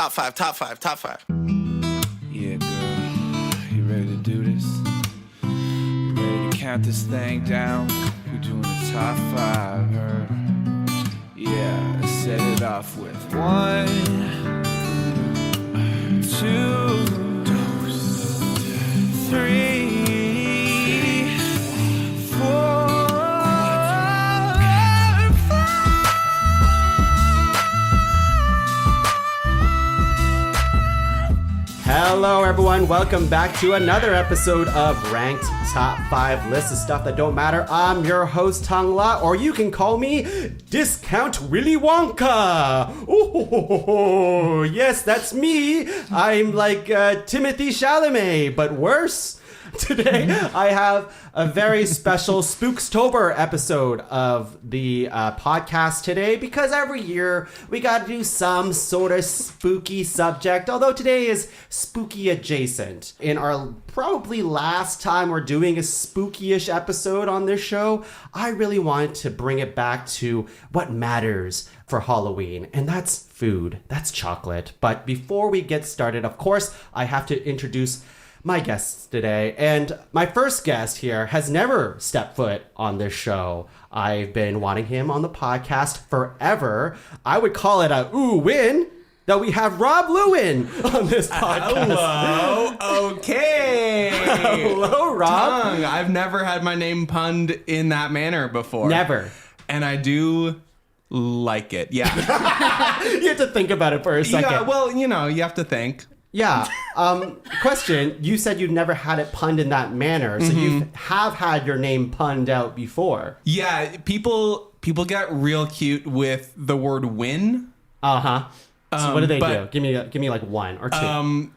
Top five. Yeah, girl, you ready to do this? You ready to count this thing down? We're doing the top 5, her. Yeah, let's set it off with 1, 2, 3, 4. Hello everyone, welcome back to another episode of Ranked Top 5 List of Stuff That Don't Matter. I'm your host, Tuong La, or you can call me Discount Willy Wonka. Oh, yes, that's me. I'm like Timothy Chalamet, but worse. Today, I have a very special Spookstober episode of the podcast today because every year we got to do some sort of spooky subject, although today is spooky adjacent. In our probably last time we're doing a spooky-ish episode on this show, I really wanted to bring it back to what matters for Halloween, and that's food, that's chocolate. But before we get started, of course, I have to introduce my guests today, and my first guest here has never stepped foot on this show. I've been wanting him on the podcast forever. I would call it a win that we have Rob Lewin on this podcast. Hello. Okay. Hello, Rob. Tuong, I've never had my name punned in that manner before. Never. And I do like it. Yeah. You have to think about it for a second. Yeah, well, you know, you have to think. Yeah. Question. You said you've never had it punned in that manner, so you have had your name punned out before. Yeah, people get real cute with the word win. Uh-huh. So what do they do? Give me like 1 or 2.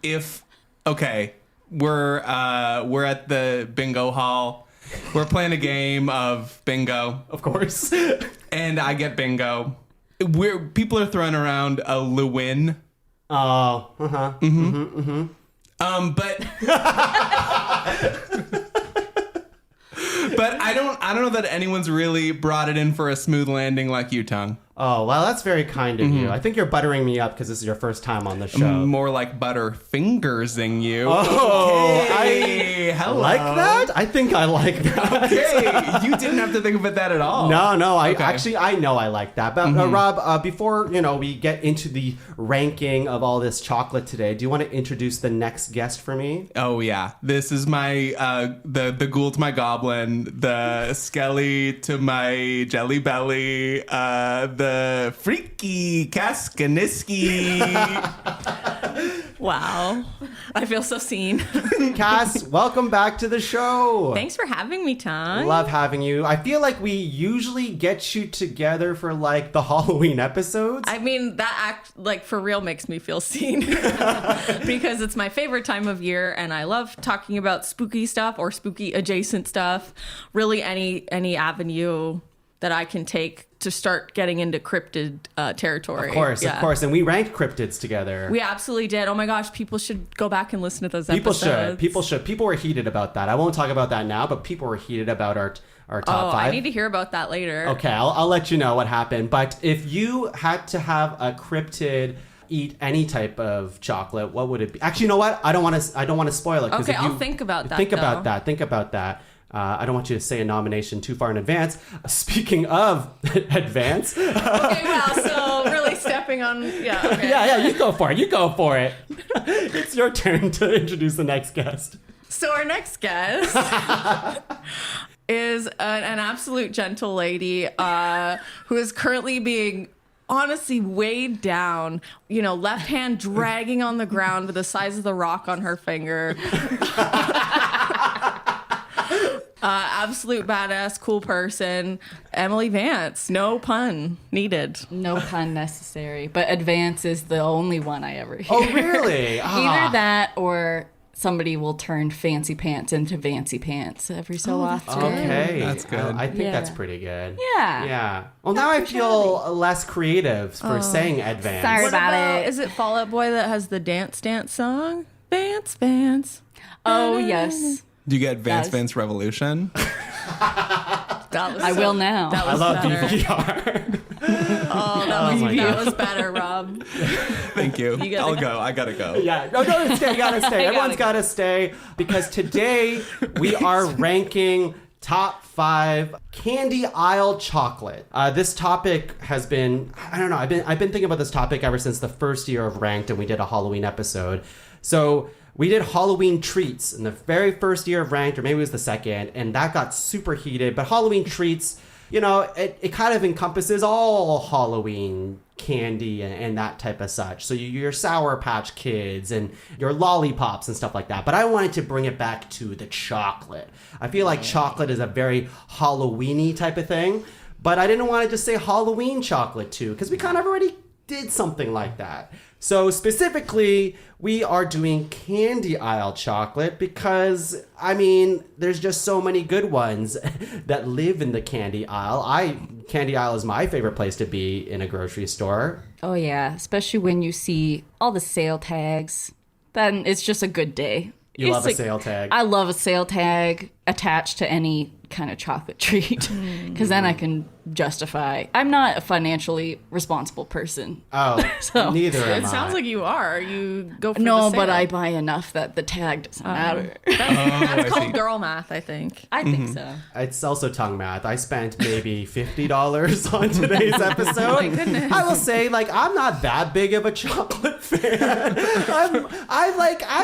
We're at the bingo hall. We're playing a game of bingo. Of course. And I get bingo. People are throwing around a Lewin. Oh, uh-huh. But I don't know that anyone's really brought it in for a smooth landing like you, Tuong. Oh, well, that's very kind of you. I think you're buttering me up because this is your first time on the show. More like butterfingersing you. Oh, okay. I like that? I think I like that. Okay, you didn't have to think about that at all. No, I know I like that. But Rob, before we get into the ranking of all this chocolate today, do you want to introduce the next guest for me? Oh yeah, this is my the ghoul to my goblin, the skelly to my jelly belly, the freaky Knihnisky. Wow. I feel so seen. Cass, welcome back to the show. Thanks for having me, Tom. Love having you. I feel like we usually get you together for like the Halloween episodes. I mean, that for real makes me feel seen because it's my favorite time of year and I love talking about spooky stuff or spooky adjacent stuff. Really any avenue that I can take to start getting into cryptid territory. Of course. And we ranked cryptids together. We absolutely did. Oh my gosh, people should go back and listen to those episodes. People should. People were heated about that. I won't talk about that now, but people were heated about our top 5. I need to hear about that later. Okay, I'll let you know what happened. But if you had to have a cryptid eat any type of chocolate, what would it be? Actually, you know what? I don't want to spoil it. Okay, I'll think about that. Think about that. I don't want you to say a nomination too far in advance. Speaking of advance. Okay, wow. So really stepping on. Yeah. Okay. Yeah. You go for it. It's your turn to introduce the next guest. So our next guest is an absolute gentle lady who is currently being honestly weighed down, left hand dragging on the ground with the size of the rock on her finger. Absolute badass, cool person, Emily Vance. No pun needed. No pun necessary. But advance is the only one I ever hear. Oh, really? Either that or somebody will turn fancy pants into fancy pants every so often. Okay. That's good. I think that's pretty good. Yeah. Yeah. Well, now I feel less creative for saying advance. Sorry What about it. Is it Fall Out Boy that has the dance song? Vance. Oh, yes. Do you get Vance Revolution? That was I will now. That I was love better. DVR. Oh, that was better, Rob. Thank you. You gotta I'll go. go. I gotta go. Yeah, no, stay. You gotta stay. Everyone's gotta gotta stay because today we are ranking top 5 candy aisle chocolate. This topic has been, I don't know, I've been thinking about this topic ever since the first year of Ranked, and we did a Halloween episode. So we did Halloween treats in the very first year of Ranked, or maybe it was the second, and that got super heated. But Halloween treats, you know, it kind of encompasses all Halloween candy and that type of such. So your Sour Patch Kids and your lollipops and stuff like that. But I wanted to bring it back to the chocolate. I feel like chocolate is a very Halloween-y type of thing, but I didn't want to just say Halloween chocolate too, because we kind of already did something like that. So specifically, we are doing candy aisle chocolate because, I mean, there's just so many good ones that live in the candy aisle. Candy aisle is my favorite place to be in a grocery store. Oh, yeah. Especially when you see all the sale tags. Then it's just a good day. You It's love a sale tag. I love a sale tag attached to any kind of chocolate treat because then I can justify. I'm not a financially responsible person. Oh, So- neither am It I. sounds like you are. You go for No, the sale. but I buy enough that the tag doesn't matter. That's I called see. girl math, I think. I think so. It's also tongue math. I spent maybe $50 on today's episode. Oh my goodness. I will say, like, I'm not that big of a chocolate fan. I'm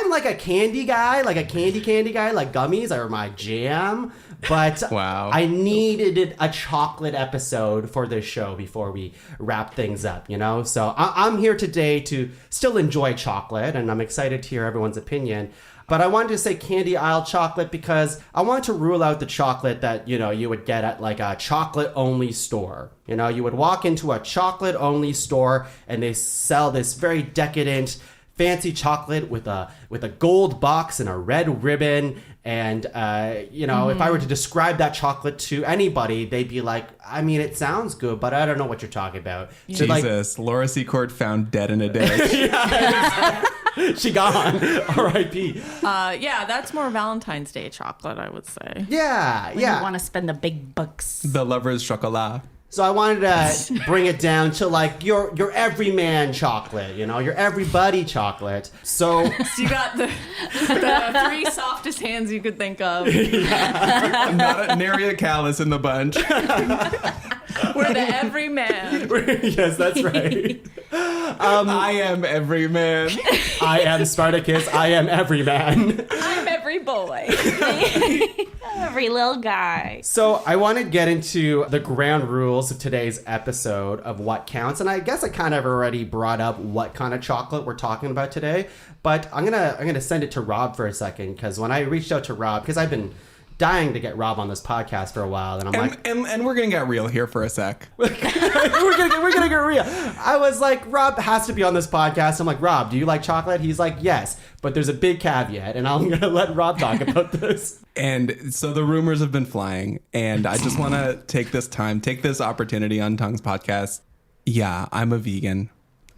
like a candy guy, like a candy guy, like gummies are my jam. But Wow. I needed a chocolate episode for this show before we wrap things up, you know? So I'm here today to still enjoy chocolate, and I'm excited to hear everyone's opinion. But I wanted to say candy aisle chocolate because I wanted to rule out the chocolate that, you know, you would get at like a chocolate only store. You know, you would walk into a chocolate only store and they sell this very decadent, fancy chocolate with a gold box and a red ribbon. And, you know, if I were to describe that chocolate to anybody, they'd be like, I mean, it sounds good, but I don't know what you're talking about. So, like, Jesus, Laura Secord found dead in a ditch. she gone. R.I.P. Yeah, that's more Valentine's Day chocolate, I would say. Yeah, You yeah. want to spend the big bucks. The lover's chocolat. So I wanted to bring it down to like your everyman chocolate, you know, your everybody chocolate. So So you got the 3 softest hands you could think of. Not nary a callus in the bunch. We're the every man. yes, that's right. I am every man. I am Spartacus. I am everyman. I'm every boy. Every little guy. So I want to get into the ground rules of today's episode of what counts, and I guess I kind of already brought up what kind of chocolate we're talking about today. But I'm gonna send it to Rob for a second because when I reached out to Rob, because I've been dying to get Rob on this podcast for a while, and I'm like, And we're gonna get real here for a sec. we're gonna get real. I was like, Rob has to be on this podcast. I'm like, Rob, do you like chocolate? He's like, yes, but there's a big caveat, and I'm gonna let Rob talk about this. And so the rumors have been flying, and I just want to take this opportunity on Tongue's podcast. Yeah, I'm a vegan.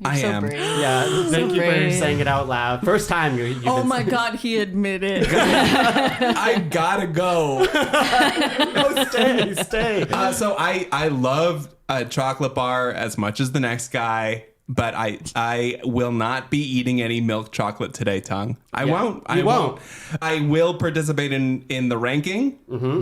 I so am. brave. Yeah, thank you for brave. saying it out loud. First time you've Oh been my God, he admitted. I gotta go. Oh, stay. So I love a chocolate bar as much as the next guy, but I will not be eating any milk chocolate today, Tongue. I won't. I won't. I will participate in the ranking,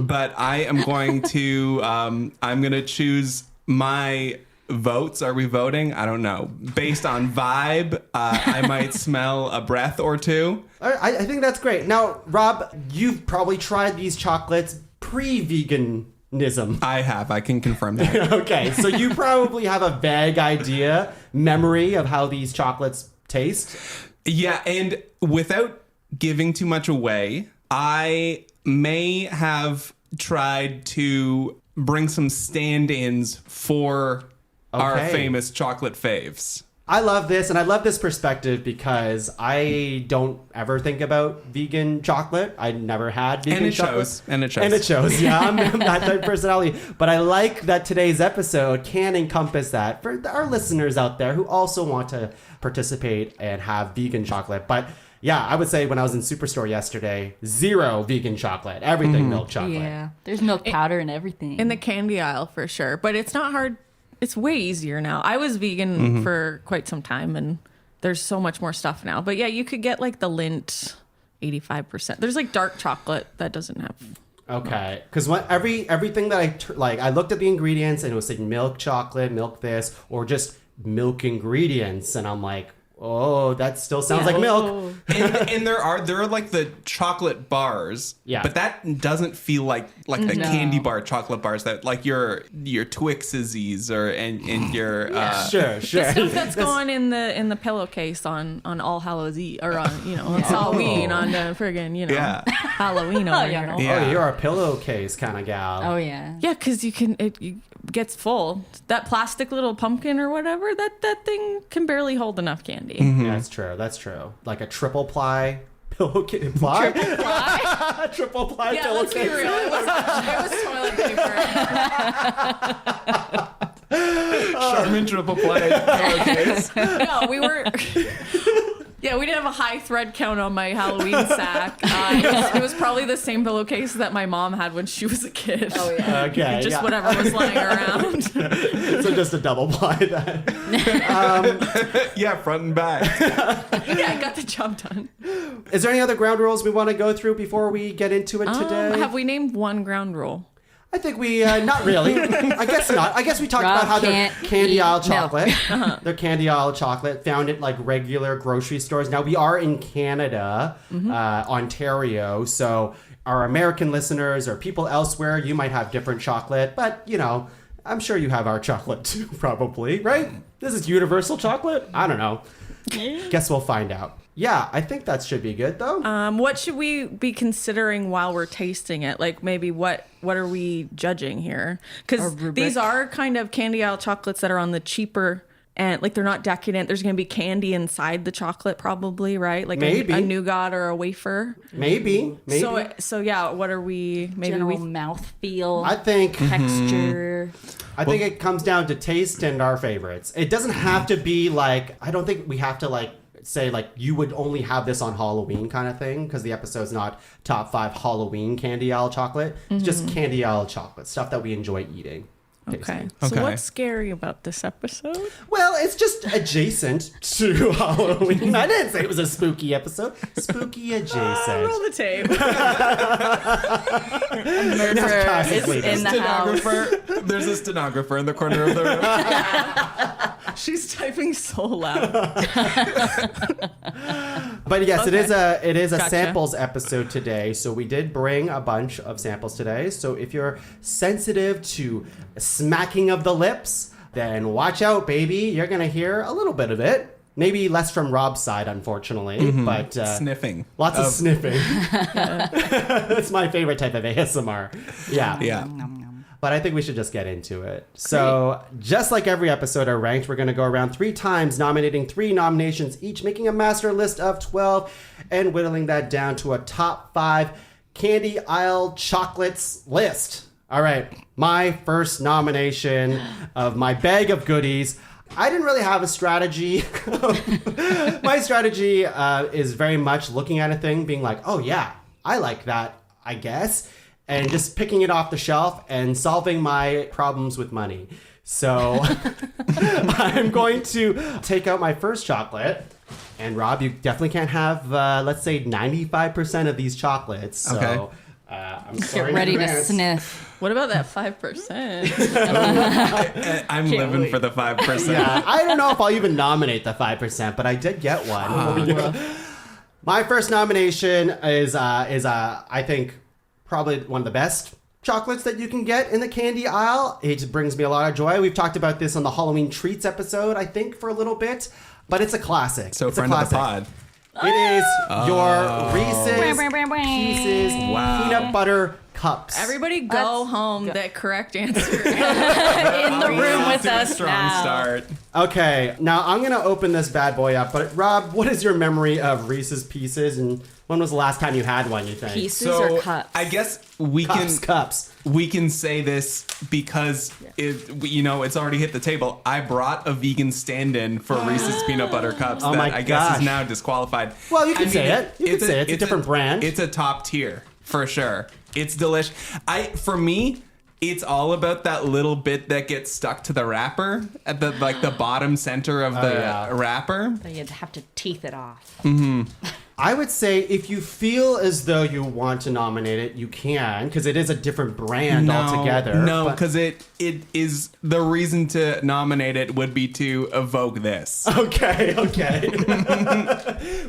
but I am going to I'm gonna choose my votes. Are we voting? I don't know. Based on vibe, I might smell a breath or two. I think that's great. Now, Rob, you've probably tried these chocolates pre-veganism. I have. I can confirm that. Okay, so you probably have a vague memory of how these chocolates taste. Yeah, and without giving too much away, I may have tried to bring some stand-ins for our Okay. famous chocolate faves. I love this, and I love this perspective because I don't ever think about vegan chocolate. I never had vegan And it chocolate. shows. And it shows. And it shows. Yeah, I'm that type of personality. But I like that today's episode can encompass that for our listeners out there who also want to participate and have vegan chocolate. But yeah, I would say when I was in Superstore yesterday, 0 vegan chocolate, everything milk chocolate. Yeah. There's milk powder and everything. In the candy aisle for sure, but it's not hard. It's way easier now. I was vegan for quite some time, and there's so much more stuff now. But yeah, you could get like the Lindt 85%. There's like dark chocolate that doesn't have. Okay, because everything that I looked at the ingredients and it was saying milk chocolate, milk this, or just milk ingredients, and I'm like, oh, that still sounds like milk. And there are like the chocolate bars, but that doesn't feel like the candy bar chocolate bars that like your Twixes and your Sure. The stuff that's going in the pillowcase on All Hallows Eve or on on Halloween on the friggin' Halloween over here. Oh, you're a pillowcase kind of gal. Oh, yeah. Yeah, because it gets full. That plastic little pumpkin or whatever, that thing can barely hold enough candy. Yeah, that's true. Like a triple ply pillowcase. Ply? Triple ply Yeah, let's be pillowcase. real. It was toilet paper. Charmin triple play pillowcase. No, we were. Yeah, we didn't have a high thread count on my Halloween sack. It was probably the same pillowcase that my mom had when she was a kid. Oh, yeah. Okay. Just whatever was lying around. So just a double ply then. Yeah, front and back. Yeah, I got the job done. Is there any other ground rules we want to go through before we get into it today? Have we named one ground rule? I think we, not really. I guess not. I guess we talked about how they're candy aisle chocolate. They're candy aisle chocolate, found at like regular grocery stores. Now, we are in Canada, Ontario, so our American listeners or people elsewhere, you might have different chocolate, but, I'm sure you have our chocolate too, probably, right? This is universal chocolate? I don't know. Guess we'll find out. Yeah, I think that should be good, though. What should we be considering while we're tasting it? Like maybe what are we judging here? Because these are kind of candy aisle chocolates that are on the cheaper and like they're not decadent. There's going to be candy inside the chocolate probably, right? Like maybe a nougat or a wafer. Maybe. So yeah, what are we? Maybe General mouth feel. I think texture. I think it comes down to taste and our favorites. It doesn't have to be like, I don't think we have to like say like you would only have this on Halloween kind of thing, because the episode's not top 5 Halloween candy aisle chocolate. It's just candy aisle chocolate, stuff that we enjoy eating. Okay. tasting. So what's scary about this episode? Well, it's just adjacent to Halloween. I didn't say it was a spooky episode. Spooky adjacent. Roll the tape. Murderer is in the house. There's a stenographer in the corner of the room. She's typing so loud. But yes, Okay. it is a Gotcha. samples episode today. So we did bring a bunch of samples today. So if you're sensitive to smacking of the lips, then watch out, baby. You're going to hear a little bit of it. Maybe less from Rob's side, unfortunately, but Sniffing. lots of sniffing. That's my favorite type of ASMR. Yeah. Yeah. But I think we should just get into it. So, just like every episode of Ranked, we're going to go around 3 times, nominating 3 nominations each, making a master list of 12, and whittling that down to a top 5 candy aisle chocolates list. All right, my first nomination of my bag of goodies. I didn't really have a strategy. My strategy is very much looking at a thing, being like, oh yeah, I like that, I guess. And just picking it off the shelf and solving my problems with money. So I'm going to take out my first chocolate. And Rob, you definitely can't have, let's say, 95% of these chocolates. So Okay. I'm sorry Get ready in to advance. sniff. What about that 5%? I'm living for the 5%. Yeah, I don't know if I'll even nominate the 5%, but I did get one. My first nomination is I think, probably one of the best chocolates that you can get in the candy aisle. It brings me a lot of joy. We've talked about this on the Halloween Treats episode, I think, for a little bit, but it's a classic. So it's a friend of the classic. pod. It is your Reese's Wah, wah, wah, wah. Pieces Wow. peanut butter cups. Everybody go Let's home. go. The correct answer. In the room with To a us strong now. start. Okay, now I'm gonna open this bad boy up. But Rob, what is your memory of Reese's Pieces, and when was the last time you had one? You think? Pieces So or cups? I guess we Cups. we can say this because it's already hit the table. I brought a vegan stand-in for Reese's peanut butter cups Oh that my I guess gosh. is now disqualified. Well, you can say it. You can say it. It's a different brand. It's a top tier for sure. It's delish. For me, it's all about that little bit that gets stuck to the wrapper at the bottom center of the yeah. wrapper. So you'd have to teeth it off. I would say if you feel as though you want to nominate it, you can, because it is a different brand altogether. No, but- because it is the reason to nominate it would be to evoke this. Okay.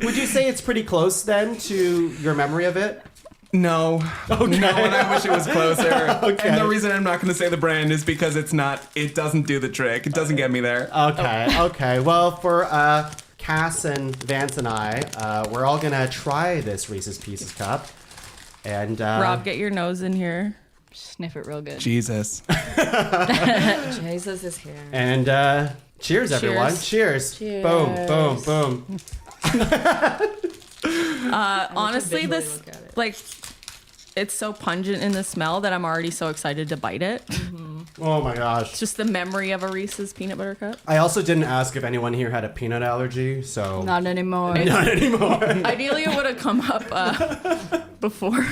Would you say it's pretty close then to your memory of it? No. Okay. No, and I wish it was closer. Okay. And the reason I'm not going to say the brand is because it doesn't do the trick. It doesn't get me there. Okay. Well, for Cass and Vance and I, we're all gonna try this Reese's Pieces cup. And Rob, get your nose in here. Sniff it real good. Jesus. Jesus is here. And cheers, everyone. Cheers. Cheers. Boom. Honestly, visually this look at it. like it's so pungent in the smell that I'm already so excited to bite it. Oh my gosh. Just the memory of a Reese's peanut butter cup. I also didn't ask if anyone here had a peanut allergy, so Not anymore. not anymore. Ideally, it would have come up before.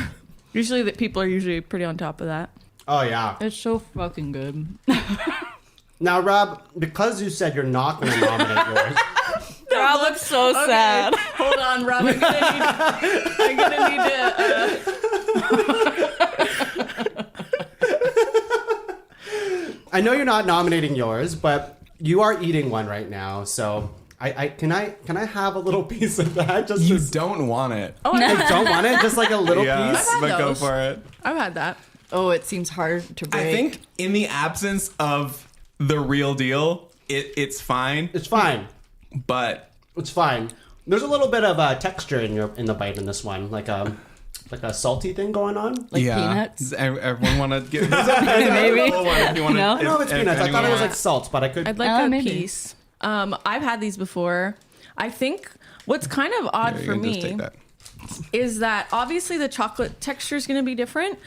Usually, people are usually pretty on top of that. Oh yeah. It's so fucking good. Now, Rob, because you said you're not going to nominate yours, Rob looks so sad. Hold on, Rob. I'm gonna need to. I know you're not nominating yours, but you are eating one right now. So, can I have a little piece of that? Just You to, don't want it. I don't want it. Just like a little Yeah, piece. had but go those. for it. I've had that. Oh, it seems hard to break. I think in the absence of the real deal, it's fine. It's fine. But It's fine. There's a little bit of texture in the bite in this one, like a salty thing going on. Like yeah, peanuts? Does everyone want to get Maybe. If you wanna, No? I don't know if it's peanuts. I thought it was like salt, but I could. I'd like a maybe. piece. I've had these before. I think what's kind of odd You for can just me take that. is that obviously the chocolate texture is going to be different.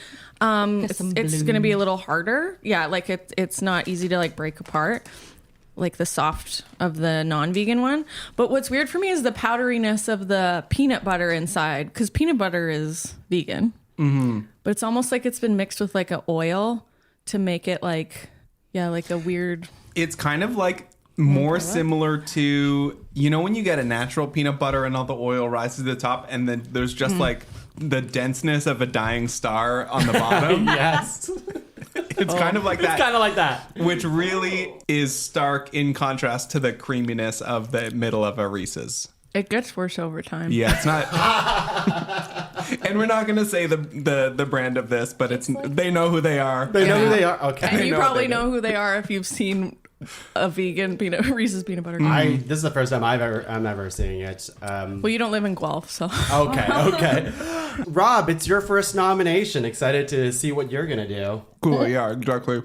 It's some going to be a little harder. Yeah, like it's not easy to like break apart, like the soft of the non-vegan one. But what's weird for me is the powderiness of the peanut butter inside, because peanut butter is vegan. Mm-hmm. But it's almost like it's been mixed with like an oil to make it like a weird. It's kind of like more similar to, when you get a natural peanut butter and all the oil rises to the top and then there's just like the denseness of a dying star on the bottom. Yes. It's kind of like that. Kind of like that. Which really is stark in contrast to the creaminess of the middle of a Reese's. It gets worse over time. Yeah, it's not. And we're not going to say the brand of this, but they know who they are. They know who they are. Okay. And you know what probably they do. know who they are if you've seen a vegan Reese's peanut butter. This is the first time I'm ever seeing it. Well, you don't live in Guelph, so. Okay. Rob, it's your first nomination. Excited to see what you're gonna do. Cool, yeah, exactly.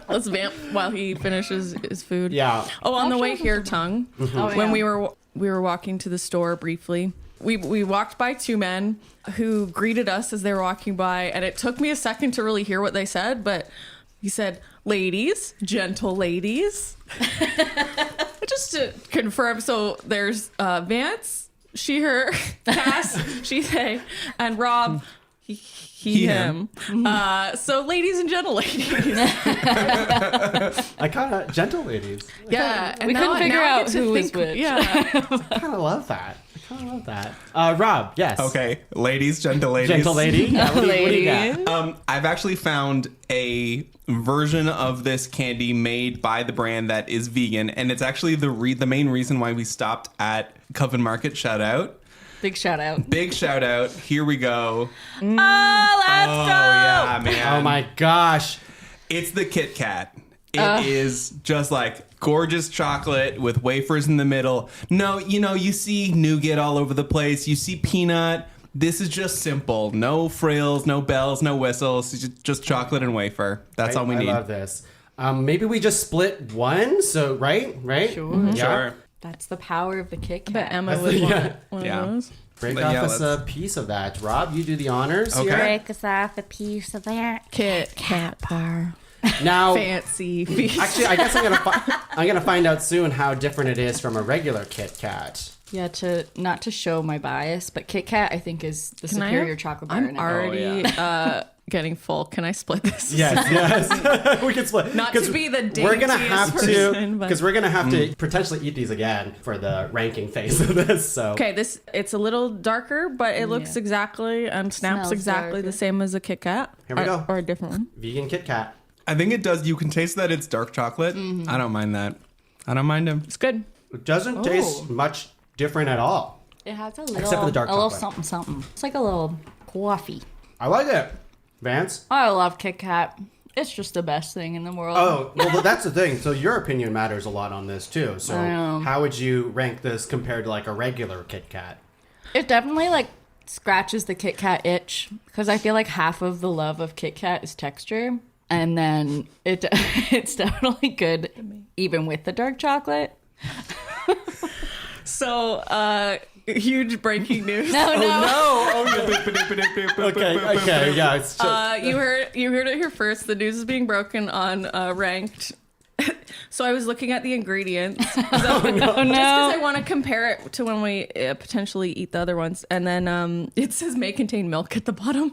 Let's vamp while he finishes his food. Yeah. Oh, on the way here, Tuong, Oh, when yeah. we were walking to the store briefly, we walked by two men who greeted us as they were walking by, and it took me a second to really hear what they said, but he said, "Ladies, gentle ladies." Just to confirm, so there's Vance, she, her, Cass, she, they, and Rob, he, him. So ladies and gentle ladies. I kind of gentle ladies. Yeah, and We couldn't figure I out get to who was think- which. Yeah, I kind of love that. Rob, yes. Okay, ladies, gentle ladies. Gentle lady. Yeah, what do you got? I've actually found a version of this candy made by the brand that is vegan, and it's actually the main reason why we stopped at Coven Market. Shout out. Big shout out. Big shout out. Here we go. Oh, let's Oh, go! yeah, man. Oh my gosh. It's the Kit Kat. It is just like gorgeous chocolate with wafers in the middle. No, you see nougat all over the place. You see peanut, This is just simple. No frills, no bells, no whistles. Just chocolate and wafer. That's all we need. I love this. Maybe we just split one. So right? Sure. Yeah. Sure. That's the power of the Kit I bet Kat. Emma would want yeah. one Yeah. of those. Break But off yeah, us a let's- piece of that. Rob, you do the honors. Okay. here. Break us off a piece of that. Kit Kat bar. Now, Fancy feast. actually, I guess I'm gonna find out soon how different it is from a regular Kit Kat. Yeah, not to show my bias, but Kit Kat I think is the Can I superior have- chocolate bar. I'm in it. already getting full. Can I split this? Yes, we can split. Not to 'Cause be the we're gonna daintiest have to person, but- because we're gonna have to potentially eat these again for the ranking phase of this. So Okay, it's a little darker, but it looks exactly and snaps Smells exactly darker. the same as a Kit Kat. Here we go. Or a different one. vegan Kit Kat. I think it does. You can taste that it's dark chocolate. I don't mind that. I don't mind him. It's good. It doesn't taste much different at all. It has a Except for the dark little chocolate. something. It's like a little coffee. I like it. Vance? I love Kit Kat. It's just the best thing in the world. Oh, well, but that's the thing. So your opinion matters a lot on this too. So I know. how would you rank this compared to like a regular Kit Kat? It definitely like scratches the Kit Kat itch because I feel like half of the love of Kit Kat is texture, and then it's definitely good even with the dark chocolate. So, huge breaking news. Okay, yeah. It's You heard it here first. The news is being broken on Ranked. So I was looking at the ingredients. Just because I want to compare it to when we potentially eat the other ones. And then it says may contain milk at the bottom.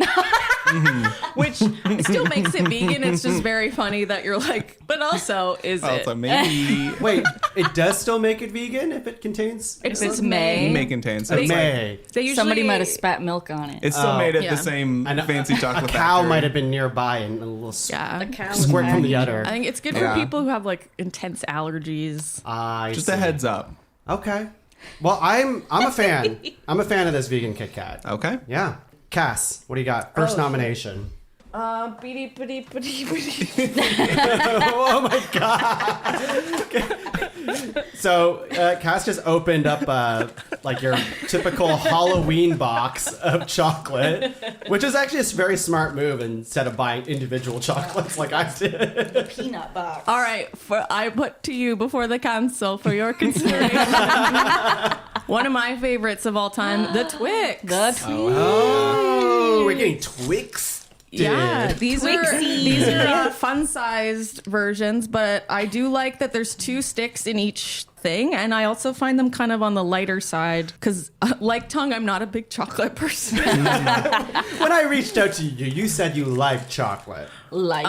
Which still makes it vegan. It's just very funny that you're like, but also is it? Also, maybe Wait, it does still make it vegan if it contains. If it's May, may contain. So It it's like, may. They usually, somebody might have spat milk on it. it's still made at Yeah. the same And fancy chocolate A cow factory. might have been nearby and a little Yeah. squirt from the udder. I think it's good Yeah. for people who have like intense allergies. I Just see. a heads up. Okay. Well, I'm a fan. I'm a fan of this vegan Kit Kat. Okay. Yeah. Cass, what do you got? First nomination. Beady. Oh my god. So Cass just opened up like your typical Halloween box of chocolate, which is actually a very smart move instead of buying individual chocolates like I did. Peanut box. All right, I put to you before the council for your consideration. One of my favorites of all time, the Twix. Oh, we're getting Twix. Yeah, these are fun-sized versions, but I do like that there's 2 sticks in each thing, and I also find them kind of on the lighter side because, like Tuong, I'm not a big chocolate person. When I reached out to you, you said you like chocolate. Like,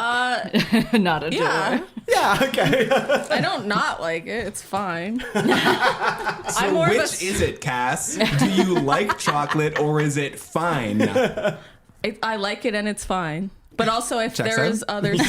not a yeah, Yeah, okay. I don't not like it. It's fine. I'm more of Which is it, Cass? Do you like chocolate or is it fine? I like it and it's fine. But also if Checks there's out. others...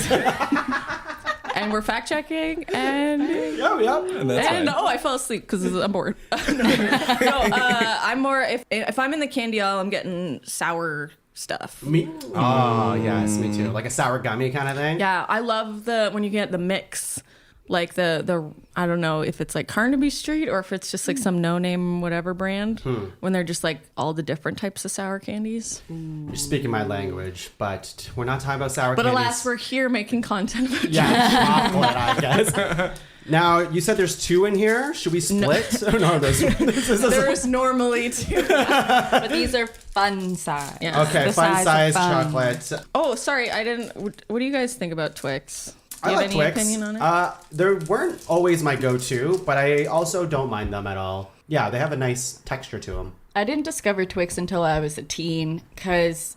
And we're fact checking, and Yeah. That's and fine. I fell asleep because I'm bored. I'm more if I'm in the candy aisle, I'm getting sour stuff. Me. Oh, yes, me too. Like a sour gummy kind of thing. Yeah, I love when you get the mix, like the I don't know if it's like Carnaby Street or if it's just like some no name whatever brand when they're just like all the different types of sour candies. You're speaking my language, but we're not talking about sour But candies. alas, we're here making content about yeah, chocolate, I guess. Now, you said there's 2 in here. Should we split? No, There's normally 2. but these are fun size. Yeah. Okay, The fun size size of fun. chocolate. Oh, sorry, I didn't. What do you guys think about Twix? Do I you like have any Twix. opinion on it? They weren't always my go-to, but I also don't mind them at all. Yeah, they have a nice texture to them. I didn't discover Twix until I was a teen because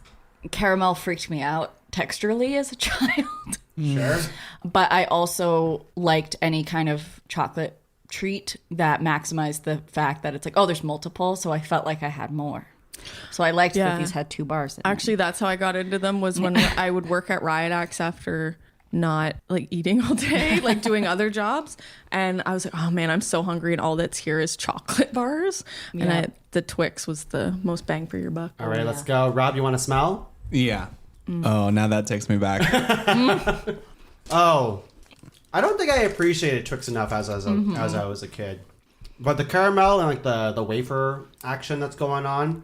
caramel freaked me out texturally as a child. Sure. But I also liked any kind of chocolate treat that maximized the fact that it's like, oh, there's multiple. So I felt like I had more. So I liked that these had 2 bars in them. Actually, that's how I got into them was when I would work at Riot Axe after not like eating all day, like doing other jobs. And I was like, oh man, I'm so hungry. And all that's here is chocolate bars. Yeah. And the Twix was the most bang for your buck. All right, let's go. Rob, you want to smell? Yeah. Oh, now that takes me back. Oh, I don't think I appreciated Twix enough as I was a kid. But the caramel and like the wafer action that's going on,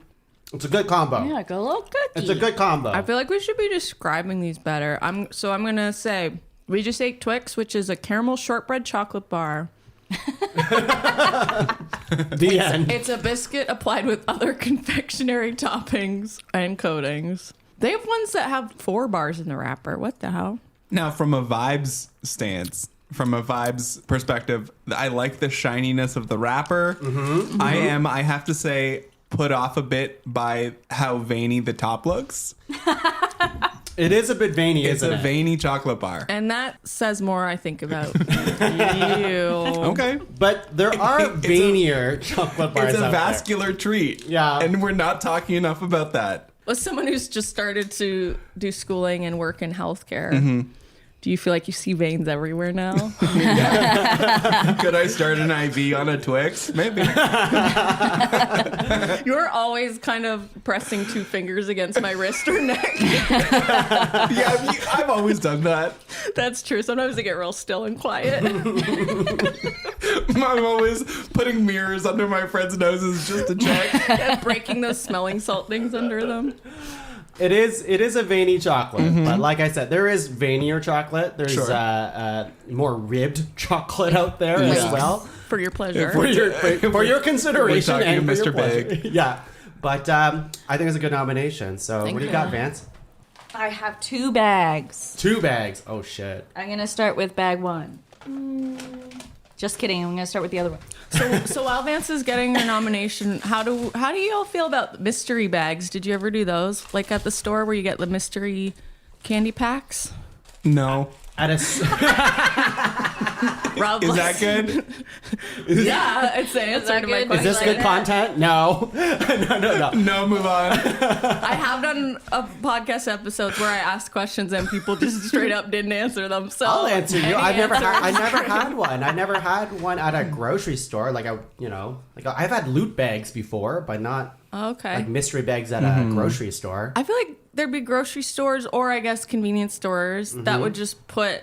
It's a good combo. Yeah, like a little cookie. It's a good combo. I feel like we should be describing these better. I'm gonna say we just ate Twix, which is a caramel shortbread chocolate bar. The end. It's a biscuit applied with other confectionery toppings and coatings. They have ones that have 4 bars in the wrapper. What the hell? Now, from a vibes perspective, I like the shininess of the wrapper. I have to say, put off a bit by how veiny the top looks. It is a bit veiny, It's isn't a it? veiny chocolate bar. And that says more, I think, about you. Okay. But there are veinier chocolate bars It's a out vascular treat. Yeah. And we're not talking enough about that. As someone who's just started to do schooling and work in healthcare, do you feel like you see veins everywhere now? Could I start an IV on a Twix? Maybe. You're always kind of pressing 2 fingers against my wrist or neck. Yeah, I've always done that. That's true. Sometimes I get real still and quiet. I'm always putting mirrors under my friends' noses just to check. And breaking those smelling salt things under them. It is a veiny chocolate, but like I said, there is veinier chocolate. There's Sure. more ribbed chocolate out there as well. For your pleasure. For your consideration We're talking and to for your Mr. pleasure. Big. Yeah, but I think it's a good nomination. So what do you got, Vance? I have 2 bags. 2 bags. Oh shit. I'm going to start with bag 1. Just kidding. I'm going to start with the other one. So while Vance is getting her nomination, how do you all feel about mystery bags? Did you ever do those? Like at the store where you get the mystery candy packs? No. At a Rob Is that good? Yeah, it's the answer to my good? question. is this good content? No. No. No, move on. I have done a podcast episodes where I asked questions and people just straight up didn't answer them. So I'll answer you. any I never answer- had one. I never had one at a grocery store. Like I've had loot bags before, but not Okay. like mystery bags at a grocery store. I feel like there'd be grocery stores or I guess convenience stores that would just put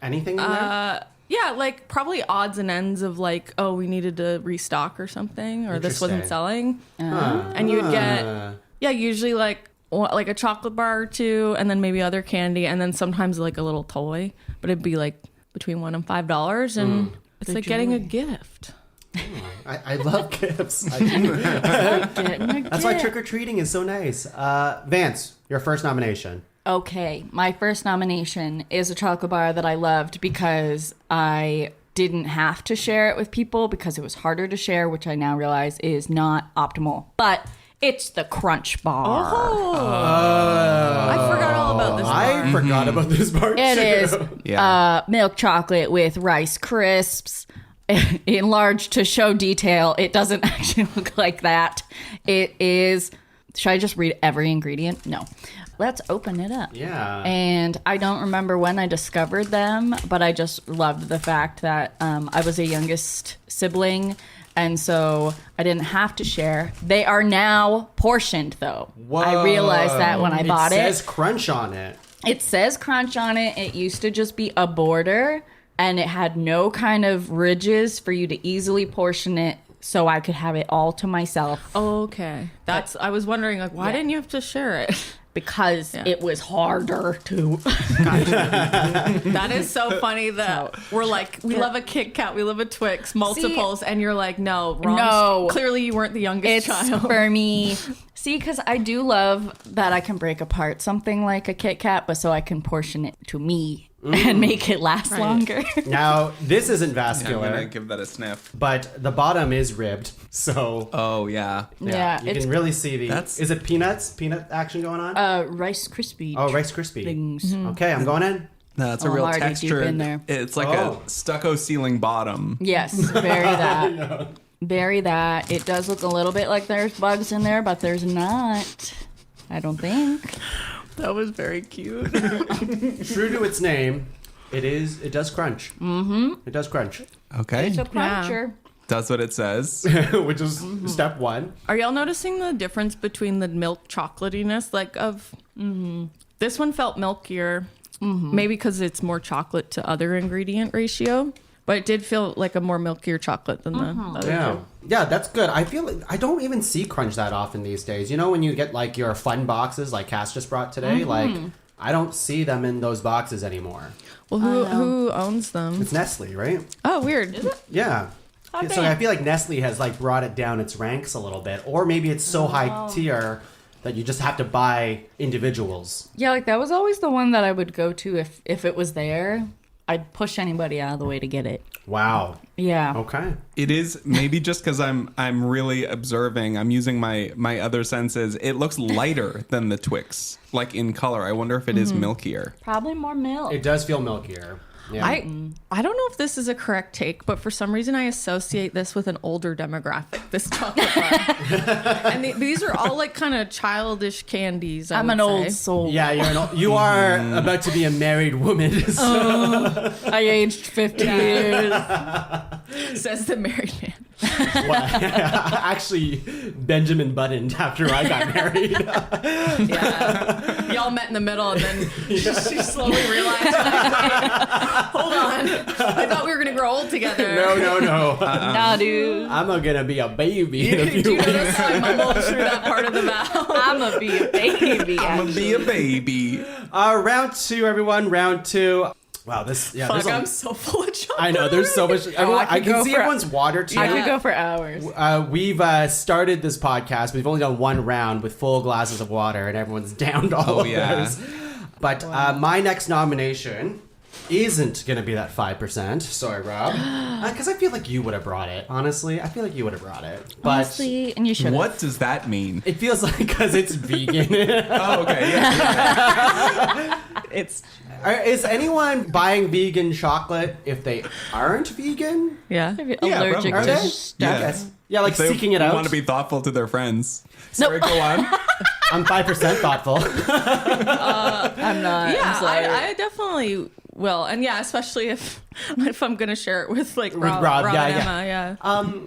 Anything in there? yeah, like probably odds and ends of like, oh, we needed to restock or something, or this wasn't Interesting. selling. And you would get, usually like a chocolate bar or 2, and then maybe other candy, and then sometimes like a little toy. But it'd be like between $1 and $5, and it's like getting a gift. I love gifts. That's why trick or treating is so nice. Vance, your first nomination. Okay, my first nomination is a chocolate bar that I loved because I didn't have to share it with people because it was harder to share, which I now realize is not optimal. But it's the Crunch Bar. I forgot all about this bar. I forgot about this part It too. is Yeah. milk chocolate with Rice Crisps. Enlarged to show detail. It doesn't actually look like that. It is. Should I just read every ingredient? No. Let's open it up. Yeah. And I don't remember when I discovered them, but I just loved the fact that I was a youngest sibling, and so I didn't have to share. They are now portioned, though. Whoa. I realized that when I bought It it. says crunch on it. It says crunch on it. It used to just be a border, and it had no kind of ridges for you to easily portion it so I could have it all to myself Okay. I was wondering, like, why didn't you have to share it? because it was harder to. That is so funny that we're like, we love a Kit Kat, we love a Twix, multiples, and you're like, no, wrong. No. Clearly you weren't the youngest It's child. for me. See, because I do love that I can break apart something like a Kit Kat, but so I can portion it to me and make it last longer. Now, this isn't I'm vascular, gonna give that a sniff. but the bottom is ribbed. So Oh yeah. Yeah, you it's can really see the. That's- Is it peanuts? Peanut action going on? Rice Krispie. Oh, Rice Krispie. things. Okay, I'm going in. No, it's a Oh, real I'm already deep texture. in there. It's like Oh. a stucco ceiling bottom. Yes, very that. Very that. It does look a little bit like there's bugs in there, but there's not. I don't think. That was very cute. True to its name, it does crunch. Mm-hmm. It does crunch, Okay. It's a cruncher. Does what it says. which is step one. Are y'all noticing the difference between the milk chocolatiness? Like this one felt milkier, maybe because it's more chocolate to other ingredient ratio. But it did feel like a more milkier chocolate than the other Yeah. two. Yeah, that's good. I feel like I don't even see Crunch that often these days. You know, when you get like your fun boxes like Cass just brought today, like I don't see them in those boxes anymore. Well, who owns them? It's Nestle, right? Oh, weird. Is it? Yeah. So I feel like Nestle has like brought it down its ranks a little bit, or maybe it's so high tier that you just have to buy individuals. Yeah, like that was always the one that I would go to if it was there. I'd push anybody out of the way to get it. Wow. Yeah. Okay. It is maybe just because I'm really observing. I'm using my other senses. It looks lighter than the Twix, like in color. I wonder if it is milkier. Probably more milk. It does feel milkier. Yeah. I don't know if this is a correct take, but for some reason I associate this with an older demographic, this chocolate bar. And these are all like kind of childish candies. I'm an old soul. Yeah, you are about to be a married woman. So. I aged 50 years. Says the married man. Actually, Benjamin buttoned after I got married. Yeah. Y'all met in the middle and then she slowly realized, like, hold on. I thought we were going to grow old together. No. Nah, dude. I'm gonna be a baby in a few Do you weeks. notice I mumbled through that part of the vow? I'm gonna be a baby. I'm gonna be a baby. Round two, everyone. Round two. Wow, this. Yeah, Fuck, there's I'm so full of chocolate. I know. There's so much. Everyone, I could can go see for- everyone's water too. I could go for hours. We've started this podcast. We've only done one round with full glasses of water, and everyone's downed all of theirs. But my next nomination isn't going to be that 5%. Sorry, Rob. Because I feel like you would have brought it. Honestly, I feel like you would have brought it. But Honestly, and you should. What does that mean? it feels like because it's vegan. Oh, okay. Yeah. It's Is anyone buying vegan chocolate if they aren't vegan? yeah. Allergic Are to they? stuff. Yes. Yeah, like If they seeking it out. Want to be thoughtful to their friends. Sorry, go on. I'm 5% thoughtful. I'm not. Yeah, I'm sorry. I definitely will, and yeah, especially if I'm gonna share it with like Rob, Rob, yeah, and yeah. Emma, yeah.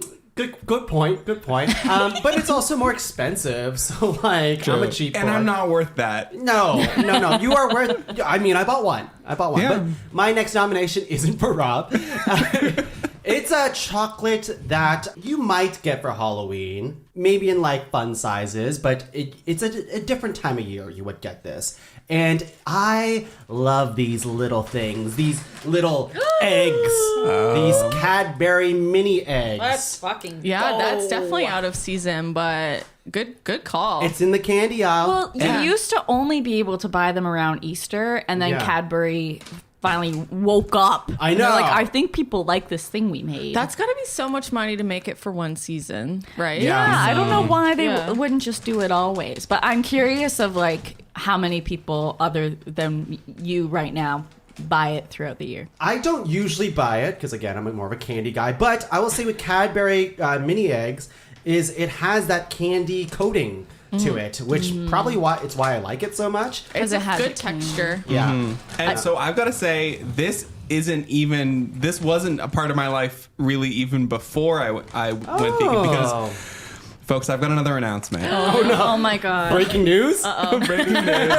Good point. But it's also more expensive, so like I'm a cheap. And I'm not worth that. No. You are worth. I mean, I bought one. Yeah. But my next nomination isn't for Rob. It's a chocolate that you might get for Halloween, maybe in like fun sizes, but it's a different time of year you would get this. And I love these little things, these little eggs, these Cadbury mini eggs. That's fucking. Yeah, that's definitely out of season, but good call. It's in the candy aisle. Well, you used to only be able to buy them around Easter, and then Yeah. Cadbury finally woke up. I And they're know. like, I think people like this thing we made. That's gotta be so much money to make it for one season, right? Yeah. I don't know why they Yeah. wouldn't just do it always. But I'm curious of like how many people other than you right now buy it throughout the year. I don't usually buy it because again I'm more of a candy guy, but I will say with Cadbury mini eggs is it has that candy coating to it, which probably why I like it so much. It's it a has good a texture. Yeah. And so I've got to say, this wasn't a part of my life really even before I went vegan because, folks, I've got another announcement. Oh my god. Breaking news. Breaking news.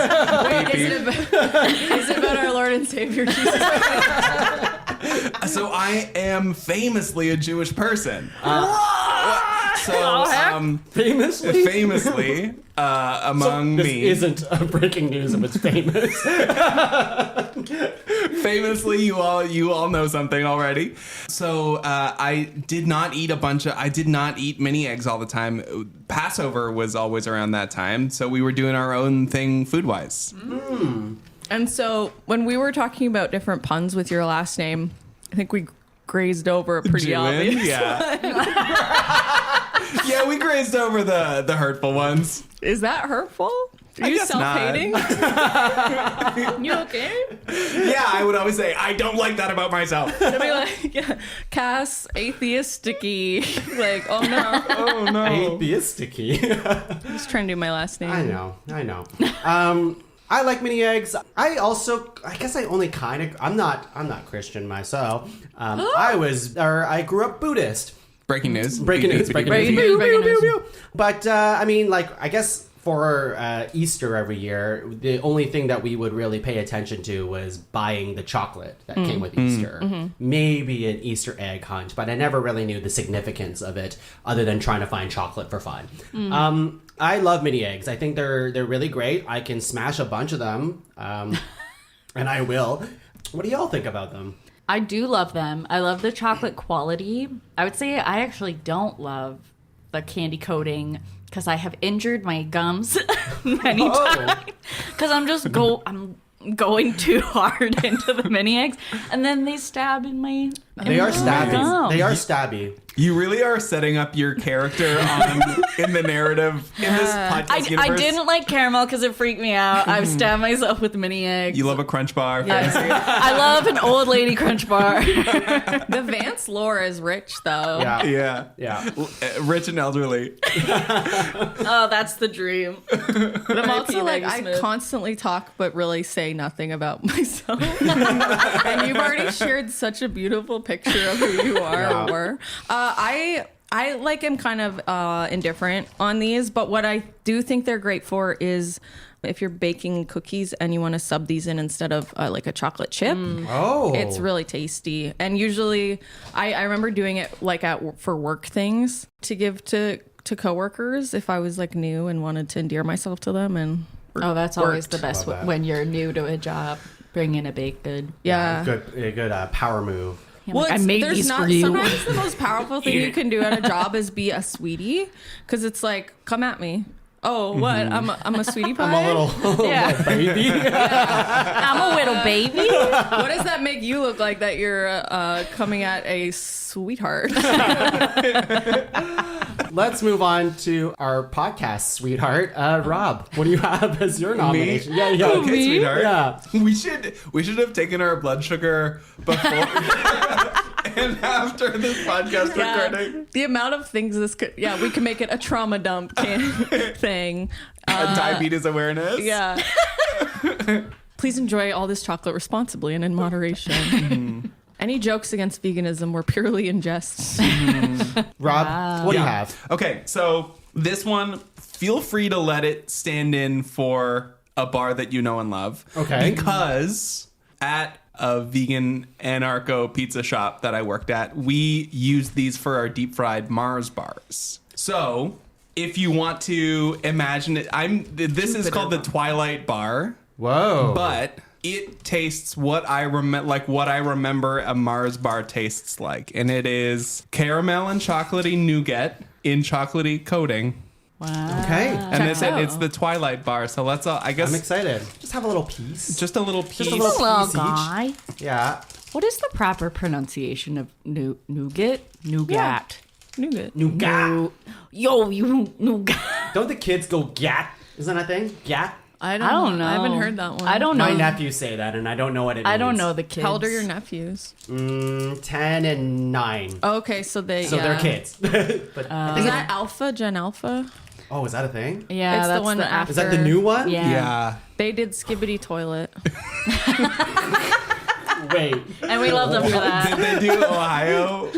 Is it about our Lord and Savior Jesus Christ? So I am famously a Jewish person. Famously, among this me. isn't a breaking news if it's famous. Famously, you all know something already. So I did not eat mini eggs all the time. Passover was always around that time, so we were doing our own thing food wise. And so when we were talking about different puns with your last name, I think we grazed over a pretty Jewin, obvious yeah. Yeah, we grazed over the hurtful ones. Is that hurtful? Are you guess not. self-hating? You okay? Yeah, I would always say, I don't like that about myself. I'd be like, yeah, Cass, atheisticky. Like, oh no. Oh, no. Atheisticky. I'm just trying to do my last name. I know. I like mini eggs. I guess I only kind of. I'm not Christian myself. I grew up Buddhist. Breaking news. Breaking news. Breaking news. But I mean, like, I guess for Easter every year, the only thing that we would really pay attention to was buying the chocolate that came with Easter. Maybe an Easter egg hunt, but I never really knew the significance of it other than trying to find chocolate for fun. I love mini eggs. I think they're really great. I can smash a bunch of them, and I will. What do y'all think about them? I do love them. I love the chocolate quality. I would say I actually don't love the candy coating because I have injured my gums many times because I'm going too hard into the mini eggs, and then they stab in my. They are stabby. gums. They are stabby. You really are setting up your character in the narrative in this podcast universe. I didn't like caramel because it freaked me out. I've stabbed myself with mini eggs. You love a crunch bar. I love an old lady crunch bar. The Vance lore is rich, though. Yeah. Rich and elderly. Oh, that's the dream. But I'm also like, I constantly talk but really say nothing about myself. And you've already shared such a beautiful picture of who you are or were. I like am kind of indifferent on these, but what I do think they're great for is if you're baking cookies and you want to sub these in instead of like a chocolate chip. It's really tasty. And usually I remember doing it like for work things to give to coworkers if I was like new and wanted to endear myself to them. And that's always the best when you're new to a job. Bring in a baked good. Yeah. A good power move. Well, I made there's these not, for you. Sometimes the most powerful thing you can do at a job is be a sweetie, because it's like, come at me. Oh, what? I'm a sweetie pie. I'm a little baby. I'm a little baby. What does that make you look like that you're coming at a sweetheart? Let's move on to our podcast, sweetheart. Rob, what do you have as your nomination? Me? Yeah. Okay, sweetheart. Yeah. We should have taken our blood sugar before and after this podcast recording. The amount of things this could, we can make it a trauma dump thing. Diabetes awareness. Yeah. Please enjoy all this chocolate responsibly and in moderation. Any jokes against veganism were purely in jest. Rob, what do you have? Okay, so this one, feel free to let it stand in for a bar that you know and love. Okay. Because at a vegan anarcho pizza shop that I worked at, we used these for our deep fried Mars bars. So if you want to imagine it, this is called the Twilight Bar. Whoa. But it tastes what I remember a Mars bar tastes like, and it is caramel and chocolatey nougat in chocolatey coating. Wow. Okay. And it's the Twilight Bar. So let's all, I guess. I'm excited. Just have a little piece. Just a little piece. Just a little Little piece guy. each. Yeah. What is the proper pronunciation of nougat? Nougat. Nougat. Nougat. You nougat. Don't the kids go gat? Isn't that a thing? Gat? I I don't know. I haven't heard that one. I don't know. My nephews say that, and I don't know what it means. I don't know the kids. How old are your nephews? 10 and 9. Oh, okay, so they're kids. But I think Is that Alpha, Gen Alpha? oh, is that a thing? Yeah, It's the that's one after. Is that the new one? Yeah. Yeah. They did Skibbity Toilet. Wait. And we love them for that. Did they do Ohio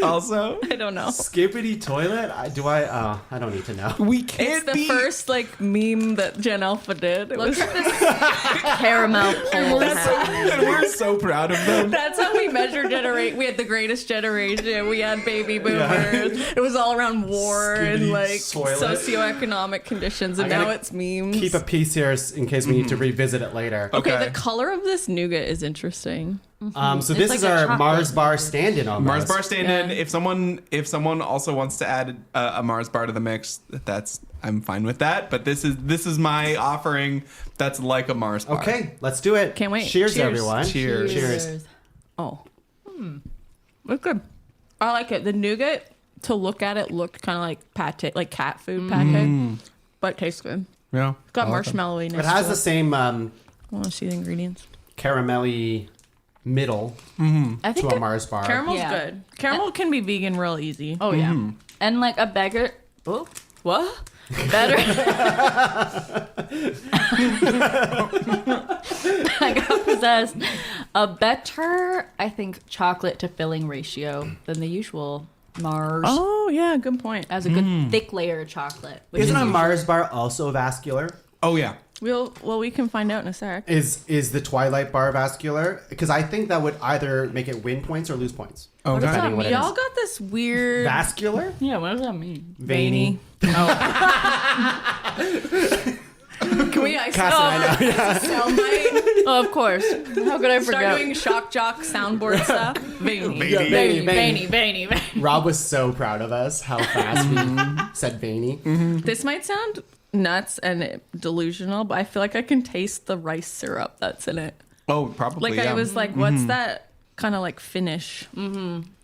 also? I don't know. Skippity toilet? I don't need to know. We It's can't the be. first meme that Gen Alpha did. It was, Caramel pull. And we're so proud of them. that's how we measure generation. We had the greatest generation. We had baby boomers. It was all around war and Skibbity like toilet. socioeconomic conditions, and I gotta now it's memes. Keep a piece here in case we need to revisit it later. Okay, the color of this nougat is interesting. So this like is a our chocolate. Mars bar stand-in on Mars this. bar stand-in. If someone also wants to add a Mars bar to the mix, I'm fine with that. But this is my offering. That's like a Mars bar. Okay, let's do it. Can't wait. Cheers, Cheers. everyone. Cheers. Cheers. Oh, it's good. I like it. The nougat, to look at it, looked kind of like pate, like cat food pate, but it tastes good. Yeah. It's got marshmallowy. It has the same Want to see the ingredients? caramelly middle I think to a Mars bar. Caramel's Yeah. good. Caramel can be vegan real easy. Oh yeah. And like a beggar. Oh, what? Better. I got possessed. A better, I think, chocolate to filling ratio than the usual Mars. Oh, yeah, good point. Has a good thick layer of chocolate. Which Isn't is a Mars bar also vascular? Oh yeah. We can find out in a sec. Is the Twilight bar vascular? Because I think that would either make it win points or lose points. Okay. Depending on what it Y'all is. got this weird Vascular? Yeah, what does that mean? Veiny. Can we Cass and I know. Yeah. soundbite? Oh, of course. How could I Start forget? doing shock jock soundboard stuff. Veiny. Veiny. Rob was so proud of us how fast we said veiny. This might sound nuts and delusional, but I feel like I can taste the rice syrup that's in it. Oh, probably. Like yeah. I was like, what's that kind of like finish?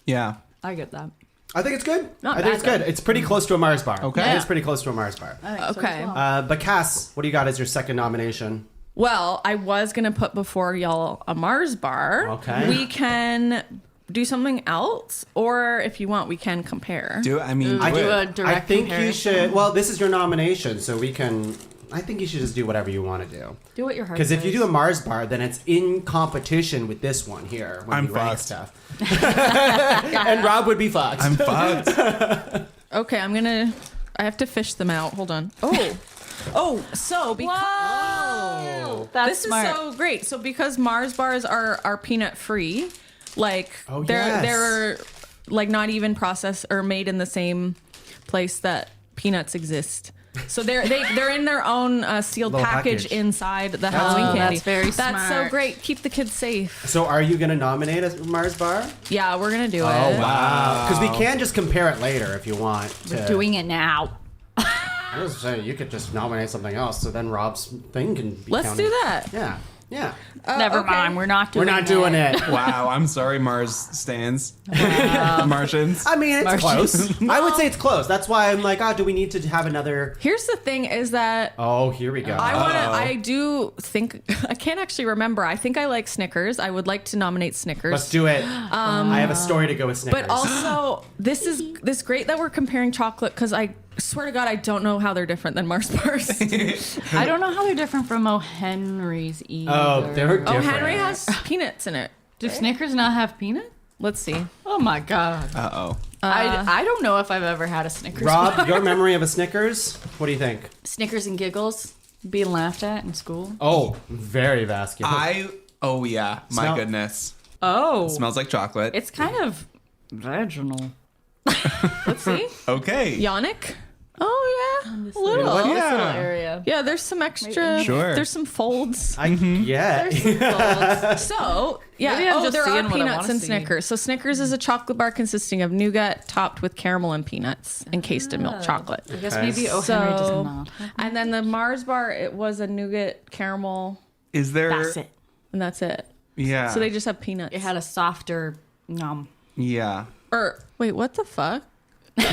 Yeah. I get that. I think it's good. Not I think bad, it's good. though. It's pretty close to a Mars bar. Okay. I think it's pretty close to a Mars bar. Okay. But Cass, what do you got as your second nomination? Well, I was gonna put before y'all a Mars bar. Okay. We can do something else, or if you want, we can compare. Do it. I mean, I do do it. a direct I think you comparison. should. Well, this is your nomination, so we can. I think you should just do whatever you want to do. Do what your heart Because if you says. do a Mars bar, then it's in competition with this one here. When I'm we rank fucked. stuff. And Rob would be fucked. I'm fucked. Okay, I have to fish them out. Hold on. So because That's this smart. is so great. So because Mars bars are peanut free, like Oh, they're yes. they're like not even processed or made in the same place that peanuts exist. So they're in their own sealed Little package package. inside the Halloween Oh, candy. that's very That's so smart. great. Keep the kids safe. So are you going to nominate a Mars bar? Yeah, we're gonna do it. Oh, wow. Because we can just compare it later if you want. To. Doing it now. I was saying you could just nominate something else, so then Rob's thing can be Let's counted. do that. Yeah. Yeah. Never okay. mind. We're not doing We're not doing it. Wow. I'm sorry, Mars stands. Martians. I mean, it's Martians. close. I would say it's close. That's why I'm like, do we need to have another? Here's the thing: is that Oh, here we go. I do think I can't actually remember. I think I like Snickers. I would like to nominate Snickers. Let's do it. I have a story to go with Snickers. But also, this great that we're comparing chocolate because I swear to God I don't know how they're different than Mars bars. I don't know how they're different from O. Henry's either. oh, they're different. Oh, Henry has peanuts in it. Do Snickers not have peanut? Let's see. Oh my god. Uh-oh. I don't know if I've ever had a Snickers. Rob, your memory of a Snickers? What do you think? Snickers and giggles being laughed at in school. Oh, very vascular. Oh yeah. My Smell- goodness. Oh, Smells like chocolate. it's kind of vaginal. Let's see. Okay. Yannick. Oh yeah, a little. What? This Yeah. little area. Yeah, there's some extra. Sure. There's some folds. Yeah. So yeah. Maybe I'm Oh, just there seeing are what I peanuts wanna in see. Snickers. So Snickers is a chocolate bar consisting of nougat topped with caramel and peanuts, encased in milk chocolate. I guess Okay. maybe O. So- Henry does not. And then the Mars bar, it was a nougat caramel, Is there? That's it. and that's it. Yeah. So they just have peanuts. It had a softer Yeah. Or wait, what the fuck? So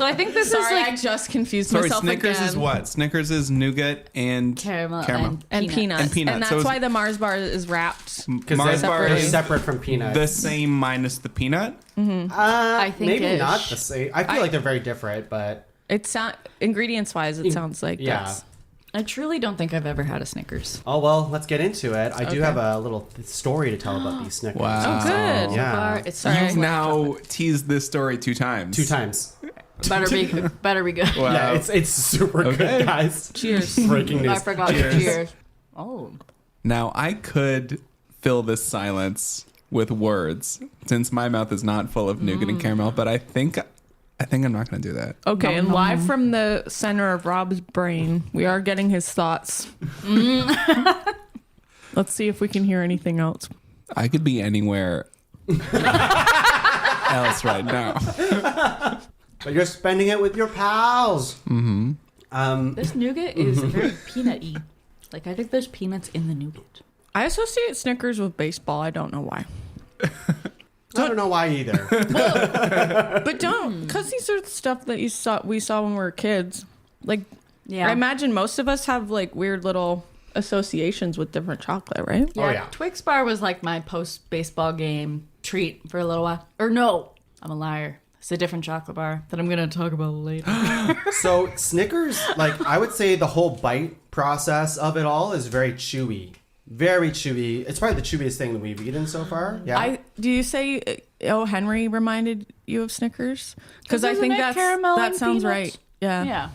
I think this Sorry, is I like just confused Sorry, myself Snickers again. is what? Snickers is nougat and caramel, And and peanuts. And peanuts. And So that's it's- why the Mars bar is wrapped. Because Mars bar they're is separate from peanuts. the same minus the peanut. I think maybe ish. not the same. I feel like they're very different, but It sound ingredients wise, it sounds like yeah. that's I truly don't think I've ever had a Snickers. Oh well, let's get into it. I do Okay. have a little story to tell about these Snickers. Wow. Oh, good. Yeah. Bar, it's Sorry. You've now teased this story 2 times. 2 times. better be good. Wow. Yeah, it's super Okay. good, guys. Cheers. Breaking news. I forgot. Cheers. Cheers. Oh, Now, I could fill this silence with words since my mouth is not full of nougat and caramel, but I think I'm not going to do that. Okay, and live from the center of Rob's brain, we are getting his thoughts. Let's see if we can hear anything else. I could be anywhere else right now. But you're spending it with your pals. this nougat is very peanut-y. Like I think there's peanuts in the nougat. I associate Snickers with baseball. I don't know why. I don't know why either. But don't, because these are the stuff that we saw when we were kids. Like, Yeah. I imagine most of us have like weird little associations with different chocolate, right? Oh, yeah. Twix bar was like my post-baseball game treat for a little while. Or no, I'm a liar. It's a different chocolate bar that I'm going to talk about later. So Snickers, like I would say the whole bite process of it all is very chewy. Very chewy. It's probably the chewiest thing that we've eaten so far. Yeah. Do you say O. Henry reminded you of Snickers? Because I Isn't think it caramel that and sounds peanuts? right. Yeah. Yeah.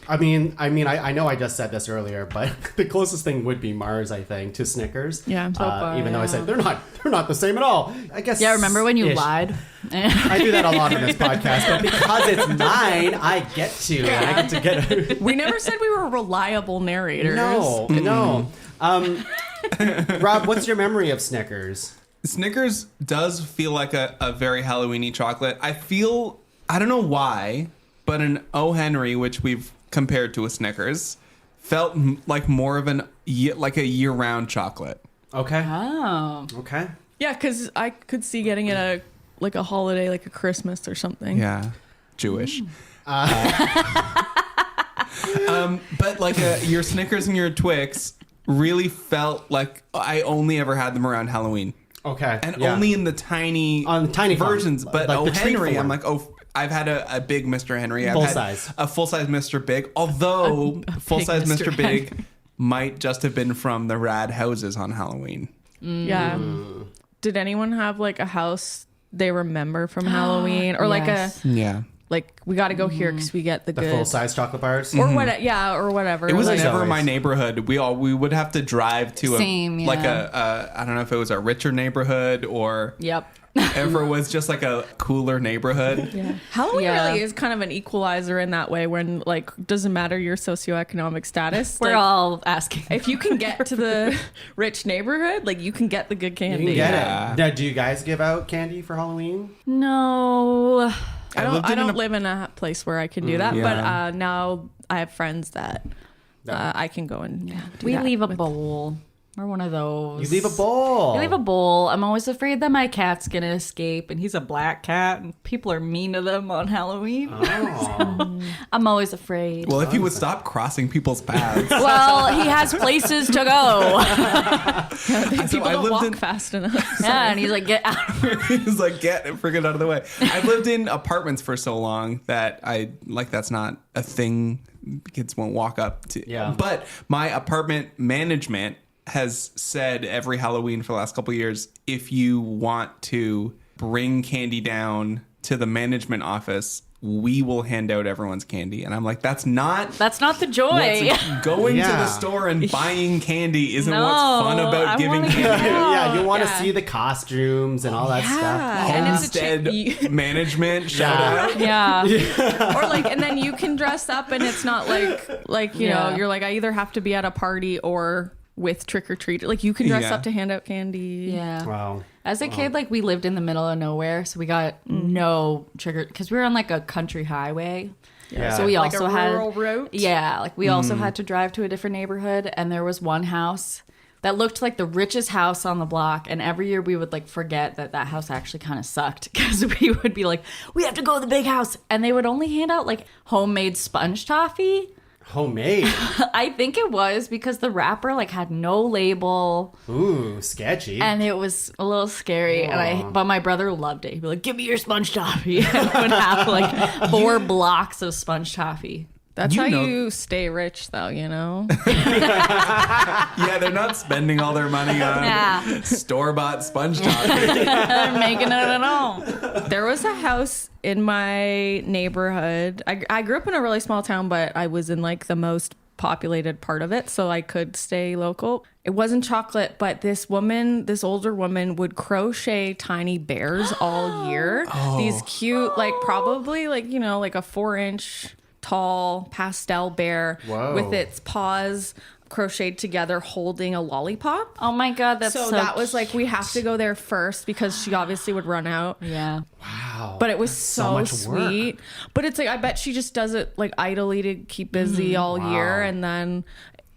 I know I just said this earlier, but the closest thing would be Mars, I think, to Snickers. Yeah, so far, even though I yeah. said they're not the same at all. I guess. Yeah, remember when you ish. lied? I do that a lot on this podcast, but because it's mine, I get to. And I get to get. We never said we were reliable narrators. No. Rob, what's your memory of Snickers? Snickers does feel like a very Halloween-y chocolate. I don't know why, but an O. Henry, which we've compared to a Snickers, felt like more of a year-round chocolate. Okay. Oh. Okay. Yeah, because I could see getting it at a holiday, like a Christmas or something. Yeah, Jewish. But like your Snickers and your Twix really felt like I only ever had them around Halloween. Okay. And yeah. only in the tiny versions, versions. But like O. the treat Henry, form. I'm like, I've had a big Mr. Henry. I've Full had size. a full-size Mr. Big. Although full-size Mr. Mr. Big might just have been from the rad houses on Halloween. Yeah. Did anyone have like a house they remember from Halloween, or Yes. Yeah. like we got to go here because we get the The good full size chocolate bars. or what? Yeah, or whatever. It was like, never always. my neighborhood. We would have to drive to Same, like yeah. I don't know if it was a richer neighborhood or Yep. if it was just like a cooler neighborhood. Yeah. Halloween Yeah. really is kind of an equalizer in that way when like doesn't matter your socioeconomic status. We're like, all asking. if you can get to the rich neighborhood, like you can get the good You candy. can get Yeah. it. Now, do you guys give out candy for Halloween? No. I don't live in a place where I can do that, Yeah. but now I have friends that I can go and do We that leave a with. bowl. We're one of those. You leave a bowl. We leave a bowl. I'm always afraid that my cat's gonna escape, and he's a black cat, and people are mean to them on Halloween. Oh. I'm always afraid. Well, if you would stop crossing people's paths. Well, he has places to go. People I don't lived walk in- fast enough. Yeah, and he's like, get out. He's like, get freaking out of the way. I've lived in apartments for so long that that's not a thing kids won't walk up to. Yeah. But my apartment management has said every Halloween for the last couple of years, if you want to bring candy down to the management office, we will hand out everyone's candy. And I'm like, that's not the joy. going to Yeah. the store and buying candy isn't No, what's fun about I giving wanna candy. Yeah, you want to Yeah. see the costumes and all that stuff. And it's a Homestead management, shout out. Yeah. or like, and then you can dress up, and it's not like you know, Yeah. you're like, I either have to be at a party or with trick or treat. Like you can dress Yeah. up to hand out candy. Yeah. Wow. As a kid, like we lived in the middle of nowhere, so we got no trigger because we were on like a country highway. Yeah. So we Like also a had rural route. Yeah, like we also had to drive to a different neighborhood, and there was one house that looked like the richest house on the block, and every year we would like forget that house actually kind of sucked because we would be like, we have to go to the big house, and they would only hand out like homemade sponge toffee. Homemade. I think it was because the wrapper like had no label. Ooh, sketchy. And it was a little scary, but my brother loved it. He'd be like, "Give me your sponge toffee," and would have like 4 blocks of sponge toffee. That's You how know- you stay rich, though, you know? Yeah, they're not spending all their money on Yeah. store-bought sponge toffee. They're making it at home. There was a house in my neighborhood. I grew up in a really small town, but I was in like the most populated part of it, so I could stay local. It wasn't chocolate, but this older woman would crochet tiny bears all year. These cute, like probably like, you know, like a 4-inch tall pastel bear Whoa. with its paws crocheted together holding a lollipop. Oh my god, that's so that was like, we have to go there first because she obviously would run out. Yeah. Wow. But it was That's so much sweet. work. But it's like, I bet she just does it like idly to keep busy all year. And then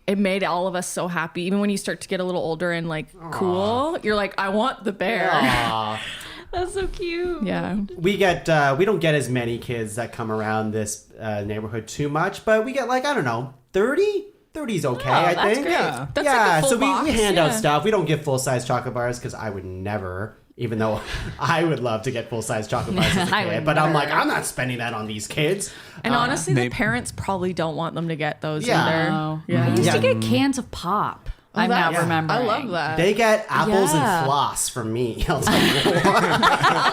it made all of us so happy. Even when you start to get a little older and like cool, you're like, I want the bear. Aw. That's so cute. Yeah. we don't get as many kids that come around this neighborhood too much, but we get like, I don't know, 30? 30's okay, I that's think. great. Yeah. That's yeah, like a full so we box, hand out yeah. stuff. We don't give full-size chocolate bars because I would never, even though I would love to get full-size chocolate bars as a I kid, would but I'm never. like, I'm not spending that on these kids. And honestly, maybe- the parents probably don't want them to get those Yeah. either. Oh. Yeah. I used Yeah. to get cans of pop. I'm not remembering. I love that. They get apples Yeah. and floss from me. I'll tell you what.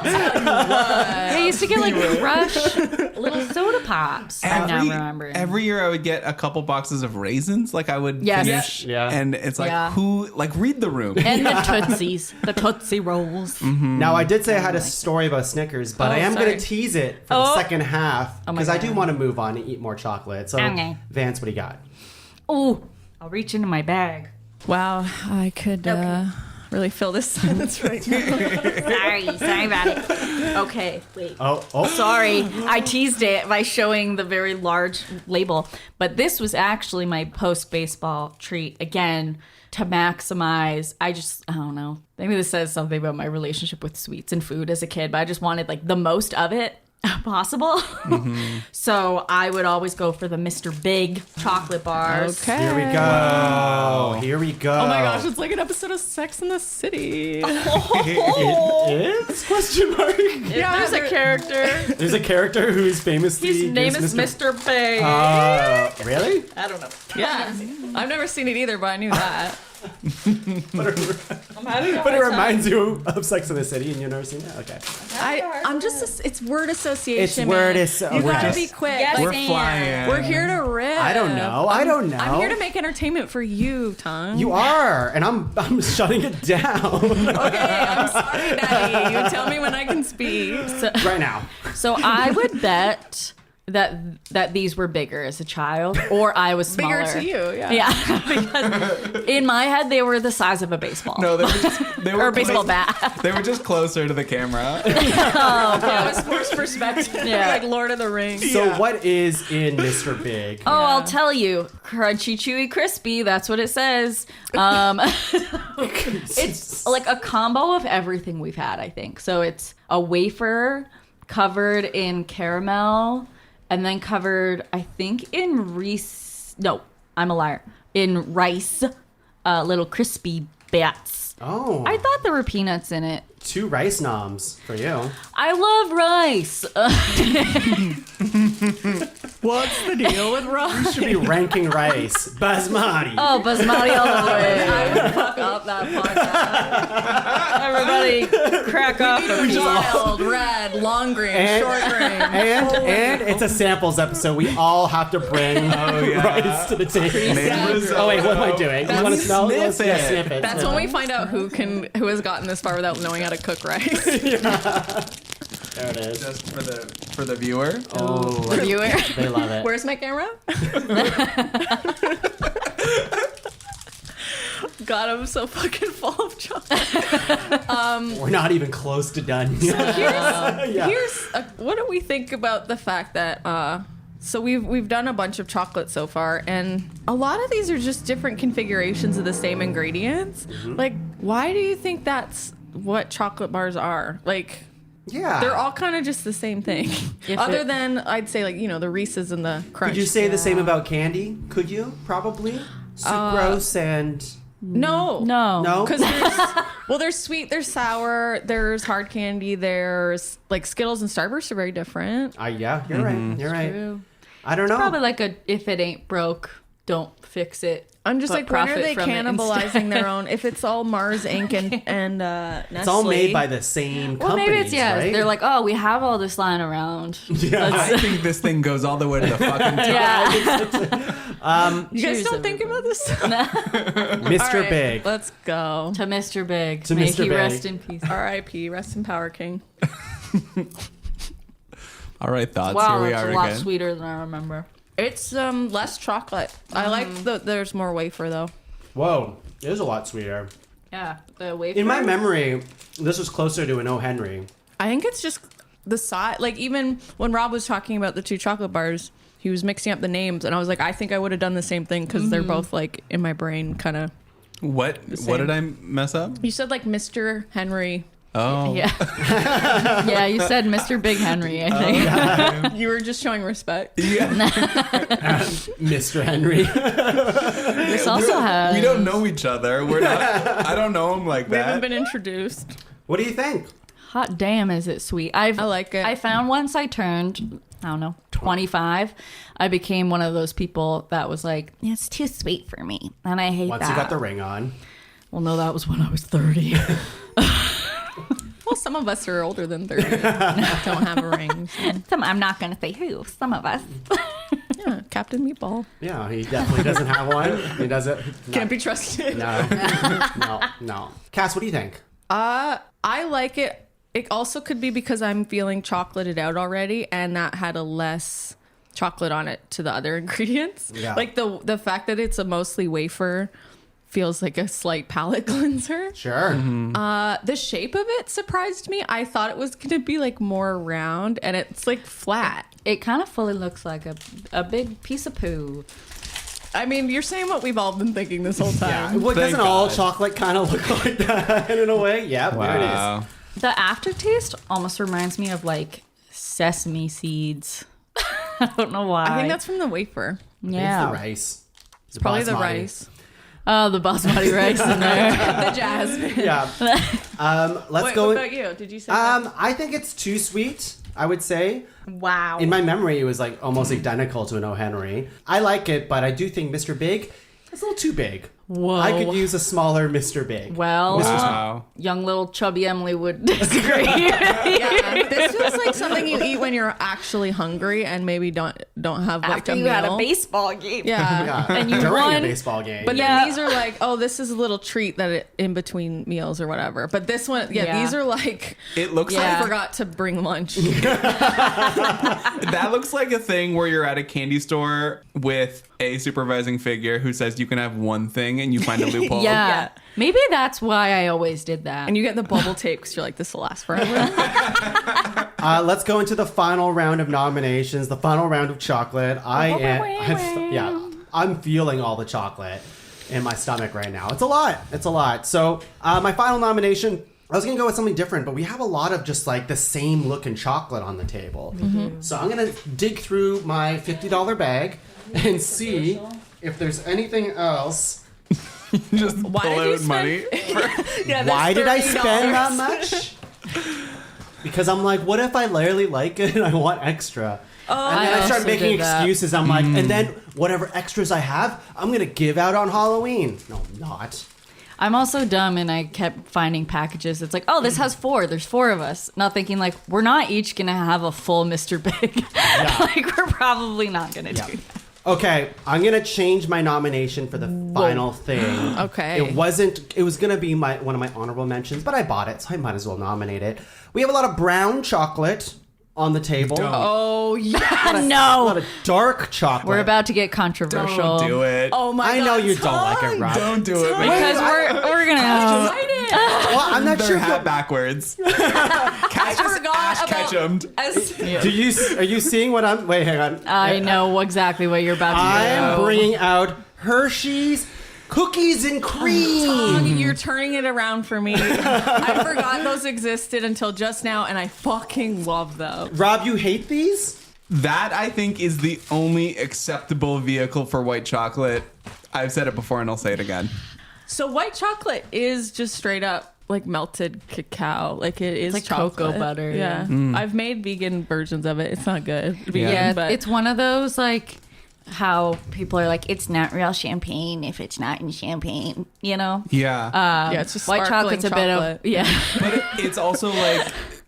I used to get like crushed little soda pops. I'm not remembering. Every year I would get a couple boxes of raisins. Like I would Yes. finish, Yeah. and it's like Yeah. read the room. And the Tootsies, the Tootsie Rolls. Now, I did say I had a story about Snickers, but I am going to tease it for the second half because I do want to move on and eat more chocolate. So, Okay. Vance, what do you got? Oh, I'll reach into my bag. Wow, I could really fill this silence right now. Sorry about it. Okay, wait. Oh. Sorry, I teased it by showing the very large label. But this was actually my post-baseball treat, again, to maximize. I don't know. Maybe this says something about my relationship with sweets and food as a kid, but I just wanted like the most of it possible. So I would always go for the Mr. Big chocolate bars. Okay. Here we go. Wow. Here we go. Oh my gosh, it's like an episode of Sex in the City. It is? Question mark. Yeah, there's a character. There's a character who's famously... His name is Mr. Big. Really? I don't know. Yeah. I've never seen it either, but I knew that. But it reminds you of Sex and the City and you've never seen it? Okay. I'm just, it's word association. It's word man. association. You gotta We're be just- quick. Yes, Like, We're flying. we're here to rip. I don't know. I'm here to make entertainment for you, Tuong. You are, and I'm shutting it down Okay, I'm sorry, Daddy. You tell me when I can speak. right now. So I would bet that these were bigger as a child, or I was smaller. Bigger to you, yeah. Yeah, because in my head they were the size of a baseball. No, they were or a baseball close- bat. They were just closer to the camera. Yeah, it was forced perspective. Yeah. Like Lord of the Rings. So what is in Mr. Big? Oh, I'll tell you, crunchy, chewy, crispy. That's what it says. It's like a combo of everything we've had, I think. So it's a wafer covered in caramel, and then covered, I think, in rice. No, I'm a liar. In rice, little crispy bits. Oh, I thought there were peanuts in it. 2 rice noms for you. I love rice. What's the deal with rice? Should be ranking rice. Basmati. Oh, basmati all the way. I would fuck up that podcast. Everybody crack up. Wild, red, long grain, And- short grain. And it's a samples episode. We all have to bring rice to the table. Oh wait, what am I doing? You want to smell? Sniff Let's- yeah, it. sniff it. That's sniff when it. we find out who has gotten this far without knowing how to cook rice. There it is. Just for the viewer. Oh, Viewer. they love it. Where's my camera? God, I'm so fucking full of chocolate. We're not even close to done yet. What do we think about the fact that so we've done a bunch of chocolate so far, and a lot of these are just different configurations of the same ingredients. Like, why do you think that's what chocolate bars are? Like, Yeah. they're all kind of just the same thing. Other than, I'd say, like, the Reese's and the Crunch. Could you say the same about candy? Could you? Probably. Sucrose and... No. No? Because there's sweet, there's sour, there's hard candy, there's like Skittles and Starburst are very different. Yeah, you're right. You're right. True. I don't know. Probably like a if it ain't broke, don't fix it. I'm just but like, when are profit they from it cannibalizing instead. their own? If it's all Mars Inc. and Nestle. It's all made by the same Well, companies, maybe it's right? They're like, oh, we have all this lying around. Yeah. I think this thing goes all the way to the fucking top. Yeah, You guys Cheers, don't think about this? Mr. All right, Big. Let's go. to Mr. Big. To May Mr. he Big. rest in peace. R.I.P. Rest in Power King. All right, thoughts. Wow, Here we that's are a lot again. sweeter than I remember. It's less chocolate. I like there's more wafer though. Whoa. It is a lot sweeter. Yeah, the wafer. In my memory, this was closer to an O. Henry. I think it's just the size. Like, even when Rob was talking about the 2 chocolate bars, he was mixing up the names, and I was like, I think I would have done the same thing because they're both like in my brain kind of. What did I mess up? You said like Mr. Henry. Oh. Yeah. Yeah, you said Mr. Big Henry, I think. You were just showing respect. Yeah. Mr. Henry. This also has. We don't know each other. We're not. I don't know him like We haven't that. been introduced. What do you think? Hot damn, is it sweet? I like it. I found once I turned, I don't know, 25, I became one of those people that was like, it's too sweet for me. And I hate Once that. you got the ring on. Well, no, that was when I was 30. Well, some of us are older than 30. Don't have a ring. So. I'm not going to say who. Some of us. Yeah, Captain Meatball. Yeah, he definitely doesn't have one. He doesn't. Can't be trusted. No. Cass, what do you think? I like it. It also could be because I'm feeling chocolated out already, and that had a less chocolate on it to the other ingredients. Yeah. Like the fact that it's a mostly wafer feels like a slight palate cleanser. Sure. The shape of it surprised me. I thought it was going to be like more round, and it's like flat. It kind of fully looks like a big piece of poo. I mean, you're saying what we've all been thinking this whole Yeah. time. Well, Thank doesn't all God. chocolate kind of look like that in a way? Yeah, there it is. The aftertaste almost reminds me of like sesame seeds. I don't know why. I think that's from the wafer. yeah. It's the rice. It's Probably the basmati. rice. Oh, the basmati rice in there. The jasmine. Yeah. Let's Wait, go. what about you? Did you say that? I think it's too sweet, I would say. Wow. In my memory, it was like almost identical to an O. Henry. I like it, but I do think Mr. Big is a little too big. Whoa. I could use a smaller Mr. Big. Well, Wow. young little chubby Emily would disagree. Yeah, this feels like something you eat when you're actually hungry and maybe don't have like After a you meal. had a baseball game. Yeah. Yeah. And you during a won. baseball game. But Yeah. then these are like, oh, this is a little treat that in between meals or whatever. But this one, Yeah. these are like, It looks Yeah. I forgot to bring lunch. like that looks like a thing where you're at a candy store with a supervising figure who says you can have one thing and you find a loophole. Yeah. Yeah. Maybe that's why I always did that. And you get the bubble tape because you're like, this will last forever. Let's go into the final round of nominations, the final round of chocolate. I'm feeling all the chocolate in my stomach right now. It's a lot. It's a lot. So my final nomination, I was going to go with something different, but we have a lot of just like the same looking chocolate on the table. So I'm going to dig through my $50 bag and see if there's anything else. Just Why pull did you out money. Why did I spend that much? Because I'm like, what if I rarely like it and I want extra? And then I start also making did that. excuses. I'm like, and then whatever extras I have, I'm going to give out on Halloween. No, I'm not. I'm also dumb and I kept finding packages. It's like, oh, this has 4. There's 4 of us. Not thinking like, we're not each going to have a full Mr. Big. Like, we're probably not going to do that. Okay, I'm gonna change my nomination for the final thing. Okay. It was gonna be one of my honorable mentions, but I bought it, so I might as well nominate it. We have a lot of brown chocolate on the table. Oh, yeah. A No. lot of dark chocolate. We're about to get controversial. Don't do it. Oh, my I God. know you don't like it, Rob. Don't do it. Because we're going to... Well, I'm not Their sure. hat backwards. Catch I forgot about... ketchup. Are you seeing what I'm? Wait, hang on. I know exactly what you're about to do. I am bringing out Hershey's cookies and cream. You're turning it around for me. I forgot those existed until just now, and I fucking love them. Rob, you hate these? That, I think, is the only acceptable vehicle for white chocolate. I've said it before and I'll say it again. So white chocolate is just straight up like melted cacao. Like it is like chocolate. cocoa butter, Yeah. I've made vegan versions of it. It's not good. Vegan, Yeah, but it's one of those like how people are like, it's not real champagne if it's not in champagne, you know? Yeah. yeah, it's just White sparkling chocolate's a bit of yeah. But it's also like,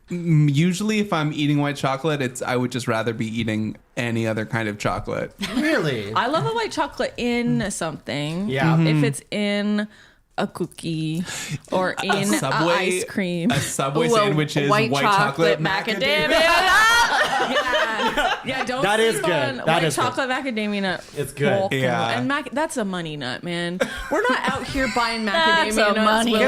usually if I'm eating white chocolate, I would just rather be eating any other kind of chocolate. Really? I love a white chocolate in something. Yeah. If it's in a cookie or in Subway ice cream. A Subway Ooh, a sandwich is white chocolate macadamia. Yeah, don't That is sleep good. on That white is good. chocolate macadamia nut. It's good. Fucking- Yeah. And that's a money nut, man. We're not out here buying That's macadamia a nuts. money with-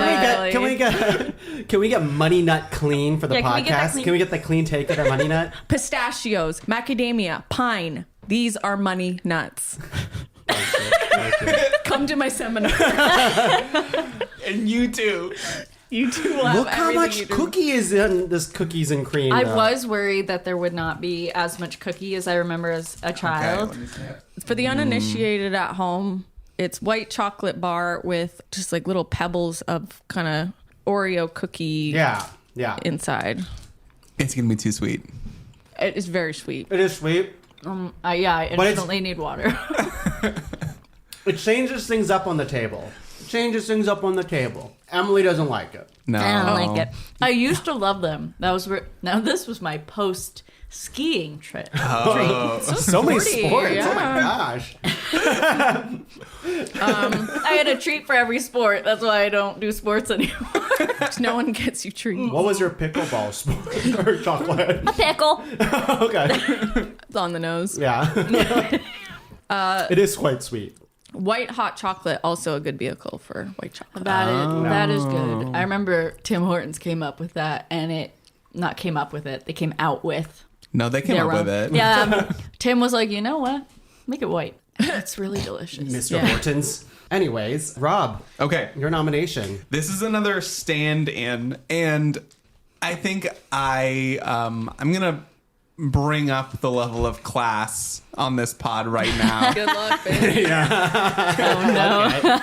nut. Can we get Money Nut clean for the Yeah, can we get that podcast? clean? Can we get the clean take of the Money Nut? Pistachios, macadamia, pine. These are money nuts. Come to my seminar. And you too. You two will have Look how everything much you do. cookie is in this cookies and cream. I though. was worried that there would not be as much cookie as I remember as a child. For the uninitiated at home, it's white chocolate bar with just like little pebbles of kind of Oreo cookie Yeah. inside. It's going to be too sweet. It is very sweet. It is sweet. I But instantly need water. It changes things up on the table. Emily doesn't like it. No. I don't like it. I used to love them. Now this was my post skiing trip. So many sporty, sports. yeah. Oh my gosh. I had a treat for every sport. That's why I don't do sports anymore. No one gets you treats. What was your pickleball sport or chocolate? A pickle. Okay. It's on the nose. Yeah. It is quite sweet. White hot chocolate, also a good vehicle for white chocolate. That is good. I remember Tim Hortons came up with that, and they came out with. No, they came their up with own. it. Yeah. Tim was like, you know what? Make it white. It's really delicious. Mr. Yeah. Hortons. Anyways, Rob, Okay. your nomination. This is another stand-in, and I think I'm gonna bring up the level of class on this pod right now. Good luck, baby. Oh, no.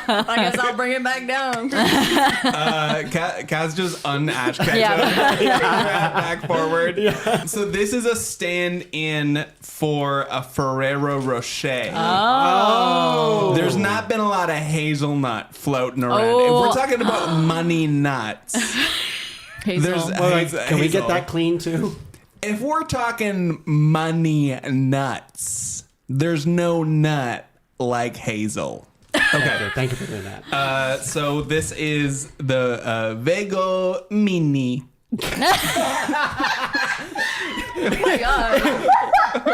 I guess I'll bring it back down. Kaz just unatched ketchup. Yeah. Back forward. So this is a stand-in for a Ferrero Rocher. Oh. There's not been a lot of hazelnut floating around. If Oh. we're talking about money nuts, there's Can we get hazel. that clean too? If we're talking money nuts, there's no nut like hazel. Okay. Thank you for doing that. So this is the Vego Mini.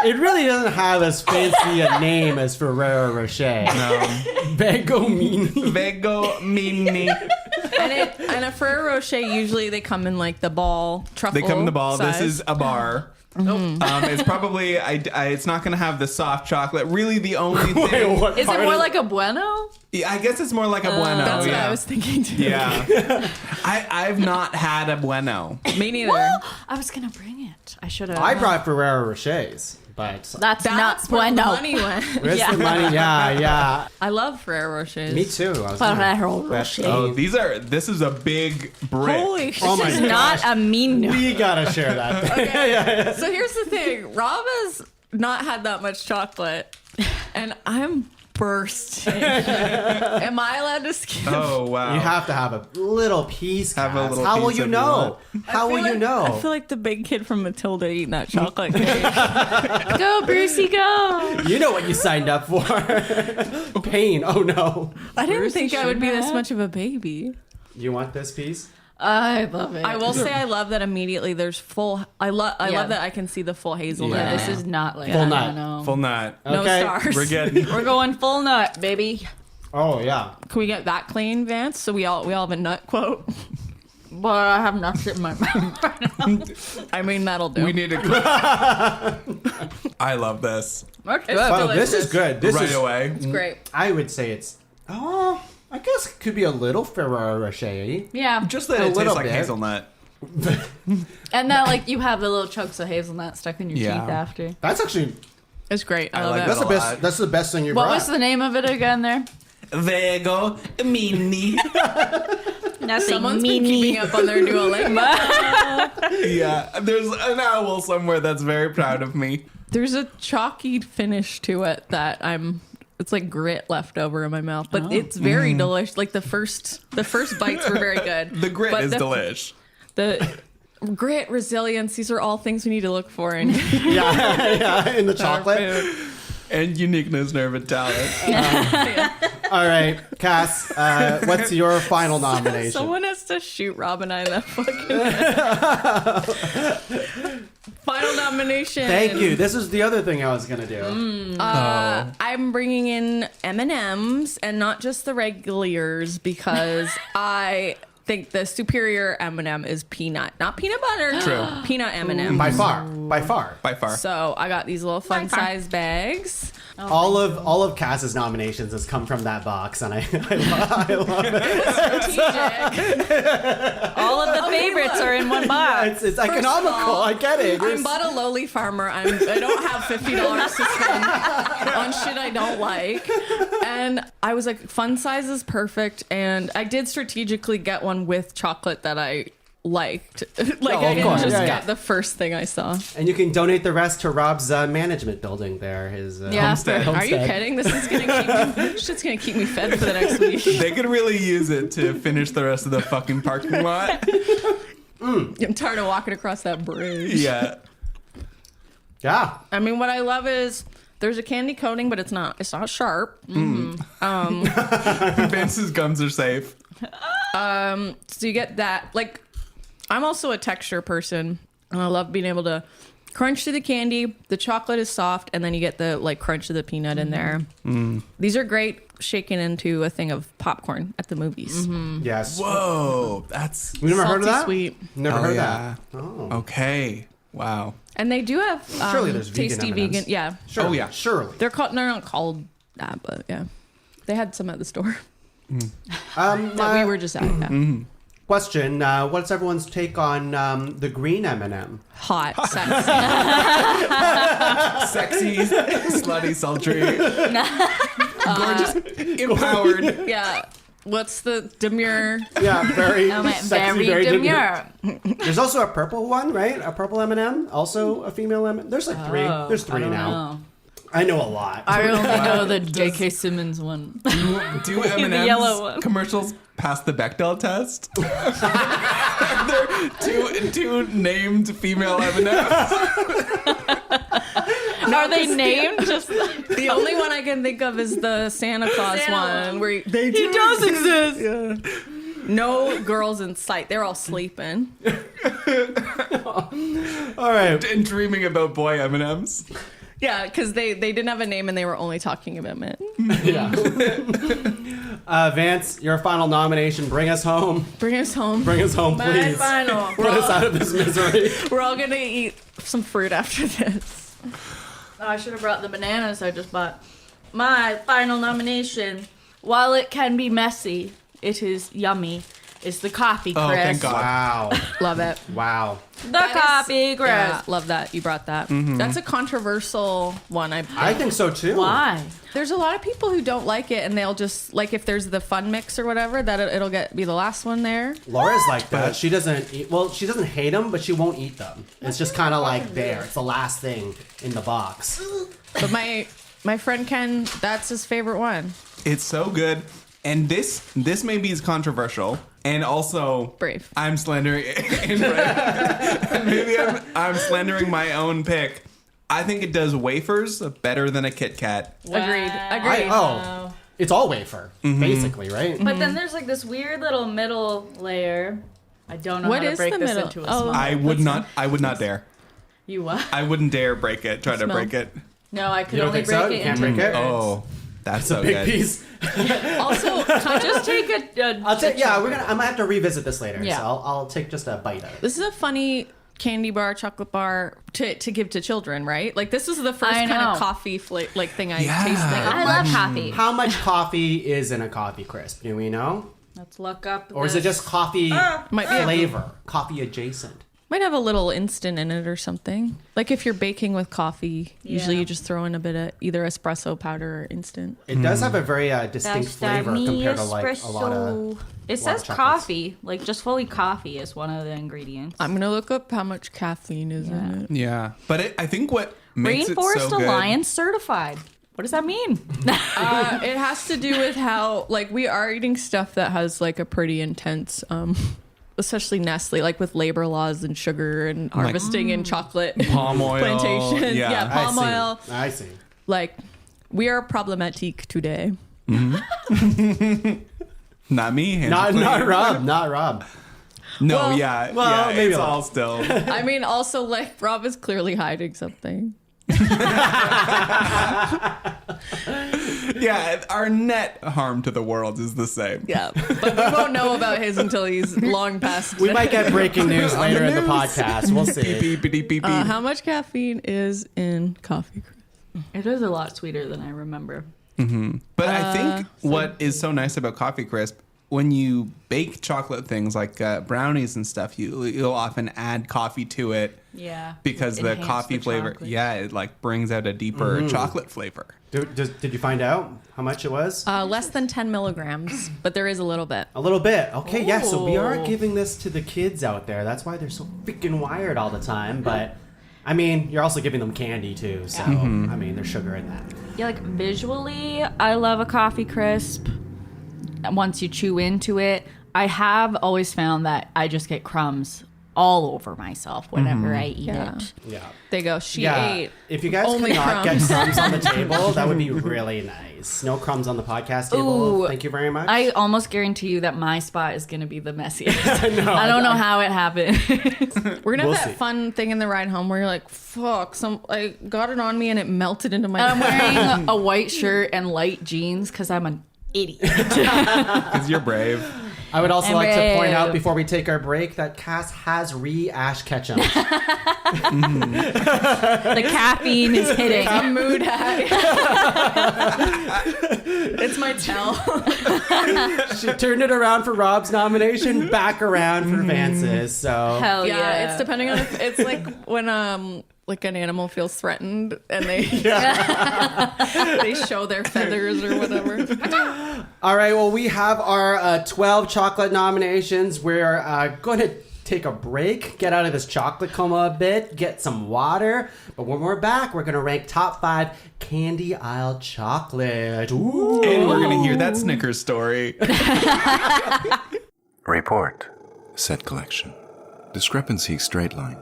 It really doesn't have as fancy a name as Ferrero Rocher. No. Bagel Mini. Vego Mini. And a Ferrero Rocher, usually they come in like the ball truffle. They come in the ball. size. This is a bar. It's probably it's not gonna have the soft chocolate. Really, the only thing. Wait, what Is it part more is- like a bueno? Yeah, I guess it's more like a bueno. That's what yeah. I was thinking too. Yeah. I've not had a bueno. Me neither. I was going to bring it. I should have. I brought Ferrero Rochers, but That's not That's where the bueno. money went. where's the money? Yeah. I love Ferrero Rochers. Me too. I was Ferrero gonna- Rocher. Oh, this is a big brick. Holy shit. Oh my This is gosh. not a mean note. We gotta share that. So here's the thing. Rob has not had that much chocolate, and I'm bursting. Am I allowed to skip? Oh wow. You have to have a little piece. Have a Cass. little How will piece you if you know? How will you know? I feel like the big kid from Matilda eating that chocolate cake. Go, Brucey, go. You know what you signed up for. Pain. Oh no. I didn't Brucey think I would be this shouldn't much of a baby. You want this piece? I love it. I will say I love that immediately there's full. I love Yeah. that I can see the full hazelnut. Yeah. This is not like Full that. nut. No. Full nut. No Okay. stars. We're getting. We're going full nut, baby. Oh yeah. Can we get that clean, Vance? So we all have a nut quote. But I have nuts in my mouth. I mean, that'll do. We need to. I love this. That's It's good. Oh, this is delicious. good. This right is. away. Great. I would say it's. Oh, I guess it could be a little Ferrero Rocher. Yeah. Just that A it tastes little like bit. hazelnut. And that, like, you have the little chunks of hazelnut stuck in your Yeah. teeth after. That's actually It's great. I I love like it. that's that the a best. lot. That's the best thing you What brought. was the name of it again there? Vego Mini. Nothing. Someone's been keeping up on their Duolingo. Yeah, there's an owl somewhere that's very proud of me. There's a chalky finish to it that it's like grit left over in my mouth, but it's very delicious. Like the first bites were very good. The grit But is the- delish. The grit, resilience, these are all things we need to look for in yeah, in the our chocolate. food. And uniqueness, nerve, and talent. All right, Cass, what's your final nomination? Someone has to shoot Rob and I that fucking final nomination. Thank you. This is the other thing I was gonna do. I'm bringing in M&Ms and not just the regulars because I think the superior M&M is peanut, not peanut butter. True. Peanut M&M. By far. By far. So I got these little fun size bags. all of Cass's nominations has come from that box, and I love it. Strategic. All of the favorites are in one box. It's economical. I get it. I'm but a lowly farmer. I don't have $50 to spend on shit I don't like. And I was like, fun size is perfect. And I did strategically get one with chocolate that I liked. of I didn't course. just Yeah, get yeah. the first thing I saw. And you can donate the rest to Rob's management building there. His Homestead. Are you kidding? This is shit's gonna keep me fed for the next week. They could really use it to finish the rest of the fucking parking lot. I'm tired of walking across that bridge. Yeah. Yeah. I mean, what I love is there's a candy coating, but it's not sharp. Vance's gums are safe. So you get that. Like, I'm also a texture person, and I love being able to crunch through the candy. The chocolate is soft, and then you get the like crunch of the peanut in there. These are great shaken into a thing of popcorn at the movies. Yes. Whoa, that's We never heard of Salty that? sweet. Never Oh, heard yeah. that. Oh. okay. Wow. And they do have Surely there's vegan tasty M&Ms. vegan. Yeah, Surely. Oh, yeah. Surely. they're not called that, but yeah, they had some at the store that we were just at. Yeah. Question, what's everyone's take on the green M&M? Hot, sexy. Sexy, slutty, sultry, gorgeous, empowered. Yeah. What's the demure? Yeah, very sexy, Very demure. demure. There's also a purple one, right? A purple M&M, also a female M&M. There's like three. There's three now. I know a lot. I only know the J.K. Simmons one. Do The yellow M&M's one. commercials pass the Bechdel test? They're two named female M&Ms. Are they named? Just The only one I can think of is the Santa Claus one, where he does exist. no girls in sight. They're all sleeping. All right. And dreaming about boy M&Ms. Yeah, because they didn't have a name and they were only talking about men. Yeah. Vance, your final nomination. Bring us home. Bring us home. Bring us home, please. Final. Put us out of this misery. We're all gonna eat some fruit after this. Oh, I should have brought the bananas I just bought. My final nomination, while it can be messy, it is yummy, is the coffee crisp. Oh, thank God. Wow. Love it. Wow. The coffee crisp. Yeah, love that. You brought that. That's a controversial one. I think so too. Why? There's a lot of people who don't like it, and they'll just like if there's the fun mix or whatever, that it'll be the last one there. Laura's like that. She doesn't eat. Well, she doesn't hate them, but she won't eat them. It's just kind of like there. It's the last thing in the box. But my friend Ken, that's his favorite one. It's so good. And this maybe is controversial. And also, Brave. I'm slandering. Maybe I'm slandering my own pick. I think it does wafers better than a Kit Kat. Agreed. It's all wafer, basically, right? But then there's like this weird little middle layer. I don't know What how to is break the this middle? into a Oh. small. I would not dare. You what? I wouldn't dare break it. Try to Smell. break it. No, I could You don't only think so? break You it can't into break it? Oh, that's so Big good. piece. Also, just take a I'll take. Yeah, I might have to revisit this later. Yeah. So I'll take just a bite of it. this is a funny candy bar, chocolate bar to give to children, right? Like this is the first I kind of know. coffee thing I Yeah. tasted. I love coffee. How much coffee is in a coffee crisp? Do we know? Let's look up. Or is it just coffee Might be flavor? Coffee adjacent. might have a little instant in it or something. Like if you're baking with coffee, usually Yeah. you just throw in a bit of either espresso powder or instant. It does have a very distinct flavor compared to like a lot of. It says chocolates. coffee, like just fully coffee is one of the ingredients. I'm gonna look up how much caffeine is in it. Yeah, but I think what makes it Rainforest so good. Alliance certified. What does that mean? It has to do with how like we are eating stuff that has like a pretty intense especially Nestle, like with labor laws and sugar and harvesting and chocolate Palm oil. plantation. Yeah. Palm oil. I see. Like we are problematic today. Not me. hands Not clean. Rob. Not Rob. No, Well- yeah, well, yeah. maybe It's a all still. I mean, also like Rob is clearly hiding something. Yeah, our net harm to the world is the same. Yeah, but we won't know about his until he's long past. We might get breaking news later in the podcast. We'll see. Beep, beep, beep, beep, beep. How much caffeine is in coffee? It is a lot sweeter than I remember. But I think what is so nice about Coffee Crisp when you bake chocolate things like brownies and stuff, you'll often add coffee to it. Yeah. Because the Enhance coffee the flavor, chocolate. it like brings out a deeper chocolate flavor. Did you find out how much it was? Less than 10 milligrams, but there is a little bit. A little bit. Okay, yeah, so we are Oh. giving this to the kids out there. That's why they're so freaking wired all the time. But, I mean, you're also giving them candy, too. So, I mean, there's sugar in that. Yeah, like visually, I love a coffee crisp. Once you chew into it, I have always found that I just get crumbs all over myself whenever I eat Yeah. it. Yeah. They go, she Yeah. ate. If you guys only cannot get crumbs. crumbs on the table, that would be really nice. No crumbs on the podcast table. Ooh, Thank you very much. I almost guarantee you that my spot is going to be the messiest. No, I don't know how it happened. We're gonna We'll have that see. fun thing in the ride home where you're like, fuck, I got it on me and it melted into my I'm wearing a white shirt and light jeans because I'm an idiot. Because you're brave. I would also like to point out Brave. before we take our break that Cass has Ash Ketchum. The caffeine is hitting. a mood hack. It's my tell. She turned it around for Rob's nomination, back around for Vance's. So Hell yeah. Yeah, it's depending on if it's like when like an animal feels threatened and they they show their feathers or whatever. all right, well, we have our 12 chocolate nominations. We're going to take a break, get out of this chocolate coma a bit, get some water. But when we're back, we're going to rank top 5 candy aisle chocolate. Ooh. And we're going to hear that Snickers story. Report. Set collection. Discrepancy straight line.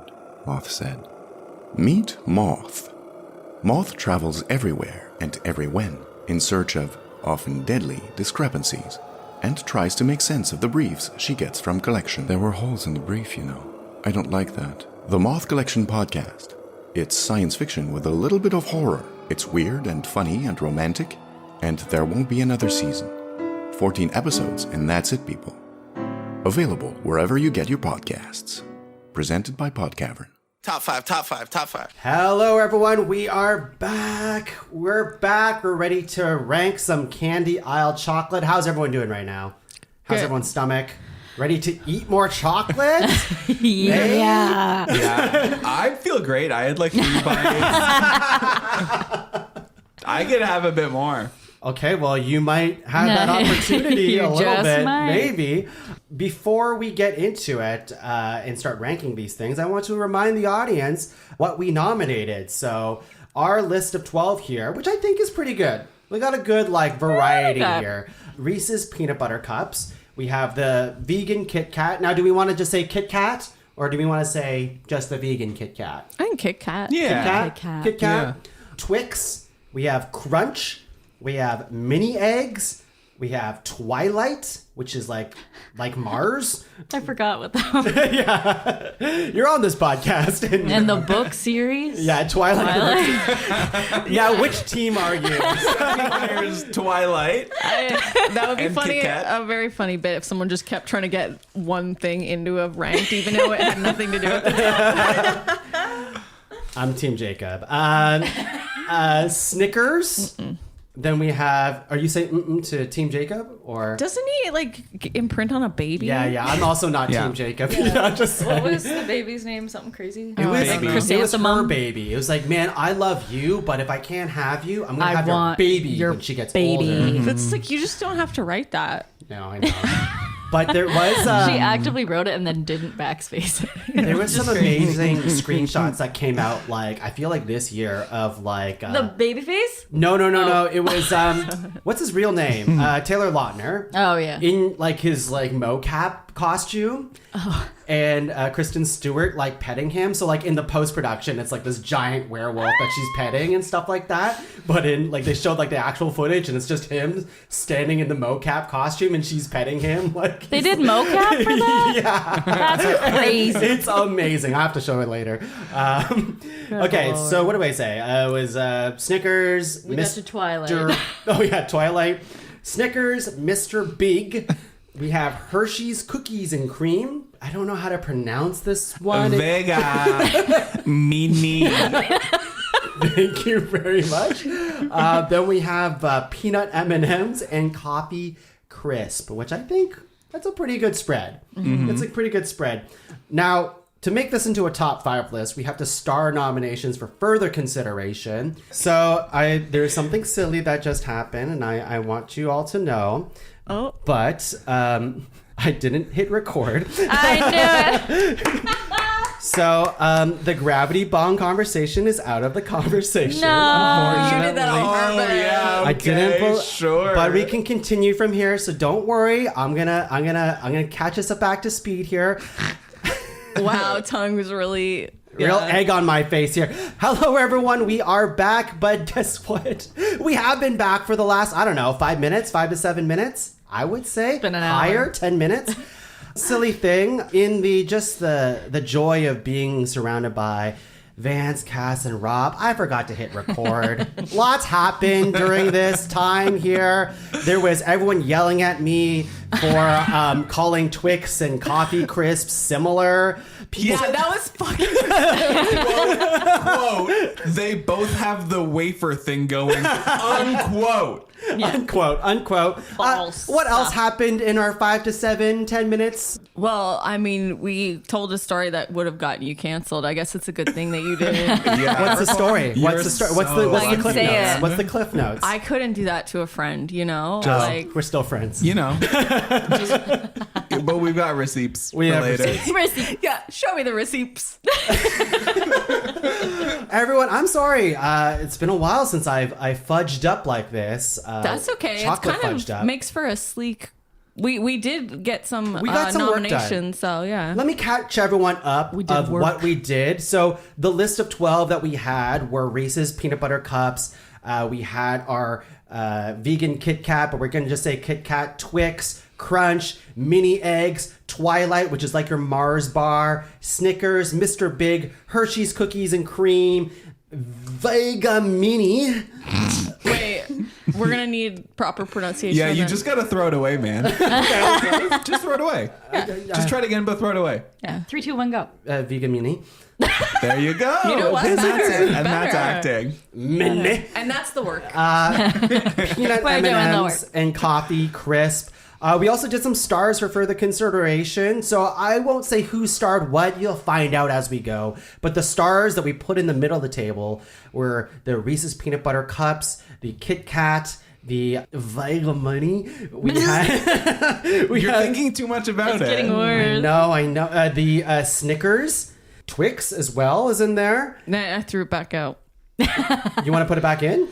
Moth said. Meet Moth. Moth travels everywhere and everywhen in search of, often deadly, discrepancies and tries to make sense of the briefs she gets from collection. There were holes in the brief, you know. I don't like that. The Moth Collection Podcast. It's science fiction with a little bit of horror. It's weird and funny and romantic, and there won't be another season. 14 episodes, and that's it, people. Available wherever you get your podcasts. Presented by Podcavern. Top 5, top 5, top 5. Hello, everyone. We are back. We're back. We're ready to rank some candy aisle chocolate. How's everyone doing right now? How's Good. everyone's stomach? Ready to eat more chocolate? Yeah. Yeah, I feel great. I had like 3 bites. I could have a bit more. Okay, well, you might have that opportunity You a little just bit, might. maybe. Before we get into it and start ranking these things, I want to remind the audience what we nominated. So our list of 12 here, which I think is pretty good. We got a good variety that. here. Reese's Peanut Butter Cups. We have the vegan Kit Kat. Now, do we want to just say Kit Kat? Or do we want to say just the vegan Kit Kat? I think Kit Kat. Yeah. Kit Kat. Kit Kat. Kit Kat. Yeah. Twix. We have Crunch. We have Mini Eggs. We have Twilight, which is like Mars. I forgot what that was. You're on this podcast. And the book series? yeah, Twilight. Yeah, which team are you? There's Twilight. That would be And funny. Kit Kat. A very funny bit if someone just kept trying to get one thing into a rank, even though it had nothing to do with it. I'm Team Jacob. Snickers. Then we have. Are you saying to Team Jacob or? Doesn't he imprint on a baby? Yeah. I'm also not Yeah. Team Jacob. Yeah, just What was the baby's name? Something crazy? It was, Baby. it was her Chrysanthemum? baby. It was like, man, I love you, but if I can't have you, I'm gonna I have your want baby your when she gets baby. older. It's like you just don't have to write that. No, I know. But there was She actively wrote it and then didn't backspace it. there was some amazing screenshots that came out. I feel like this year of The baby face? no. It was what's his real name? Taylor Lautner. Oh, yeah. In his mocap costume. And Kristen Stewart petting him. So in the post production, it's this giant werewolf that she's petting and stuff like that. But in they showed the actual footage, and it's just him standing in the mocap costume, and she's petting him. They did mocap for that? Yeah, That's crazy. it's amazing. I have to show it later. Okay, so what do I say? It was Snickers. We got to Twilight. Oh yeah, Twilight. Snickers, Mr. Big. We have Hershey's Cookies and Cream. I don't know how to pronounce this one. Vega. Mini. Thank you very much. Then we have peanut M&Ms and coffee crisp, which I think that's a pretty good spread. It's a pretty good spread. Now, to make this into a top 5 list, we have to star nominations for further consideration. So there's something silly that just happened, and I want you all to know. Oh. But I didn't hit record. I knew it. So the gravity bong conversation is out of the conversation. No. You did that on purpose. yeah, I didn't, sure. but we can continue from here. So don't worry. I'm gonna catch us up back to speed here. Wow, Tuong was really... Real egg on my face here. Hello, everyone. We are back, but guess what? We have been back for the last, 5 to 7 minutes. I would say been an higher, hour. 10 minutes. Silly thing in the joy of being surrounded by Vance, Cass, and Rob. I forgot to hit record. Lots happened during this time here. There was everyone yelling at me for calling Twix and Coffee Crisps similar. Yeah, that was fucking... Quote, they both have the wafer thing going, unquote. Unquote. False. What else happened in our 5 to 7, 10 minutes? Well, I mean, we told a story that would have gotten you canceled. I guess it's a good thing that you did. Yeah. What's the story? What's the story? What's the I can cliff say notes? it. What's the cliff notes? I couldn't do that to a friend, you know? We're still friends. You know. But we've got receipts We for have later. receipts. Yeah, show me the receipts. Everyone, I'm sorry. It's been a while since I fudged up like this. That's okay. It's Chocolate kind fudged of up. makes for a sleek... We did get some, got some work done. nominations, so yeah. Let me catch everyone up did of work. what we did. So the list of 12 that we had were Reese's peanut butter cups. We had our vegan Kit Kat, but we're going to just say Kit Kat, Twix, Crunch, Mini Eggs, Twilight, which is like your Mars bar, Snickers, Mr. Big, Hershey's Cookies and Cream, Vega Mini. Wait, we're going to need proper pronunciation. Yeah, of you it. just gotta throw it away, man. Just throw it away. Just try it again, but throw it away. Yeah. 3, 2, 1, go. Vega Mini. There you go. You know what? And that's Better. it. And that's Better. acting. Mini. And that's the work. Peanut We're doing the M&Ms work. and coffee crisp. We also did some stars for further consideration. So I won't say who starred what. You'll find out as we go. But the stars that we put in the middle of the table were the Reese's Peanut Butter Cups, the Kit Kat, the Vega Money. We had... You're thinking too much about it. Getting worse. I know. The Snickers. Twix as well is in there. Nah, I threw it back out. You want to put it back in?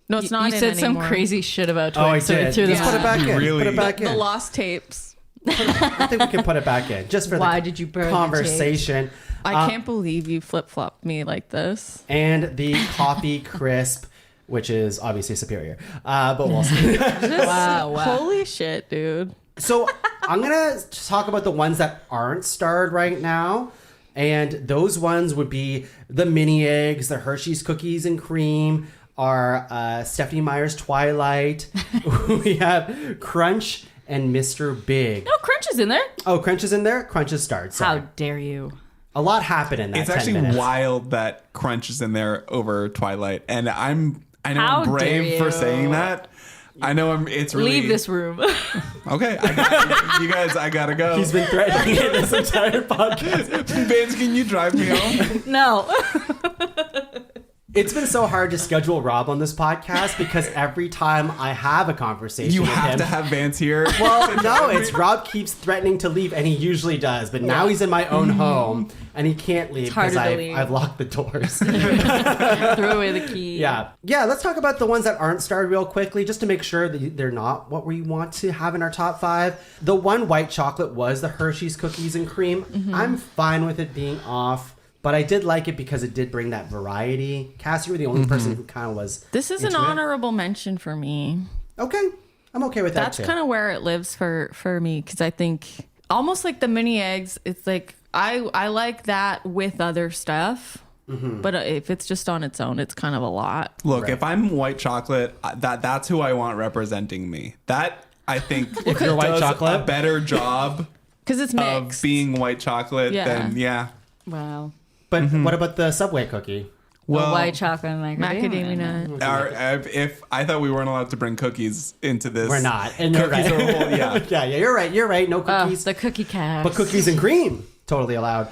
No, it's not You in said some anymore. crazy shit about Oh, I Twix. so we did. threw Let's this put it back in. Really? Put it back in. The lost tapes. I think we can put it back in just for Why the did you burn the conversation. I can't believe you flip-flopped me like this. And the coffee crisp, which is obviously superior. But we'll see. Wow. Holy shit, dude. So I'm going to talk about the ones that aren't starred right now. And those ones would be the Mini Eggs, the Hershey's Cookies and Cream, our Stephanie Meyer's Twilight. We have Crunch and Mr. Big. No, Crunch is in there. Oh, Crunch is in there? Crunch is starred. Sorry. How dare you? A lot happened in that It's 10 actually minutes. wild that Crunch is in there over Twilight. And I know How I'm brave dare for you. saying that. I know it's really... Leave this room. Okay. You guys, I gotta go. He's been threatening it this entire podcast. Vince, can you drive me home? No. It's been so hard to schedule Rob on this podcast because every time I have a conversation You with have him, to have Vance here. well, no, it's Rob keeps threatening to leave, and he usually does. But now he's in my own home, and he can't leave because harder to leave. I've locked the doors. Throw away the key. Yeah. Let's talk about the ones that aren't starred real quickly, just to make sure that they're not what we want to have in our top 5. The one white chocolate was the Hershey's Cookies and Cream. I'm fine with it being off. But I did like it because it did bring that variety. Cass, you were the only person who kind of was. This is an into it. honorable mention for me. Okay, I'm okay with that That's too. kind of where it lives for me, because I think almost like the Mini Eggs, it's like I like that with other stuff. But if it's just on its own, it's kind of a lot. Look, Right. if I'm white chocolate, that's who I want representing me. That, I think, If you're white does chocolate? a better job Because it's of mixed. being white chocolate Yeah. than, yeah. Wow. But what about the Subway cookie? Well, white chocolate and Macadamia nut. if I thought we weren't allowed to bring cookies into this, We're not. And you're Cookies right. are a whole, yeah. yeah, you're right. You're right. No Oh, cookies. the cookie cat. But cookies and cream, totally allowed.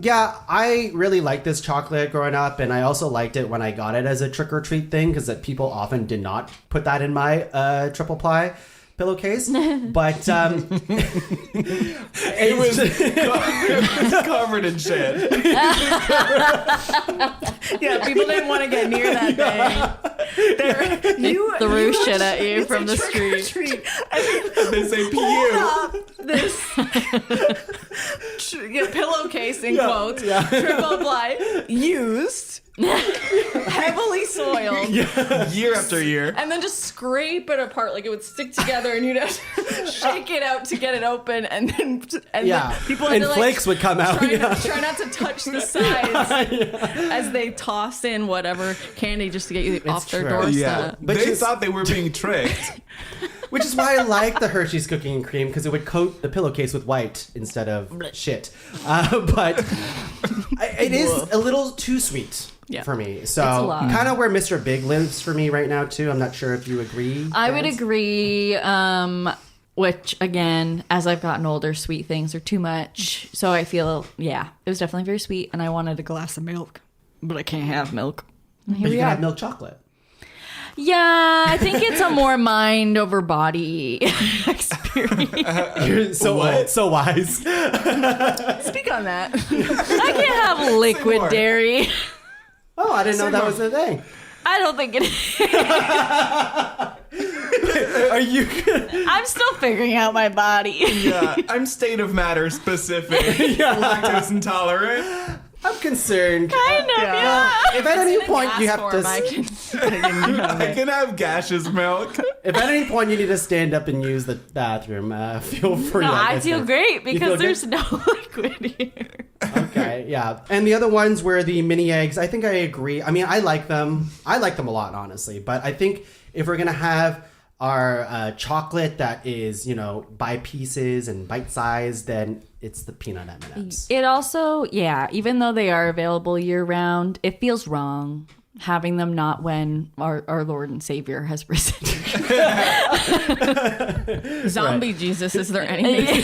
Yeah, I really liked this chocolate growing up, and I also liked it when I got it as a trick or treat thing because people often did not put that in my triple ply pillowcase. But it was covered in shit. Yeah, people didn't want to get near that thing. You threw shit at you it's from a the trick or street. treat. They say Pulled PU. up this pillowcase in quotes, triple ply, used, heavily soiled, Year after year. and then just scrape it apart like it would stick together, and you'd have to shake it out to get it open, and then people had and to flakes would come out. try not to touch the sides as they toss in whatever candy just to get you off their true. doorstep. Yeah, But they you- thought they were being tricked. Which is why I like the Hershey's cookie and cream because it would coat the pillowcase with white instead of shit. But it is a little too sweet for me. So lot. kind of where Mr. Big lives for me right now too. I'm not sure if you agree. I would Vance? agree. Which again, as I've gotten older, sweet things are too much. So I feel, it was definitely very sweet, and I wanted a glass of milk, but I can't have milk. And here But you we can are. have milk chocolate. Yeah, I think it's a more mind over body experience. You're so old, so wise. Speak on that. I can't have liquid more. dairy. Oh, I didn't know that was a thing. I don't think it is. Are you? I'm still figuring out my body. Yeah, I'm state of matter specific. Lactose intolerant. I'm concerned. Kind of, yeah. If at any point you have to, I can have gaseous milk. if at any point you need to stand up and use the bathroom, feel free. No, like I feel said. great feel because good? there's no liquid here. Okay, yeah. And the other ones were the mini eggs. I think I agree. I mean, I like them. I like them a lot, honestly. But I think if we're going to have our chocolate that is, by pieces and bite-sized, then it's the peanut M&Ms. It also, even though they are available year-round, it feels wrong having them not when our Lord and Savior has risen. Zombie Jesus is their enemy.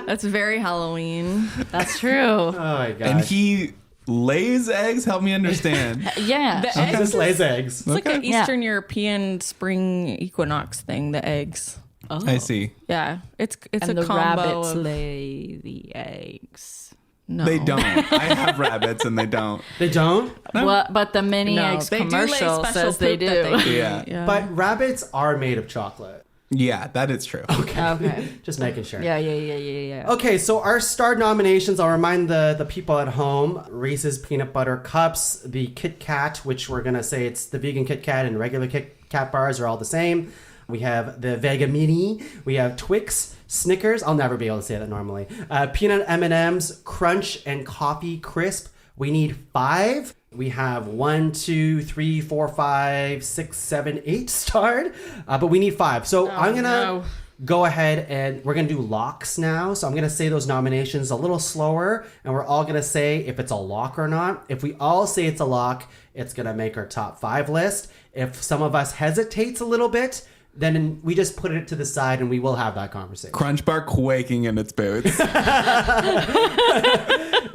That's very Halloween. That's true. Oh, my gosh. And he lays eggs? Help me understand. Yeah. The He eggs just lays eggs. It's like an Yeah. Eastern European spring equinox thing, the eggs. I see. Yeah. It's And a the combo rabbits of, lay the eggs. no. They don't. I have rabbits and they don't. They don't? But the mini No, eggs they do lay commercial special says they poop that do. they do. Yeah. But rabbits are made of chocolate. Yeah, that is true. Okay. Just making sure. Yeah. Okay, so our star nominations, I'll remind the people at home, Reese's Peanut Butter Cups, the Kit Kat, which we're going to say it's the vegan Kit Kat and regular Kit Kat bars are all the same. We have the Vega Mini, we have Twix, Snickers, I'll never be able to say that normally, Peanut M&Ms, Crunch, and Coffee Crisp. We need 5. We have 1, 2, 3, 4, 5, 6, 7, 8 starred, but we need 5. So I'm going to go ahead and we're going to do locks now. So I'm going to say those nominations a little slower, and we're all going to say if it's a lock or not. If we all say it's a lock, it's going to make our top 5 list. If some of us hesitates a little bit, then we just put it to the side and we will have that conversation. Crunch bar quaking in its boots.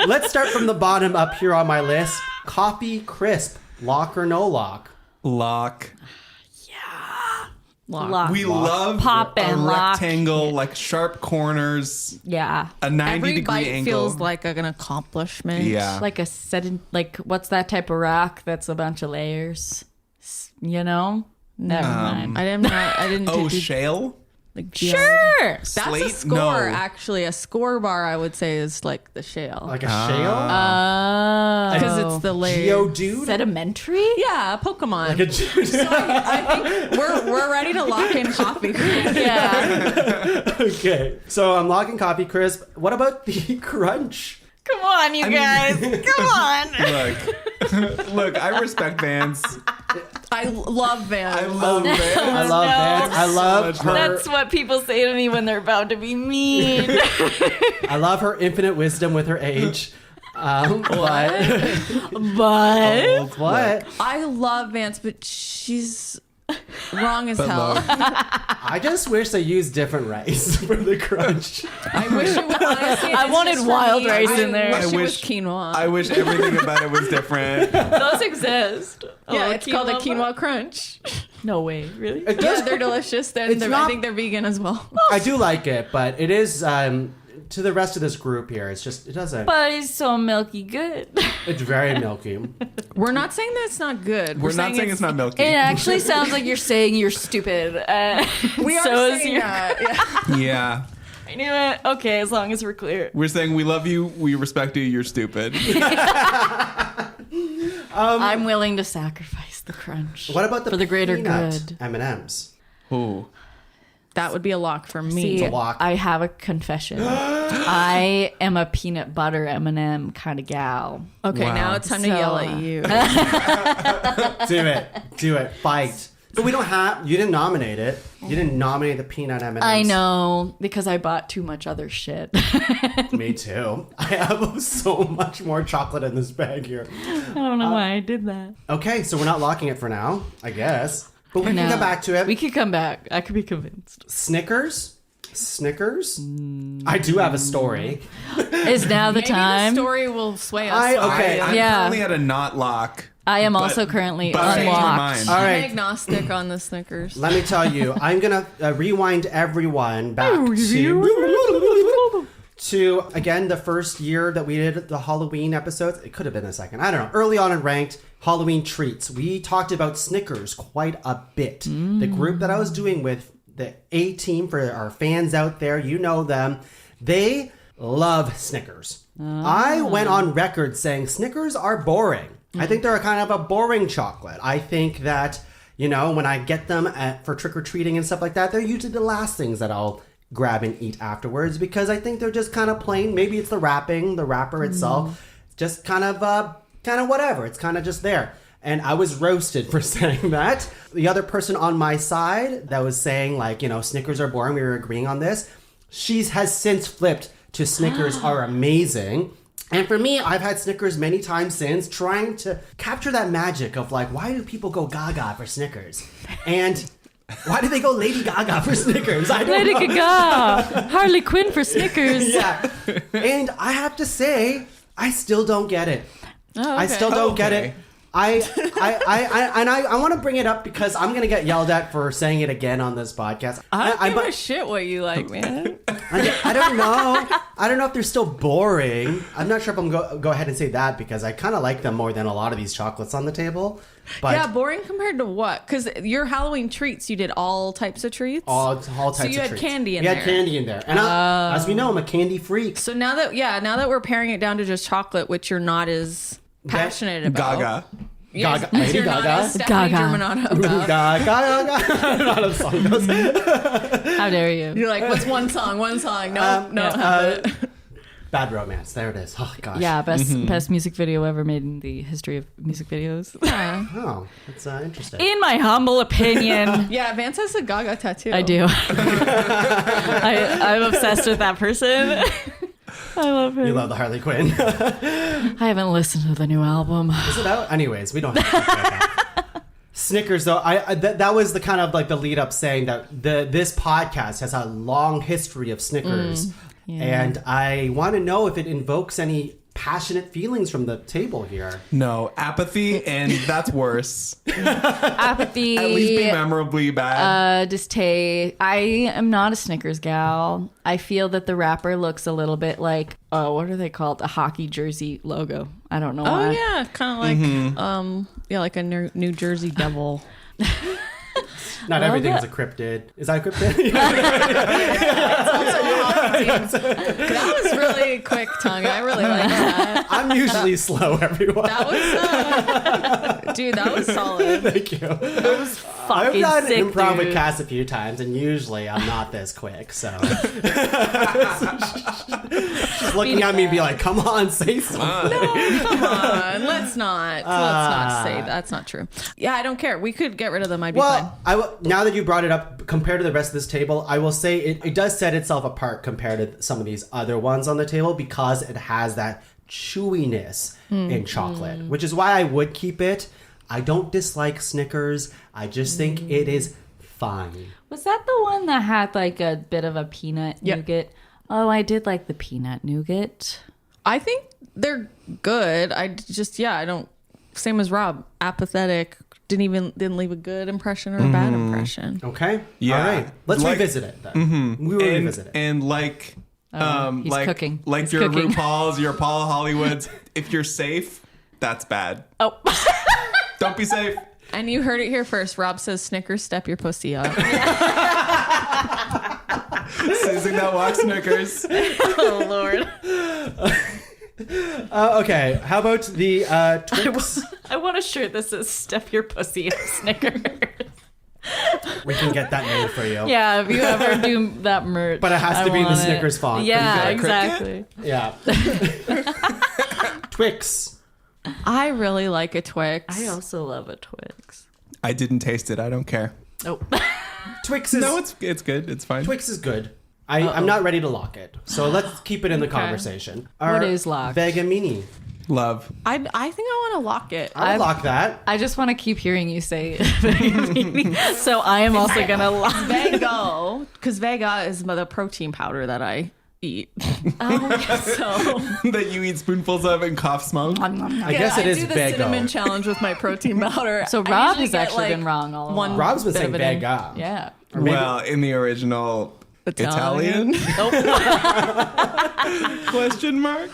Let's start from the bottom up here on my list. Coffee Crisp, lock or no lock? Lock. Lock. We love Pop a and lock. rectangle, like sharp corners, Yeah. a 90 Every degree bite angle. feels like an accomplishment. Yeah. Like a like what's that type of rock that's a bunch of layers? Never mind. I didn't Oh, do shale? like Sure. That's Slate? a score, No. actually. A score bar, I would say, is like the shale. Like a shale? Because it's the layer. Geodude? Sedimentary? Yeah, Pokemon. Like a Geodude. I think we're ready to lock in coffee. Yeah. Okay, so I'm locking Coffee Crisp. What about the Crunch? Come on, you guys. Come on. Look, I respect Vance. I love Vans. I love Vance. I love Vance. I love her. That's what people say to me when they're about to be mean. I love her infinite wisdom with her age. But What? I love Vance, but she's wrong as But hell. low. I just wish they used different rice for the crunch. I wish it was. Honestly, I it's wanted just for wild me. rice in there. I I wish it was wish- quinoa. I wish everything about it was different. those exist. yeah, Oh, it's called a quinoa crunch. No way, really? It Yeah, does- they're delicious. It's I not- think they're vegan as well. I do like it, but it is to the rest of this group here. It's just it doesn't. But it's so milky good. It's very milky. We're not saying that it's not good. We're not saying it's not milky. It actually sounds like you're saying you're stupid. We are so is saying your- that. Yeah. Yeah. I knew it. Okay, as long as we're clear. We're saying we love you, we respect you, you're stupid. I'm willing to sacrifice the crunch. What about the for the greater peanut good? M&Ms? Ooh. That would be a lock for me. See, a lock. I have a confession. I am a peanut butter M&M kind of gal. Okay, Wow. now it's time to So, yell at you. Do it. Fight. But we don't have. You didn't nominate it. You didn't nominate the peanut M&Ms. I know, because I bought too much other shit. Me too. I have so much more chocolate in this bag here. I don't know why I did that. Okay, so we're not locking it for now, I guess. But we can No. come back to it. We could come back. I could be convinced. Snickers? I do have a story. Is now the Maybe time. the story will sway us. Okay. I'm Yeah. currently at a not lock. I am But- also currently but I changed my unlocked. mind. All I'm right. agnostic on the Snickers. Let me tell you, I'm gonna rewind everyone back to again the first year that we did the Halloween episodes. It could have been the second. I don't know. Early on in Ranked Halloween treats, we talked about Snickers quite a bit. The group that I was doing with, the A team, for our fans out there, you know them. They love Snickers. I went on record saying Snickers are boring. I think they're kind of a boring chocolate. I think that, you know, when I get them for trick-or-treating and stuff like that, they're usually the last things that I'll grab and eat afterwards, because I think they're just kind of plain. Maybe it's the wrapper itself. Just kind of whatever. It's kind of just there. And I was roasted for saying that. The other person on my side that was saying, like, you know, Snickers are boring, we were agreeing on this, she has since flipped to Snickers are amazing. And for me, I've had Snickers many times since, trying to capture that magic of, like, why do people go gaga for Snickers? And why do they go Lady Gaga for Snickers? I don't Lady know. Gaga, Harley Quinn for Snickers. Yeah. And I have to say, I still don't get it. Oh, I okay. still don't get Okay. it. I want to bring it up because I'm going to get yelled at for saying it again on this podcast. I don't give a shit what you like, man. I don't know. I don't know if they're still boring. I'm not sure if I'm go ahead and say that, because I kind of like them more than a lot of these chocolates on the table. But Yeah, boring compared to what? Because your Halloween treats, you did all types of treats. all types So you of had treats. candy in We there. had candy in there. And as we know, I'm a candy freak. So now that we're paring it down to just chocolate, which you're not as passionate about. Gaga. Yes, Gaga. Lady you're not Gaga. as Stephanie Gaga. Germanotta about. Gaga, Gaga. I don't know how the song goes. How dare you? You're like, what's one song? One song. No. Bad Romance. There it is. Oh, gosh. Yeah, best music video ever made in the history of music videos. Oh, that's interesting. In my humble opinion. Yeah, Vance has a Gaga tattoo. I do. I'm obsessed with that person. I love him. You love the Harley Quinn. Is I haven't listened to the new album. it out? Anyways, we don't have to talk about that. Snickers, though, that was the kind of like the lead up saying that this podcast has a long history of Snickers. Yeah. And I want to know if it invokes any passionate feelings from the table here. No, apathy, and that's worse. Apathy. At least be memorably bad. Distaste. I am not a Snickers gal. I feel that the wrapper looks a little bit like, what are they called? A hockey jersey logo. I don't know Oh why. yeah, kind of like like a New Jersey Devil. Not Well, everything is that- a cryptid. Is that a cryptid? That was really quick tongue. I really like that. I'm usually slow, everyone. That was dude. That was solid. Thank you. I've Fucking done sick, improv with dude. Cass a few times, and usually I'm not this quick. So she's looking at me and be like, "Come on, say something." Come on, let's not say that's not true. Yeah, I don't care. We could get rid of them. I'd be fine. Well, now that you brought it up, compared to the rest of this table, I will say it does set itself apart compared to some of these other ones on the table, because it has that chewiness in chocolate, which is why I would keep it. I don't dislike Snickers. I just think it is fine. Was that the one that had like a bit of a peanut nougat? Oh, I did like the peanut nougat. I think they're good. I don't. Same as Rob, apathetic. Didn't leave a good impression or a bad impression. Okay. Yeah. All right. Let's revisit it then. We will revisit it. And like, he's like cooking. Like He's your cooking. RuPaul's, your Paul Hollywoods. If you're safe, that's bad. Oh. Don't be safe. And you heard it here first. Rob says, Snickers, step your pussy up. Susan that walks Snickers. Oh, Lord. Okay. How about the Twix? I want a shirt that says "Step your pussy up Snickers." We can get that made for you. Yeah, if you ever do that merch. But it has to be in the want Snickers font. Yeah, You got a exactly. Yeah. Twix. I really like a Twix. I also love a Twix. I didn't taste it. I don't care. Oh. Twix is No, it's good. It's fine. Twix is good. I'm not ready to lock it, so let's keep it in the conversation. What is locked? Vega Mini. Love. I think I want to lock it. I'll lock that. I just want to keep hearing you say it. So I am also going to lock Vega, because Vega is the protein powder that I eat. So That you eat spoonfuls of and cough smoke. I guess it is I do the Vega. cinnamon challenge with my protein powder. So I Rob usually has get, actually like, been wrong all one along. Rob's been bit saying of it in. Vega. Yeah. Or maybe- Well, in the original Italian? Question mark?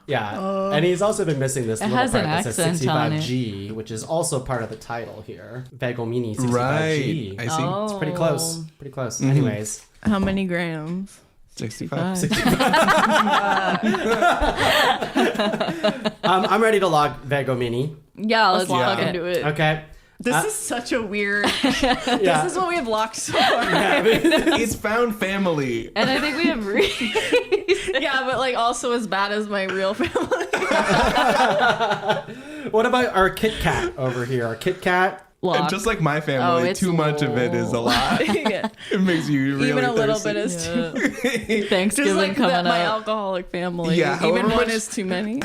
Yeah. And he's also been missing this little has part an that says accent on it. 65G, which is also part of the title here. Vega Mini 65G. Right. I see. It's pretty close. Pretty close. Anyways. How many grams? 65. I'm ready to log Vega Mini. Yeah, let's lock fucking it. do it. Okay. This is such a weird. Yeah. This is what we have locked so far. It's found family. And I think we have Yeah, but like also as bad as my real family. What about our Kit Kat over here? Our Kit Kat. And just like my family, it's too much of it is a lot. Yeah. It makes you really Even a little thirsty. bit is too. Thanksgiving Just like coming that, my up. alcoholic family. Yeah, Even however one much- is too many.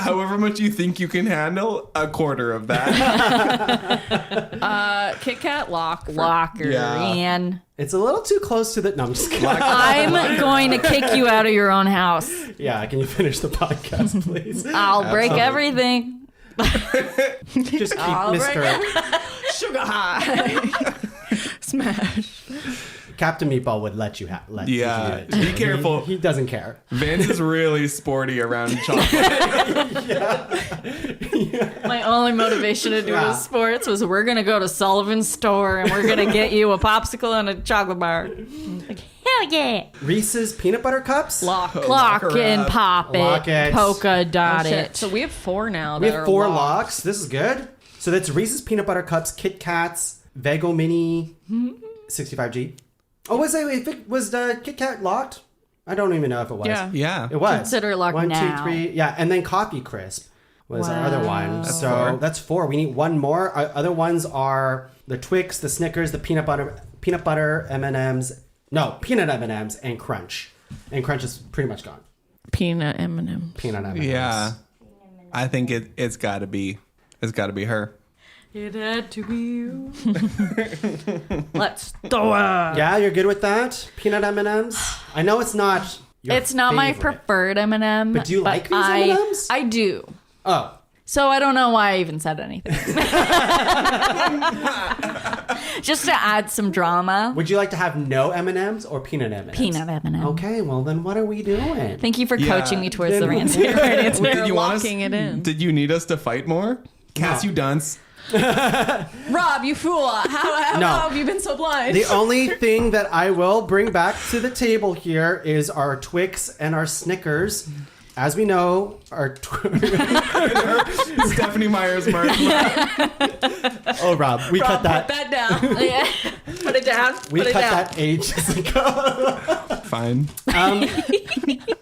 However much you think you can handle, a quarter of that. Kit Kat lock. Locker. Yeah. And It's a little too close to the. No, I'm just kidding. I'm going to kick you out of your own house. Yeah, can you finish the podcast, please? I'll break everything. Just keep Mr. Sugar high. Smash. Captain Meatball would let you let you Yeah, do it. be careful. He doesn't care. Vance is really sporty around chocolate. My only motivation to do Yeah. this sports was we're going to go to Sullivan's store and we're going to get you a popsicle and a chocolate bar. Like, hell yeah. Reese's peanut butter cups. Lock her and up. pop Lock it. it. Polka dot Shit. it. So we have 4 now. We that have are 4 locked. locks. This is good. So that's Reese's peanut butter cups, Kit Kats, Vega Mini, 65G. Oh, was the Kit Kat locked? I don't even know if it was. Yeah. Yeah. It was. Consider it locked 1, 2, now. 3. Yeah, and then Coffee Crisp was our other one. That's So 4. that's 4. We need one more. Our other ones are the Twix, the Snickers, the peanut butter M&Ms. No, peanut M&Ms and Crunch. And Crunch is pretty much gone. Peanut M&M. Peanut M&Ms. Yeah. I think it's got to be her. It had to be you. Let's do it. Yeah, you're good with that? Peanut M&Ms? I know it's not your It's not my favorite. preferred M&M. But do you like these I- M&Ms? I do. Oh. So I don't know why I even said anything. Just to add some drama. Would you like to have no M&Ms or peanut M&Ms? Peanut M&M. Okay, well then what are we doing? Thank you for Yeah. coaching me towards the Then- right answer. Did you want us? locking it in. Did you need us to fight more? Cass, you dunce. Rob, you fool. How No. have you been so blind? The only thing that I will bring back to the table here is our Twix and our Snickers. As we know, our Stephanie Myers Mark. Oh, Rob, we cut Put that. that down. Put it down. We Put it cut down. that ages ago. Fine.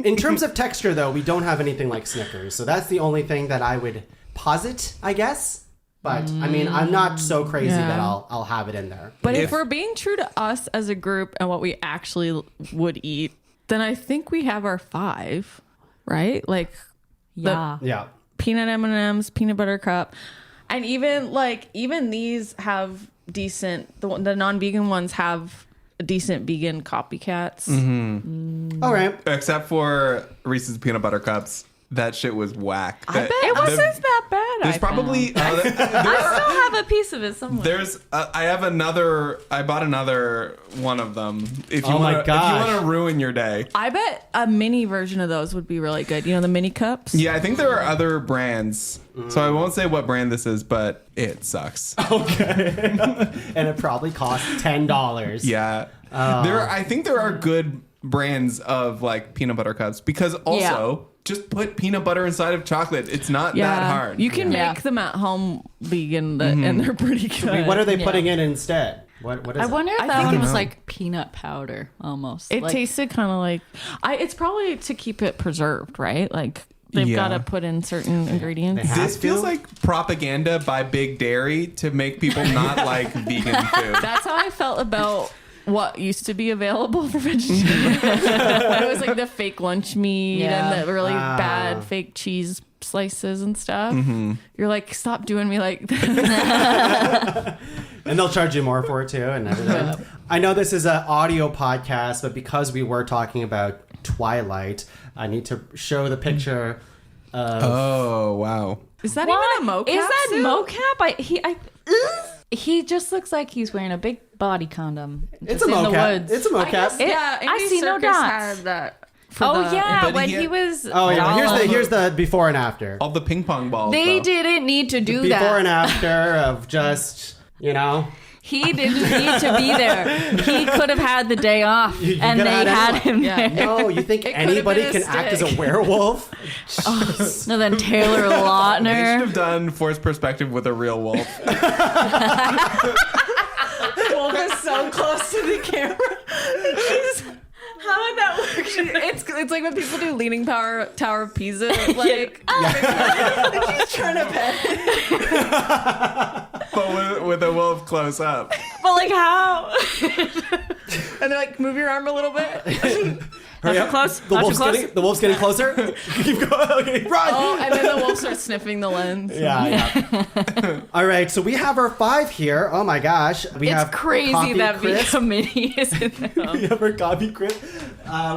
In terms of texture, though, we don't have anything like Snickers, so that's the only thing that I would posit, I guess. But I mean, I'm not so crazy that I'll have it in there. But if If- we're being true to us as a group and what we actually would eat, then I think we have our 5, right? Like Yeah. Yeah. peanut M&Ms, peanut butter cup, and even these have decent. The non-vegan ones have decent vegan copycats. All right. Except for Reese's peanut butter cups. That shit was whack. I bet It wasn't that bad. There's I probably found. I still have a piece of it somewhere. there's I bought another one of them. If you Oh my want gosh. to ruin your day. I bet a mini version of those would be really good. You know, the mini cups. Yeah, I think there are other brands. So I won't say what brand this is, but it sucks. And it probably cost $10. Yeah. I think there are good brands of like peanut butter cups because also just put peanut butter inside of chocolate. It's not that hard. You can Yeah. make them at home vegan, and they're pretty good. I mean, what are they putting in instead? What is I it? wonder if I that think one was know. like peanut powder almost. It like, tasted kind of like it's probably to keep it preserved, right? Like they've Yeah. got to put in certain ingredients. They have This feels to? like propaganda by Big Dairy to make people not like vegan food. That's how I felt about what used to be available for vegetarians. It was like the fake lunch meat Yeah. and the really bad fake cheese slices and stuff. You're like, stop doing me like that. And they'll charge you more for it too and everything. I know this is an audio podcast, but because we were talking about Twilight, I need to show the picture of... Oh, wow. Is that What? even a mocap? Is that suit? mocap? He just looks like he's wearing a big body condom. It's just a in the mocap. woods. It's a mocap. Yeah, I Andy see no Serkis dots. had that. for Oh the- yeah, But when he- he was. Oh yeah, Gollum. here's the before and after. All the ping pong balls. They though. didn't need to do Before that. and after of just, you know. He didn't need to be there. He could have had the day off, You and could they have had had him Yeah. there. No, you think It could've anybody been a can act as a stick. werewolf? No, then Taylor They should Lautner. have done forced perspective with a real wolf. Wolf is so close to the camera. How would that work? It's like when people do Leaning Tower of Pisa. Like she's trying to pet it. But with a wolf close up. But like how? And they're like, move your arm a little bit. Hurry up. close. The Not too wolf's close. getting closer. Keep going. Okay, run. Oh, and then the wolf starts sniffing the lens. Yeah. All right, so we have our 5 here. Oh my gosh, we It's have crazy Coffee that Crisp. Vika Mini is in them. We have our coffee crisp.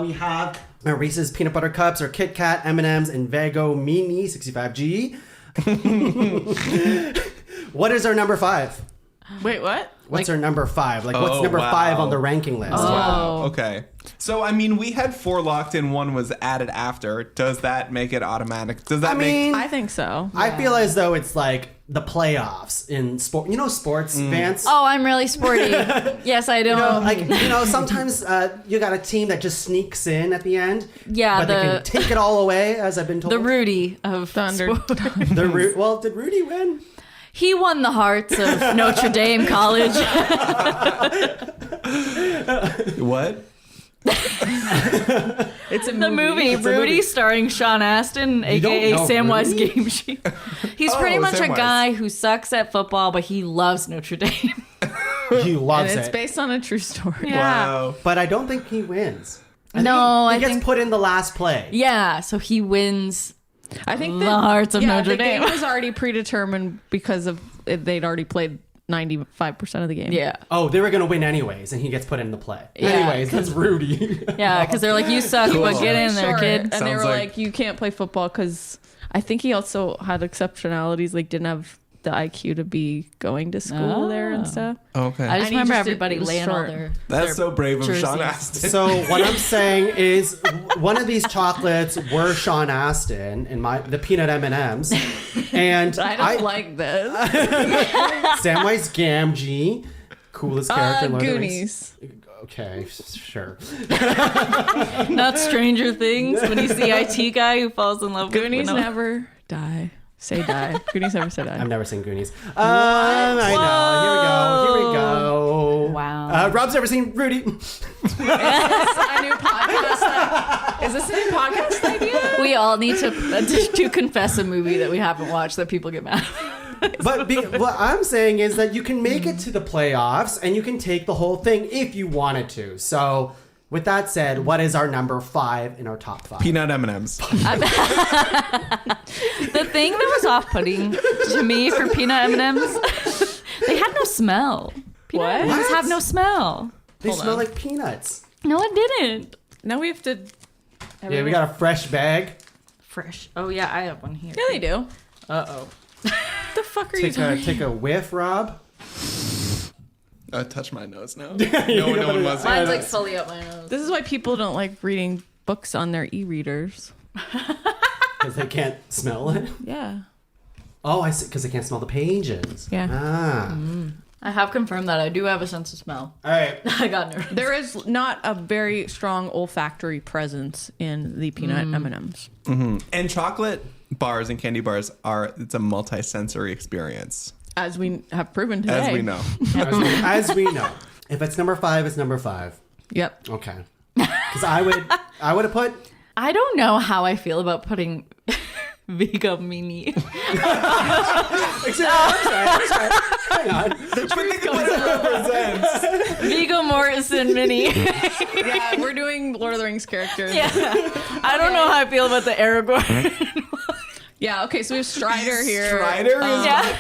We have our Reese's peanut butter cups, our Kit Kat, M&M's, and Vago Mini 65G. What is our number 5? Wait, what? What's our number 5? Like, what's Oh, number wow. 5 on the ranking list? Wow. Okay. So I mean, we had 4 locked in. One was added after. Does that make it automatic? Does that I mean, I think so. I feel as though it's like the playoffs in sport. You know, sports, Vance. Oh, I'm really sporty. Yes, I do. You know, like, you know, sometimes you got a team that just sneaks in at the end. Yeah, but they the- can take it all away, as I've been told. the Rudy of Thunder. sport. Well, did Rudy win? He won the hearts of Notre Dame College. What? It's a The movie Rudy, starring Sean Astin, don't aka know Samwise Rudy? Gamgee. He's Oh, pretty much a Samwise. guy who sucks at football, but he loves Notre Dame. He loves And it's it. based on a true story. Wow. But I don't think he wins. No, he I gets think- put in the last play. Yeah, so he wins. I think The hearts of Notre the Dame. game was already predetermined because of they'd already played 95% of the game. Yeah. Oh, they were going to win anyways, and he gets put in the play. Yeah, Anyways, that's Rudy. Yeah, because they're like, you suck, but get in there, Short. kid. And they Sounds were like- like, you can't play football because I think he also had exceptionalities, like didn't have the IQ to be going to school there and stuff. Okay. I just And he remember just everybody was laying all short. their. That's so brave of Sean jerseys. Astin. So what I'm saying is, one of these chocolates were Sean Astin in the peanut M&Ms, and I don't like this. Samwise Gamgee, coolest character. in Lord of the Rings. Goonies. Okay, sure. Not Stranger Things when he's the IT guy who falls in love with Goonies Winona. never die. Say die. Goonies never say die. I've never seen Goonies. I know. Here we go. Wow. Rob's never seen Rudy. A new podcast. Is this a new podcast idea? We all need to confess a movie that we haven't watched that people get mad at. But what I'm saying is that you can make it to the playoffs and you can take the whole thing if you wanted to. So With that said, what is our number 5 in our top 5? Peanut M&Ms. The thing that was off-putting to me for peanut M&Ms, they had no smell. Peanut M&Ms have no smell. They smell like peanuts. No, it didn't. Now we have to. Yeah, we got a fresh bag. Fresh. Oh yeah, I have one here. Yeah, they do. Uh-oh. The fuck are you talking? Take a whiff, Rob. Touch my nose now. No one wants Mine's to. like fully up my nose. This is why people don't like reading books on their e-readers. Because they can't smell it. Yeah. Oh, I see. Because they can't smell the pages. Yeah. Ah. I have confirmed that I do have a sense of smell. All right. I got nervous. There is not a very strong olfactory presence in the peanut M&Ms. And chocolate bars and candy bars it's a multi-sensory experience, As we have proven today. as we know. As we know. If it's number 5, it's number 5. Yep. Okay. Because I would have put. I don't know how I feel about putting Vigo Mini. Hang on. But think of what it represents. Vigo Mortensen Mini. Yeah, we're doing Lord of the Rings characters. Yeah. I don't know how I feel about the Aragorn. Yeah, okay, so we have Strider here. Strider is Yeah.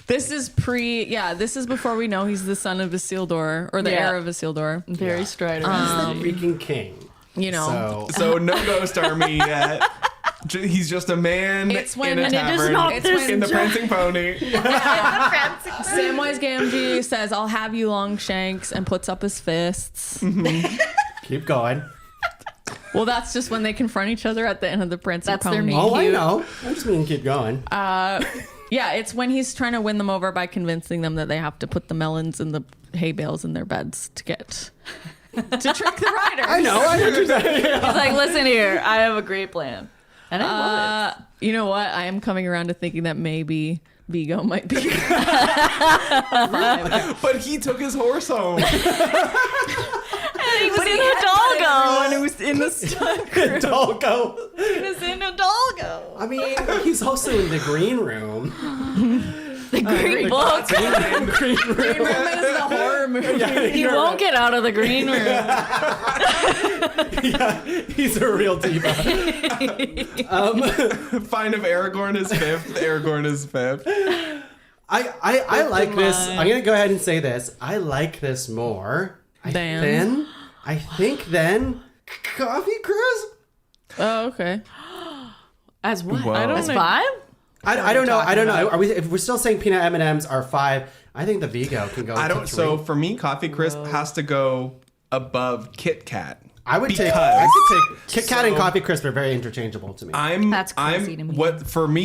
This is this is before we know he's the son of Isildur, or the Yeah. heir of Isildur. Very Strider. Freaking king. You know. So, no ghost army yet. He's just a man It's when- in a and it is tavern not this in the prancing pony. Samwise Gamgee says, "I'll have you, Longshanks," and puts up his fists. keep going. Well, that's just when they confront each other at the end of the prancing That's their pony. meet. Oh, I Cute. know. I just mean keep going. Yeah, it's when he's trying to win them over by convincing them that they have to put the melons in the hay bales in their beds to get to trick the riders. I know. I know what you're saying. He's like, listen here, I have a great plan. And I love it. You know what? I am coming around to thinking that maybe Vigo might be. But he took his horse home. He was in Hidalgo. When it was in the stunt. Hidalgo. He was in Hidalgo. I mean, he's also in the green room. The Green Book. Green room. Green Room is the horror movie. He won't get out of the green room. Yeah, he's a real diva. Fine if Aragorn is 5th. Aragorn is 5th. I like this. I'm gonna go ahead and say this. I like this more. I think then Coffee Crisp. Oh, okay. As what? Whoa. I don't As know. 5? I don't know. I don't know. Are we? If we're still saying peanut M&Ms are 5, I think the Vigo can go. I to don't. 3. So for me, Coffee Crisp has to go above Kit Kat. I would take. because- I could take Kit Kat and Coffee Crisp are very interchangeable to me. That's crazy to me.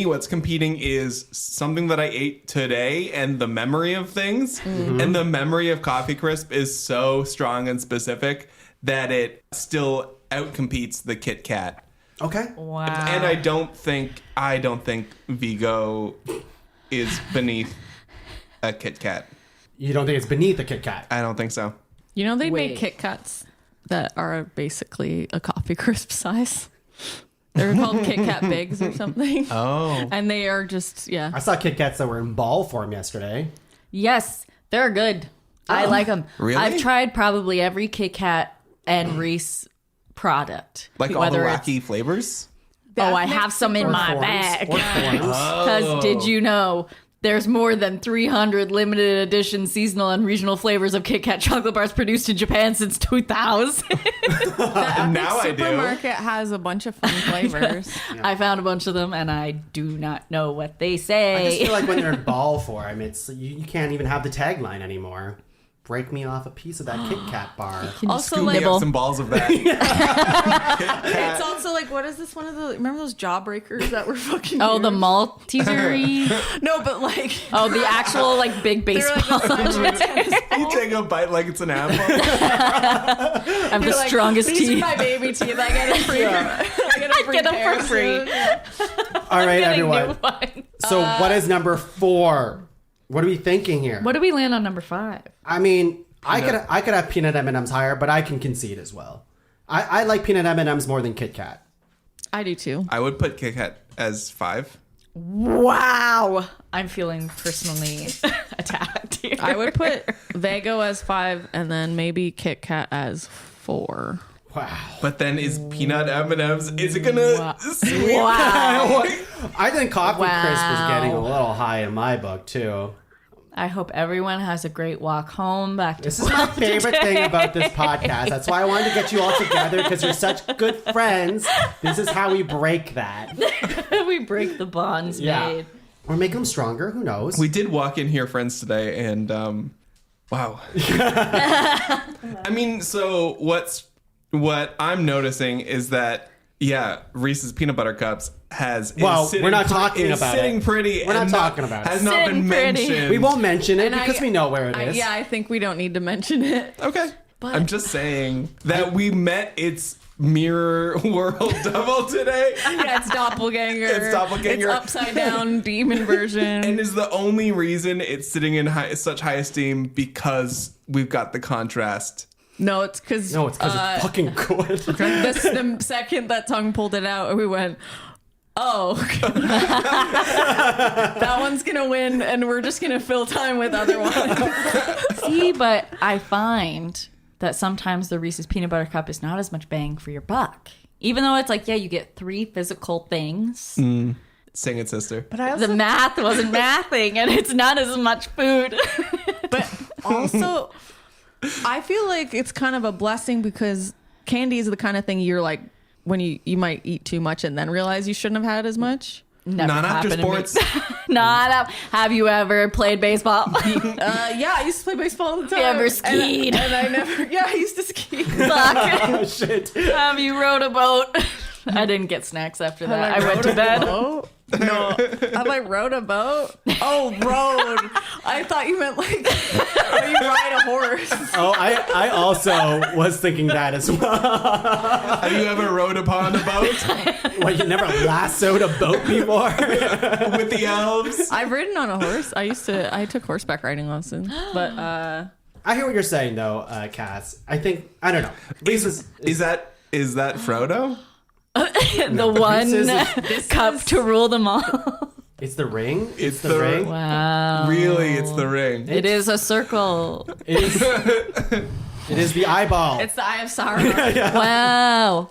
What's competing is something that I ate today and the memory of things. And the memory of Coffee Crisp is so strong and specific that it still outcompetes the Kit Kat. Okay. Wow. And I don't think Vigo is beneath a Kit Kat. You don't think it's beneath a Kit Kat? I don't think so. You know, they make Wait. Kit Kats that are basically a Coffee Crisp size. They're called Kit Kat Bigs or something. Oh. And they are just, I saw Kit Kats that were in ball form yesterday. Yes, they're good. I like them. Really? I've tried probably every Kit Kat and Reese product. Like all the Whether it's- wacky flavors? Oh, I have some in my bag. Because did you know there's more than 300 limited edition seasonal and regional flavors of Kit Kat chocolate bars produced in Japan since 2000? Now I do. supermarket has a bunch of fun flavors. I found a bunch of them and I do not know what they I just say. feel like when they're in ball form, it's you can't even have the tagline anymore. Break me off a piece of that Kit Kat bar. Also, Scoop like, me up some balls of that. it's also like, what is this one of the, remember those jawbreakers that were fucking Oh, the huge? Maltesery. No, but like, Oh, the actual like big they're like baseball. the size of a tennis ball. You take a bite like it's an apple. I have the You're like, strongest These teeth. are my baby teeth. I get a free. I get a free Get them pair for free. soon. All right, Getting new everyone. one. So what is number 4? What are we thinking here? What do we land on number 5? I mean, I could have peanut M&Ms higher, but I can concede as well. I like peanut M&Ms more than Kit Kat. I do too. I would put Kit Kat as 5. Wow. I'm feeling personally attacked here. I would put Vago as 5 and then maybe Kit Kat as 4. 4. Wow. But then is peanut M&Ms, is it gonna sweep Wow. that? I think Coffee Crisp is Wow. getting a little high in my book, too. I hope everyone has a great walk home back to This is my favorite thing about this podcast. That's why I wanted to get you all together, because you're such good friends. This is how we break that. we break the bonds Yeah. made. Or make them stronger. Who knows? We did walk in here, friends, today, and wow. I mean, so what I'm noticing is that Reese's peanut butter cups Well, we're not talking about sitting it. pretty. We're not and talking about it. Has not Sitting been pretty. mentioned. We won't mention it And because we know where it is. Yeah, I think we don't need to mention it. Okay. I'm just saying that we met its mirror world double today. Yeah, it's doppelganger. It's doppelganger. It's upside down demon version. And is the only reason it's sitting in such high esteem because we've got the contrast. No, it's because No, it's because it's fucking good. the second that tongue pulled it out, we went, oh, that one's gonna win, and we're just gonna fill time with other ones. See, but I find that sometimes the Reese's peanut butter cup is not as much bang for your buck. Even though it's like, you get 3 physical things. Sing it, sister. But I The math wasn't mathing, and it's not as much food. But also, I feel like it's kind of a blessing because candy is the kind of thing you're like, when you might eat too much and then realize you shouldn't have had as much. Never Not after happened to me. sports. Have you ever played baseball? Yeah, I used to play baseball all the time. You ever skied? And I never, I used to ski. Fuck. Oh, shit. Have you rowed a boat? I didn't get snacks after that. I went to bed. No. Have I rode a boat? Oh, rode. I thought you meant like, oh, you ride a horse. Oh, I also was thinking that as well. Have you ever rode upon a boat What, you never lassoed a boat before? with the elves? I've ridden on a horse. I took horseback riding lessons. But I hear what you're saying, though, Cass. I don't know. Reese's Is that Frodo? The one Reese's cup to rule them all. It's the ring. It's the the- ring. Wow. Really, it's the ring. It is a circle. It is the eyeball. it's the Eye of Sauron. Wow.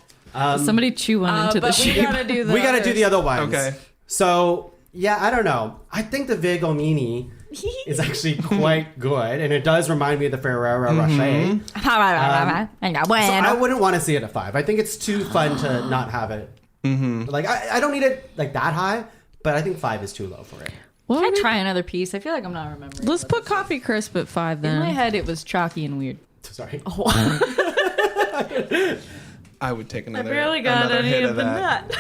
Somebody chew one into the But we sheep. gotta do the we got to do the other ones. Okay. So, I don't know. I think the Viggo Mini is actually quite good, and it does remind me of the Ferrero Rocher. So I wouldn't want to see it at 5. I think it's too fun to not have it. Like, I don't need it like that high, but I think 5 is too low for it. Can I try another piece? I feel like I'm not remembering. Let's put Coffee Crisp at 5 In my then. head, it was chalky and weird. Sorry. I would take another. Barely got another any hit of the that.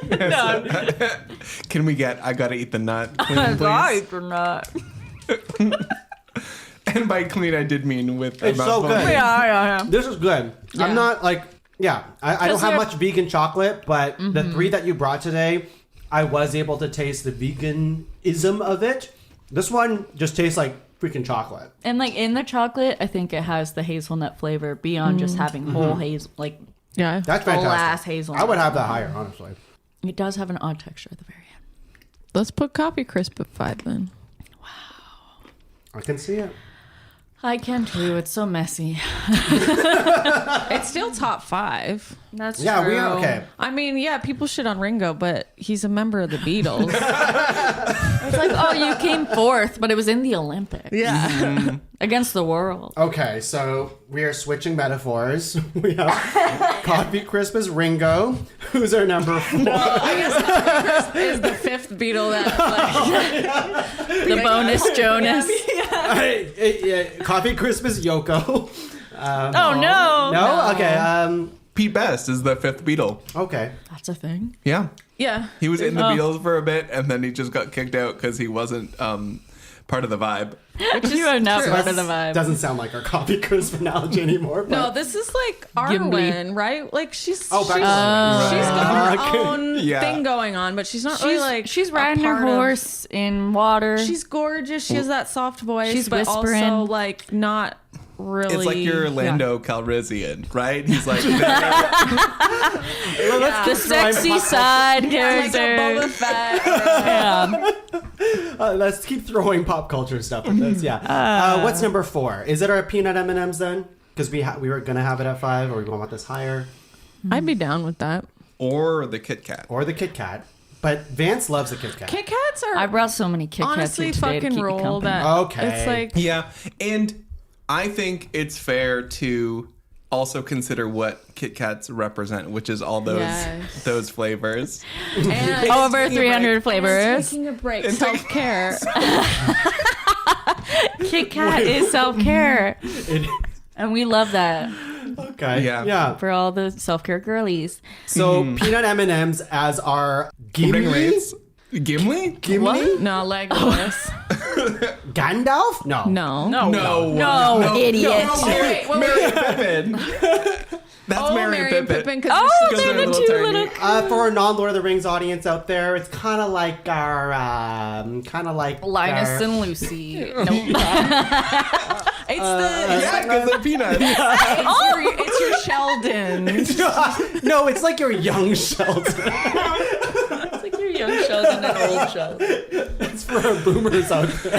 nut. Can we get? I gotta eat the nut, clean, Sorry please. for not. And by clean, I did mean with. It's so mouthful. good. Yeah. This is good. I'm not like, I don't have you're- much vegan chocolate, but the 3 that you brought today, I was able to taste the veganism of it. This one just tastes like freaking chocolate. And like in the chocolate, I think it has the hazelnut flavor beyond just having whole hazel, like Yeah. That's full fantastic. ass hazelnut. I would have that higher, honestly. It does have an odd texture at the very end. Let's put Coffee Crisp at 5 then. I can see it. I can too. It's so messy. It's still top 5. That's Yeah, true. we are okay. I mean, yeah, people shit on Ringo, but he's a member of the Beatles. It's like, oh, you came 4th, but it was in the Olympics yeah. against the world. Okay, so we are switching metaphors. We have Coffee Crisp as Ringo, who's our number 4. I guess Coffee Crisp is the 5th Beatle that, like, The bonus Jonas. Coffee Crisp is Yoko. Oh no! No? Okay, Pete Best is the 5th Beatle. okay. That's a thing. Yeah, yeah. he was in the Beatles for a bit, and then he just got kicked out because he wasn't part of the vibe. You are not true. part of the vibe. Doesn't sound like our Coffee Crisp analogy anymore. But No, this is like Gimli. Arwen, right? Like she's Oh, back she's to got her Okay. own Yeah. thing going on, but she's not really like she's a riding her part of- horse in water. She's gorgeous. She has that soft voice, She's but whispering. also like not really. It's like your Lando Calrissian, right? He's like, the sexy side like a character. Boba Fett. Yeah. let's keep throwing pop culture stuff at this. Yeah. What's number 4? Is it our peanut M&Ms then? Because we were gonna have it at 5, or we want this higher, I'd be down with that. Or the Kit Kat. or the Kit Kat. But Vance loves the Kit Kat. Kit Kats are I brought so many Kit Kats honestly here today to fucking keep me roll company. that. Okay. It's like Yeah, and I think it's fair to also consider what Kit Kats represent, which is all those Yes. those flavors. and Over 300 flavors. taking a break, self care. Kit Kat is self-care. And we love that Okay. Yeah. Yeah. for all the self-care girlies. So peanut M&Ms as our Ring Gimli? rates. Gimli? Gimli? No, Legolas. Gandalf? No. No. No, idiot. Wait. Mary Pippin. That's Mary Mary Pippin. Pippin. Oh, Because they're they're the little two tiny. little For a non-Lord of the Rings audience out there, it's kind of like our, Linus our- and Lucy. It's the Yeah, because they're peanuts. it's your Sheldon. No, it's like your young Sheldon. It's like your young Sheldon and old Sheldon. It's for our boomers out there.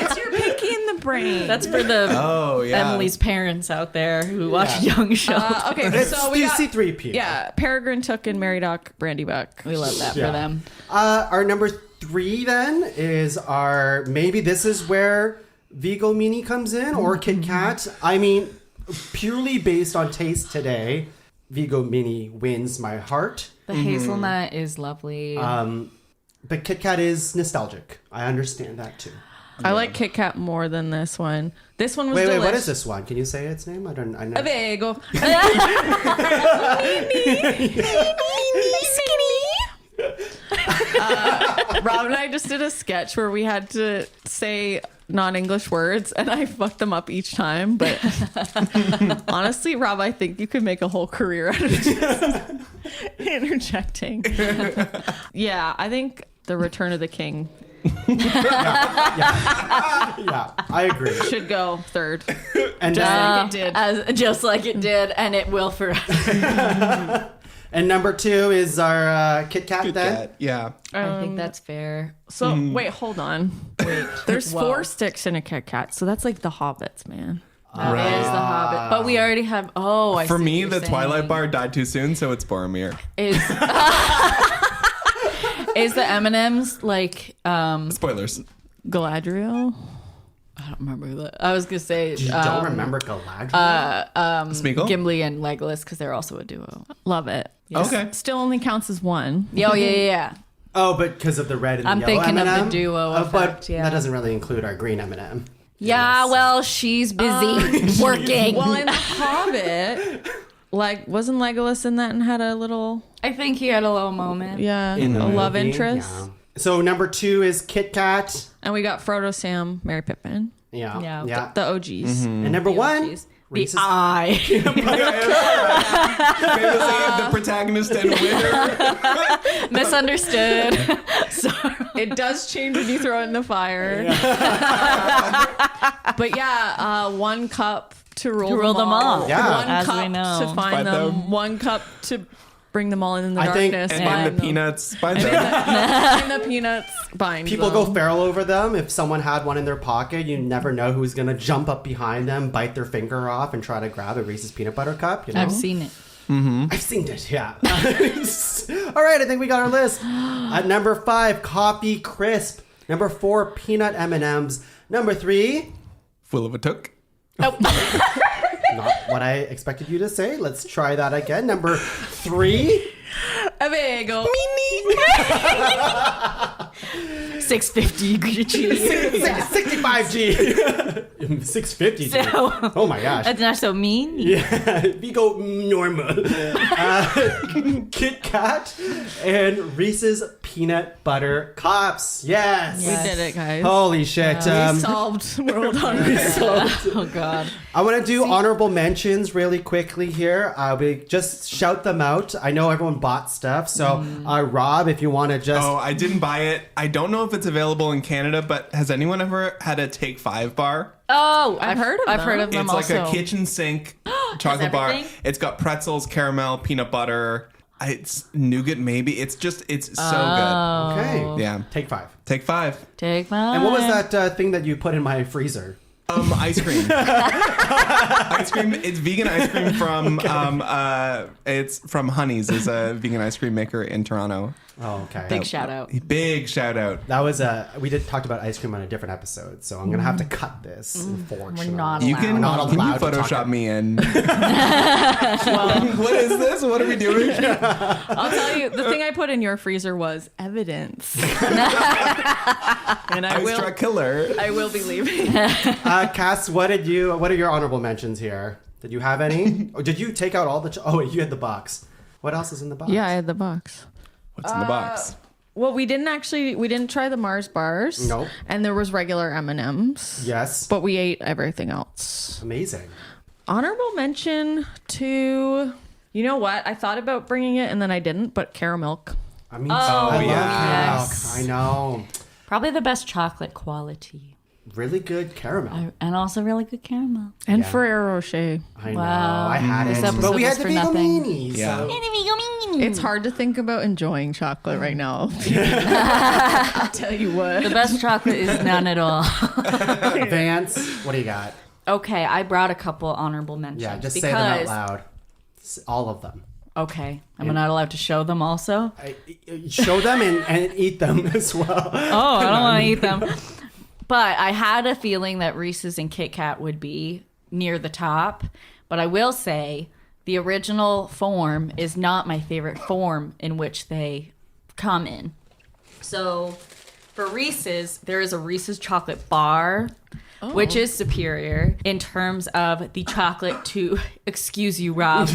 It's your Pinky in the Brain. That's for the Oh, yeah. Emily's parents out there who watch Young Sheldon. okay. It's So we got C3P. yeah, Peregrine Took and Mary Doc Brandy Buck. We love that Yeah. for them. Our number 3 then is our, maybe this is where Vigo Mini comes in, or Kit Kat. I mean, purely based on taste today, Vigo Mini wins my heart. The hazelnut is lovely. But Kit Kat is nostalgic. I understand that too. I like Kit Kat more than this one. This one was Wait, delicious. what is this one? Can you say its name? I know. Avego. Rob and I just did a sketch where we had to say non-English words, and I fucked them up each time. But honestly, Rob, I think you could make a whole career out of just interjecting. Yeah, I think The Return of the King Yeah, I agree. should go third. And Just then, like it did. Just like it did, and it will forever. and number 2 is our Kit Kat Kit then. Kat, yeah. I think that's fair. So wait, hold on. Wait, there's Whoa. 4 sticks in a Kit Kat, so that's like the Hobbits, man. That is the Hobbit. But we already have. Oh, I For see me, what the you're Twilight saying. bar died too soon, so it's Boromir. Is the M&M's like Spoilers. Galadriel. I don't remember that. I was gonna say You don't remember Galadriel? Smeagol? Gimli and Legolas because they're also a duo. Love it. Okay. Still only counts as one. Yeah. Oh, but because of the red and the I'm yellow thinking of the M&M? duo But effect, yeah. that doesn't really include our green M&M. Yeah, well, she's busy working. Well, in The Hobbit, like, wasn't Legolas in that and had a little, I think he had a little moment. yeah, In the a love movie, interest? yeah. So number 2 is Kit Kat. And we got Frodo, Sam, Mary Pippin, Yeah. the OGs. And number 1, The Reese's. eye. Famously, the protagonist and winner. Misunderstood. Sorry. It does change when you throw it in the fire. But yeah, 1 cup to rule them all. Yeah. 1 As cup we know. to find Find them. them. 1 cup to bring them all in the I think- darkness. And bind the them. peanuts. Bind them. And the peanuts bind People them. go feral over them. If someone had one in their pocket, you never know who's going to jump up behind them, bite their finger off, and try to grab a Reese's peanut butter cup. You know? I've seen it. I've seen it, yeah. All right, I think we got our list. At number 5, Coffee Crisp. Number 4, Peanut M&Ms. Number 3, Full of a took. not what I expected you to say. Let's try that again. Number 3, Avego. 650 cheese. 65G. 650G. So- Oh my gosh. That's not so mean. Yeah, we go normal. Kit Kat and Reese's Peanut Butter Cups. Yes. We did it, guys. Holy shit. We solved world hunger. Oh, God. I want to do honorable mentions really quickly here. We just shout them out. I know everyone bought stuff. So, Rob, if you want to just... Oh, I didn't buy it. I don't know if it's available in Canada, but has anyone ever had a Take 5 bar? Oh, I've heard of I've them. heard of them It's like also. a kitchen sink chocolate bar. everything? It's got pretzels, caramel, peanut butter. It's nougat, maybe. It's so Okay. good. Yeah. Take 5. Take 5. Take mine. And what was that thing that you put in my freezer? Ice cream. Ice cream. It's vegan ice cream from it's from Honey's. Is a vegan ice cream maker in Toronto. Oh, okay. Big shout out. Big shout out. That was we talked about ice cream on a different episode, so I'm gonna have to cut this. Unfortunately, We're not You allowed. can not can you allowed to talk Photoshop me in? What is this? What are we doing? I'll tell you, the thing I put in your freezer was evidence. And I Ice truck killer. will be leaving. Cass, what are your honorable mentions here? Did you have any? Or did you take out all the? Oh, wait, you had the box. What else is in the box? Yeah, I had the box. What's in the box? Well, we didn't try the Mars bars. Nope. And there was regular M&Ms. Yes. But we ate everything else. Amazing. Honorable mention to, you know what? I thought about bringing it and then I didn't, but caramel. I mean, I love yes. caramel. I know. Probably the best chocolate quality. Really good caramel. And also really good caramel. And Yeah. Ferrero Rocher. I know. Wow. I had This it, episode but we had was the for Beagle nothing. Meanies. Yeah. So. It's hard to think about enjoying chocolate right now. I'll tell you what. The best chocolate is none at all. Vance, what do you got? Okay, I brought a couple honorable mentions. Yeah, just say them out loud. All of them. Okay, I'm not allowed to show them also. Show them and eat them as well. Oh, I don't want to eat them. But I had a feeling that Reese's and Kit Kat would be near the top. But I will say the original form is not my favorite form in which they come in. So for Reese's, there is a Reese's chocolate bar, which is superior in terms of the chocolate to, excuse you, Rob.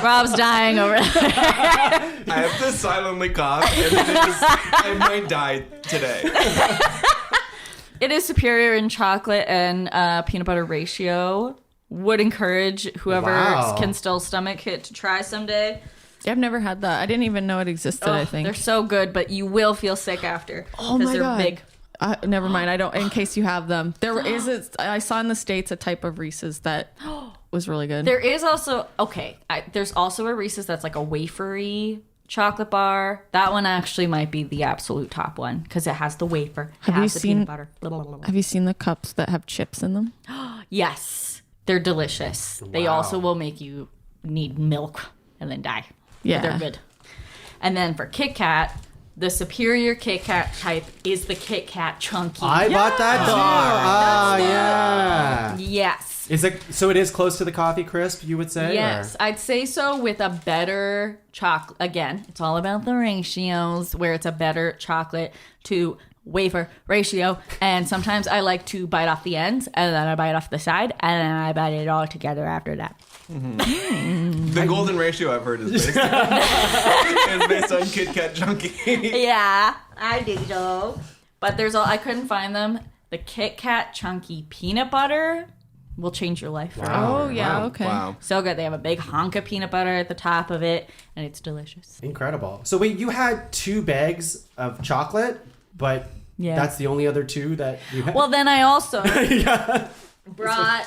Rob's dying over there. I have to silently cough, and I might die today. It is superior in chocolate and peanut butter ratio. Would encourage whoever Wow. can still stomach it to try someday. I've never had that. I didn't even know it existed, I Ugh, think. they're so good, but you will feel sick after. Oh 'cause my they're God. big. Never mind. I don't. In case you have them, I saw in the States a type of Reese's that was really good. There is also there's also a Reese's that's like a wafery chocolate bar. That one actually might be the absolute top one because it has the wafer. It Have you has the seen- peanut butter? Blah, blah, blah, blah. Have you seen the cups that have chips in them? Yes, they're delicious. They Wow. also will make you need milk and then die. Yeah. But they're good. And then for Kit Kat, the superior Kit Kat type is the Kit Kat Chunky. I bought that too. Yeah. Yes. Is it so? It is close to the coffee crisp, you would say? Yes, or- I'd say so with a better chocolate. Again, it's all about the ratios where it's a better chocolate to wafer ratio. And sometimes I like to bite off the ends and then I bite off the side and then I bite it all together after that. The golden ratio I've heard is based on Kit Kat Chunky. Yeah, I think so. But I couldn't find them. The Kit Kat Chunky peanut butter will change your life. forever. Oh yeah. Wow. Okay. Wow. So good. They have a big hunk of peanut butter at the top of it and it's delicious. Incredible. So wait, you had 2 bags of chocolate, but Yeah. that's the only other 2 that you had? Well, then I also brought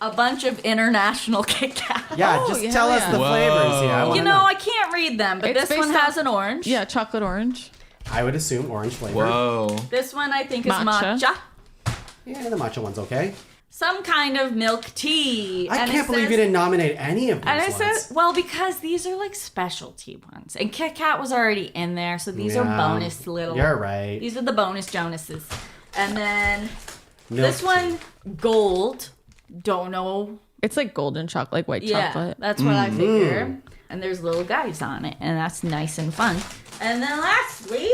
a bunch of international Kit Kat. yeah, Oh, just yeah, tell us yeah. the flavors. Yeah, I wanna You know, I can't read them, but It's this one based has on- an orange. Yeah, chocolate orange. I would assume orange flavor. Whoa. This one I think is Matcha. matcha. Yeah, the matcha one's okay. Some kind of milk tea. I And can't it believe says- you didn't nominate any of these And I ones. said, well, because these are like specialty ones. And Kit Kat was already in there, so these are Yeah, bonus little. You're right. These are the bonus Jonases. And then Milk this one, gold. Don't know. It's like golden chocolate, like white Yeah, chocolate. that's what I figure. And there's little guys on it, and that's nice and fun. And then lastly,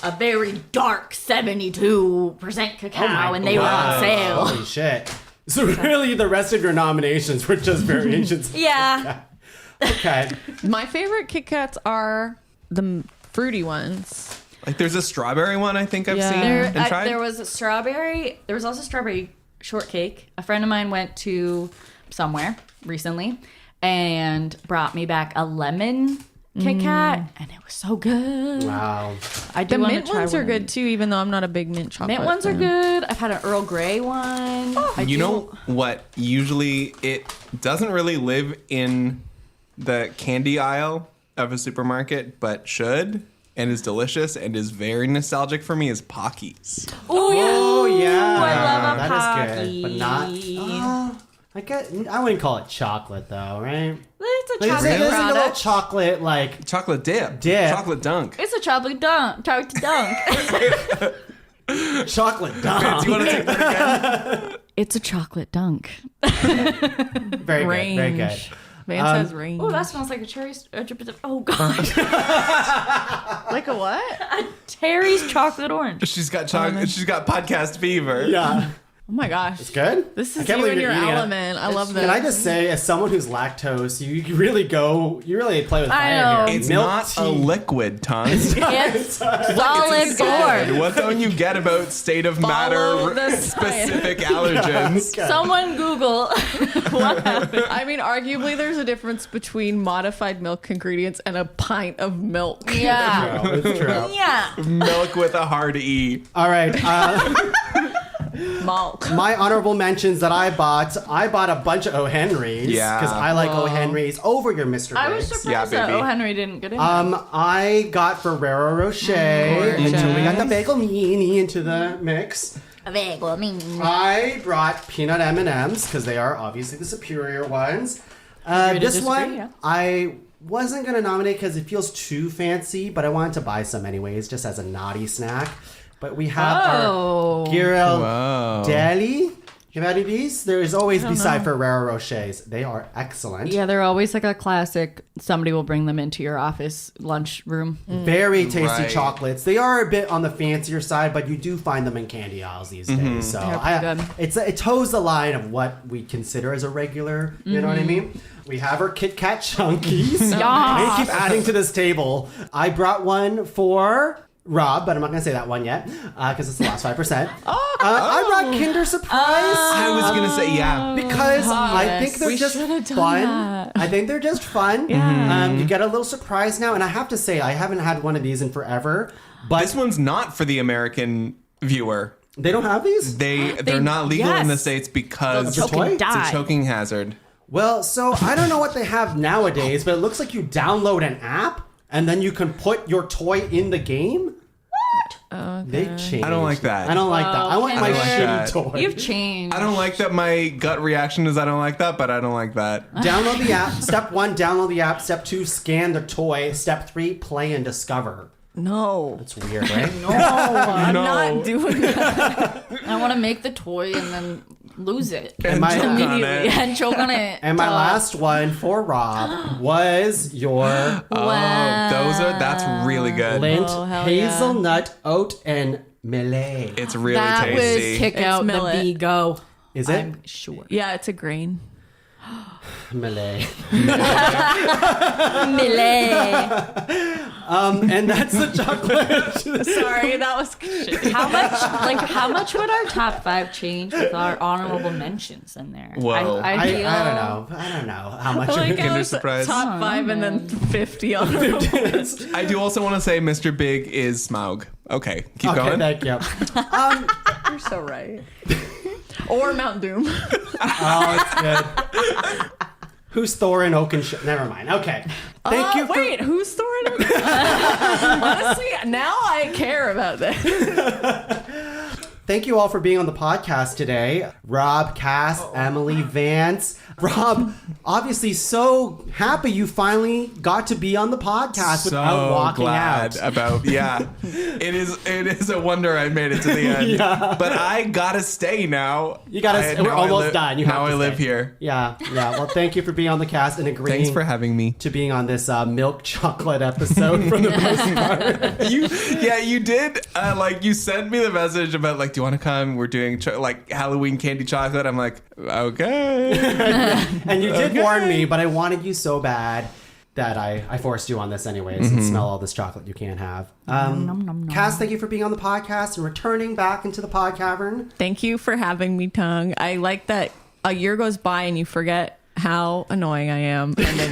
a very dark 72% cacao, Oh my and they were on sale. Holy shit. So really the rest of your nominations were just variations. Yeah. Okay. My favorite Kit Kats are the fruity ones. Like there's a strawberry one I think I've Yeah. seen There, and tried. there was a strawberry. There was also strawberry shortcake. A friend of mine went to somewhere recently and brought me back a lemon Kit Kat, and it was so good. Wow. I do The want mint to try ones are one. good too, even though I'm not a big mint chocolate. Mint ones are fan. good. I've had an Earl Grey one. You know what? Usually it doesn't really live in the candy aisle of a supermarket, but should and is delicious and is very nostalgic for me is Pockies. Oh yeah. Oh yeah, I love a that Pocky. is good, but not. I wouldn't call it chocolate though, right? It's a Like, chocolate there's a little product. chocolate like Chocolate dip. Chocolate dunk. It's a chocolate dunk. Chocolate dunk. chocolate dunk. Do you want to take that again? It's a chocolate dunk. Very Range. good, very good. Vance has range. Oh, that smells like a cherry. Oh God. Like a what? Terry's chocolate orange. She's got chocolate. She's got podcast fever. Yeah, Oh my gosh. it's good. This I is can't you believe and you're your eating it. element. I love this. Can I just say, as someone who's lactose, you really play with fire I know. here. It's Milk not tea. a liquid, Ton. It's solid gold. What don't you get about state of Follow matter the specific allergens? Okay. Someone Google what happened. I mean, arguably, there's a difference between modified milk ingredients and a pint of milk. Yeah. No, it's true. Yeah. Milk with a hard E. All right. Malt. My honorable mentions that I bought a bunch of O. Henrys. Yeah. Because I like O. Henrys over your Mr. I was Biggs. surprised Yeah, that baby. O. Henry didn't get in. I got Ferrero Rocher until we got the bagel meanie into the mix. I brought peanut M&Ms because they are obviously the superior ones. Agree to This disagree, one yeah. I wasn't going to nominate because it feels too fancy, but I wanted to buy some anyways just as a naughty snack. But we have our Ghirardelli. Have you had these? There's always beside Ferrero Rochers. They are excellent. Yeah, they're always like a classic. Somebody will bring them into your office lunch room. Very tasty Right. chocolates. They are a bit on the fancier side, but you do find them in candy aisles these days. So They're pretty good. it toes the line of what we consider as a regular. You know what I mean? We have our Kit Kat Chunkies. I keep adding to this table. I brought one for Rob, but I'm not going to say that one yet because it's the last 5%. I brought Kinder Surprise. I was going to say, yeah. Because I think they're We just should've done fun. that. I think they're just fun. You get a little surprise now, and I have to say, I haven't had one of these in forever. But This one's not for the American viewer. they don't have these? They're not legal in the States because The toy? it's a choking hazard. Well, so I don't know what they have nowadays, but it looks like you download an app, and then you can put your toy in the game. What? They changed. I don't like that. I don't like that. I want my I don't like shitty that. toy. You've changed. I don't like that. My gut reaction is I don't like that, but I don't like that. Download the app. Step 1, download the app. Step 2, scan the toy. Step 3, play and discover. No. It's weird, right? I'm not doing that. I want to make the toy and then lose it And my- choke on immediately it. and choke on it. And my last one for Rob was your That's really good. Lint, Oh, hell yeah. hazelnut, oat, and melee. It's really That tasty. was kick It's out millet. the Vigo. Is it? I'm sure. Yeah, it's a grain. Melee. Millet. And that's the chocolate. Sorry, that was shitty. How much would our top 5 change with our honorable mentions in there? Whoa. I feel- don't know how much Like, of I Kinder was Surprise. top 5 and then 50 on them. it is. I do also want to say Mr. Big is Smaug. Okay, keep Okay, going. thank you. You're so right. Or Mount Doom. Oh, it's good. Who's Thor and Oaken? Never mind. Okay. Thank you for... Wait, who's Thorin? Honestly, now I care about this. Thank you all for being on the podcast today. Rob, Cass, Emily, Vance. Rob, obviously so happy you finally got to be on the podcast without walking glad out. about it is a wonder I made it to the end. Yeah. But I gotta stay now. You gotta. We're almost done. You have now to I live stay. here. Yeah. Well, thank you for being on the cast and agreeing Thanks for having me. to being on this milk chocolate episode for the most part. You did. You sent me the message about do you want to come? We're doing Halloween candy chocolate. I'm like, okay. And you did warn me, but I wanted you so bad that I forced you on this anyways and smell all this chocolate you can't have. Cass, thank you for being on the podcast and returning back into the pod cavern. Thank you for having me, Tuong. I like that a year goes by and you forget how annoying I am. And then,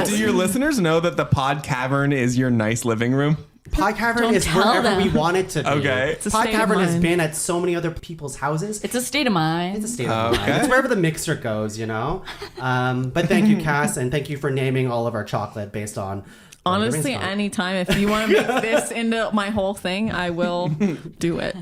Do your listeners know that the pod cavern is your nice living room? Pod cavern Don't is tell wherever them. we want it to be. Okay. It's a Pod state of cavern has mind. been at so many other people's houses. It's a state of mind. It's a state of mind. Okay. It's wherever the mixer goes, you know? But thank you, Cass, and thank you for naming all of our chocolate based on Honestly, anytime. If you want to make this into my whole thing, I will do it.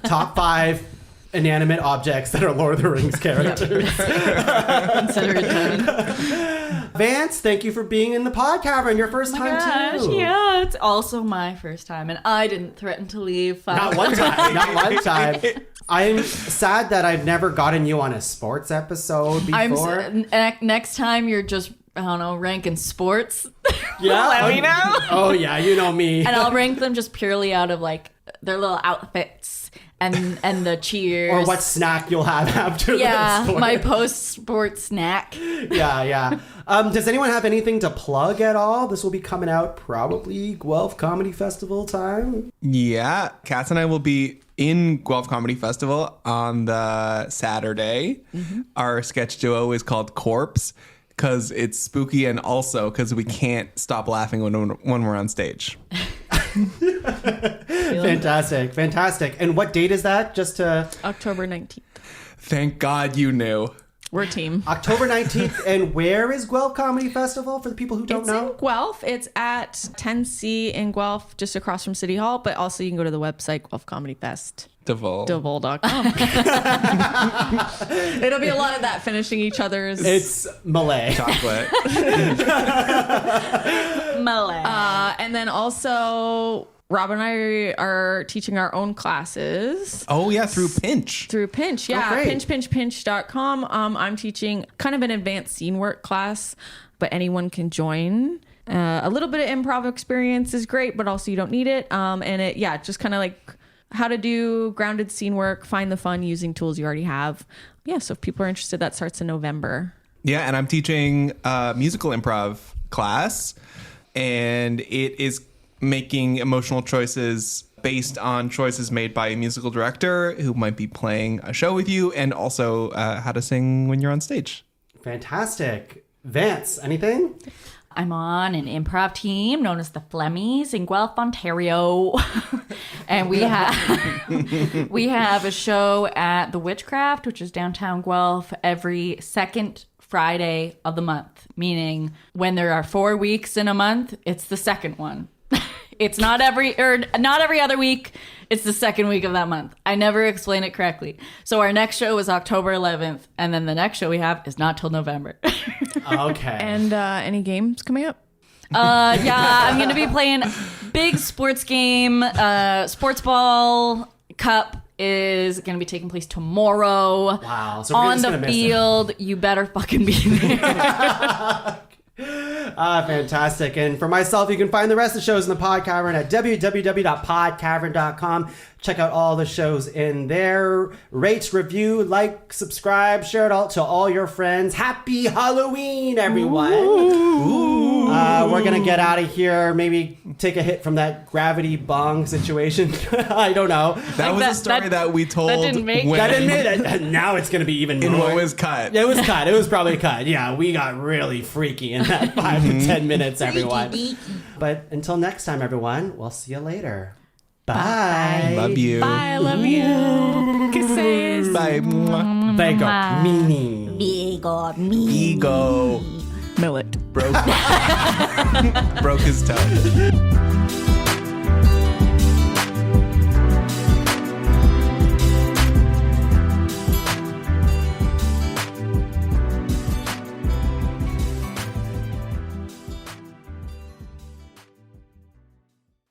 Top 5 inanimate objects that are Lord of the Rings characters. Consider it done. Vance, thank you for being in the pod cavern. Your first time too. Yeah, it's also my first time, and I didn't threaten to leave. Not one time. Not one time. I'm sad that I've never gotten you on a sports episode before. Next time you're just, I don't know, ranking sports. Yeah, Let me know. Oh yeah, you know me. And I'll rank them just purely out of like their little outfits and the cheers. Or what snack you'll have after the sport. My post-sport snack. Yeah. Does anyone have anything to plug at all? This will be coming out probably Guelph Comedy Festival time. Yeah, Cass and I will be in Guelph Comedy Festival on the Saturday. Our sketch duo is called Corpse because it's spooky and also because we can't stop laughing when we're on stage. Fantastic. And what date is that? Just to October 19th. Thank God you knew. We're a team. October 19th. And where is Guelph Comedy Festival for the people who don't know? It's in Guelph. It's at 10C in Guelph, just across from City Hall. But also you can go to the website, Guelph Comedy Fest. Devol.com. It'll be a lot of that, finishing each other's. It's Malay. Chocolate. Malay. And then also, Rob and I are teaching our own classes. Oh, yeah, through Pinch. Through Pinch, yeah. great. Pinch.com. I'm teaching kind of an advanced scene work class, but anyone can join. A little bit of improv experience is great, but also you don't need it. And it, just kind of like how to do grounded scene work, find the fun using tools you already have. Yeah, so if people are interested, that starts in November. Yeah, and I'm teaching a musical improv class, and it is making emotional choices based on choices made by a musical director who might be playing a show with you, and also how to sing when you're on stage. Fantastic. Vance, anything? I'm on an improv team known as the Phlegmies in Guelph, Ontario. And we have a show at the Witchcraft, which is downtown Guelph, every second Friday of the month, meaning when there are 4 weeks in a month, it's the second one. It's not every other week. It's the second week of that month. I never explain it correctly. So our next show is October 11th, and then the next show we have is not till November. Okay. And any games coming up? I'm going to be playing big sports game. Sports Ball Cup is going to be taking place tomorrow. Wow. So we're on just the gonna miss field. You better fucking be there. Fantastic. And for myself, you can find the rest of the shows in the Pod Cavern at www.podcavern.com. Check out all the shows in there. Rate, review, like, subscribe, share it all to all your friends. Happy Halloween, everyone. We're going to get out of here. Maybe take a hit from that gravity bong situation. I don't know. That was a story that we told. That didn't make That didn't make it. Now it's going to be even in more. what was cut. It was cut. It was probably cut. Yeah, we got really freaky in that 5 to 10 minutes, everyone. But until next time, everyone, we'll see you later. Bye. Love you. Bye, I love you. Kisses. Bye. Mwah. Vego. Mini. Ego. Millet. Broke his toe.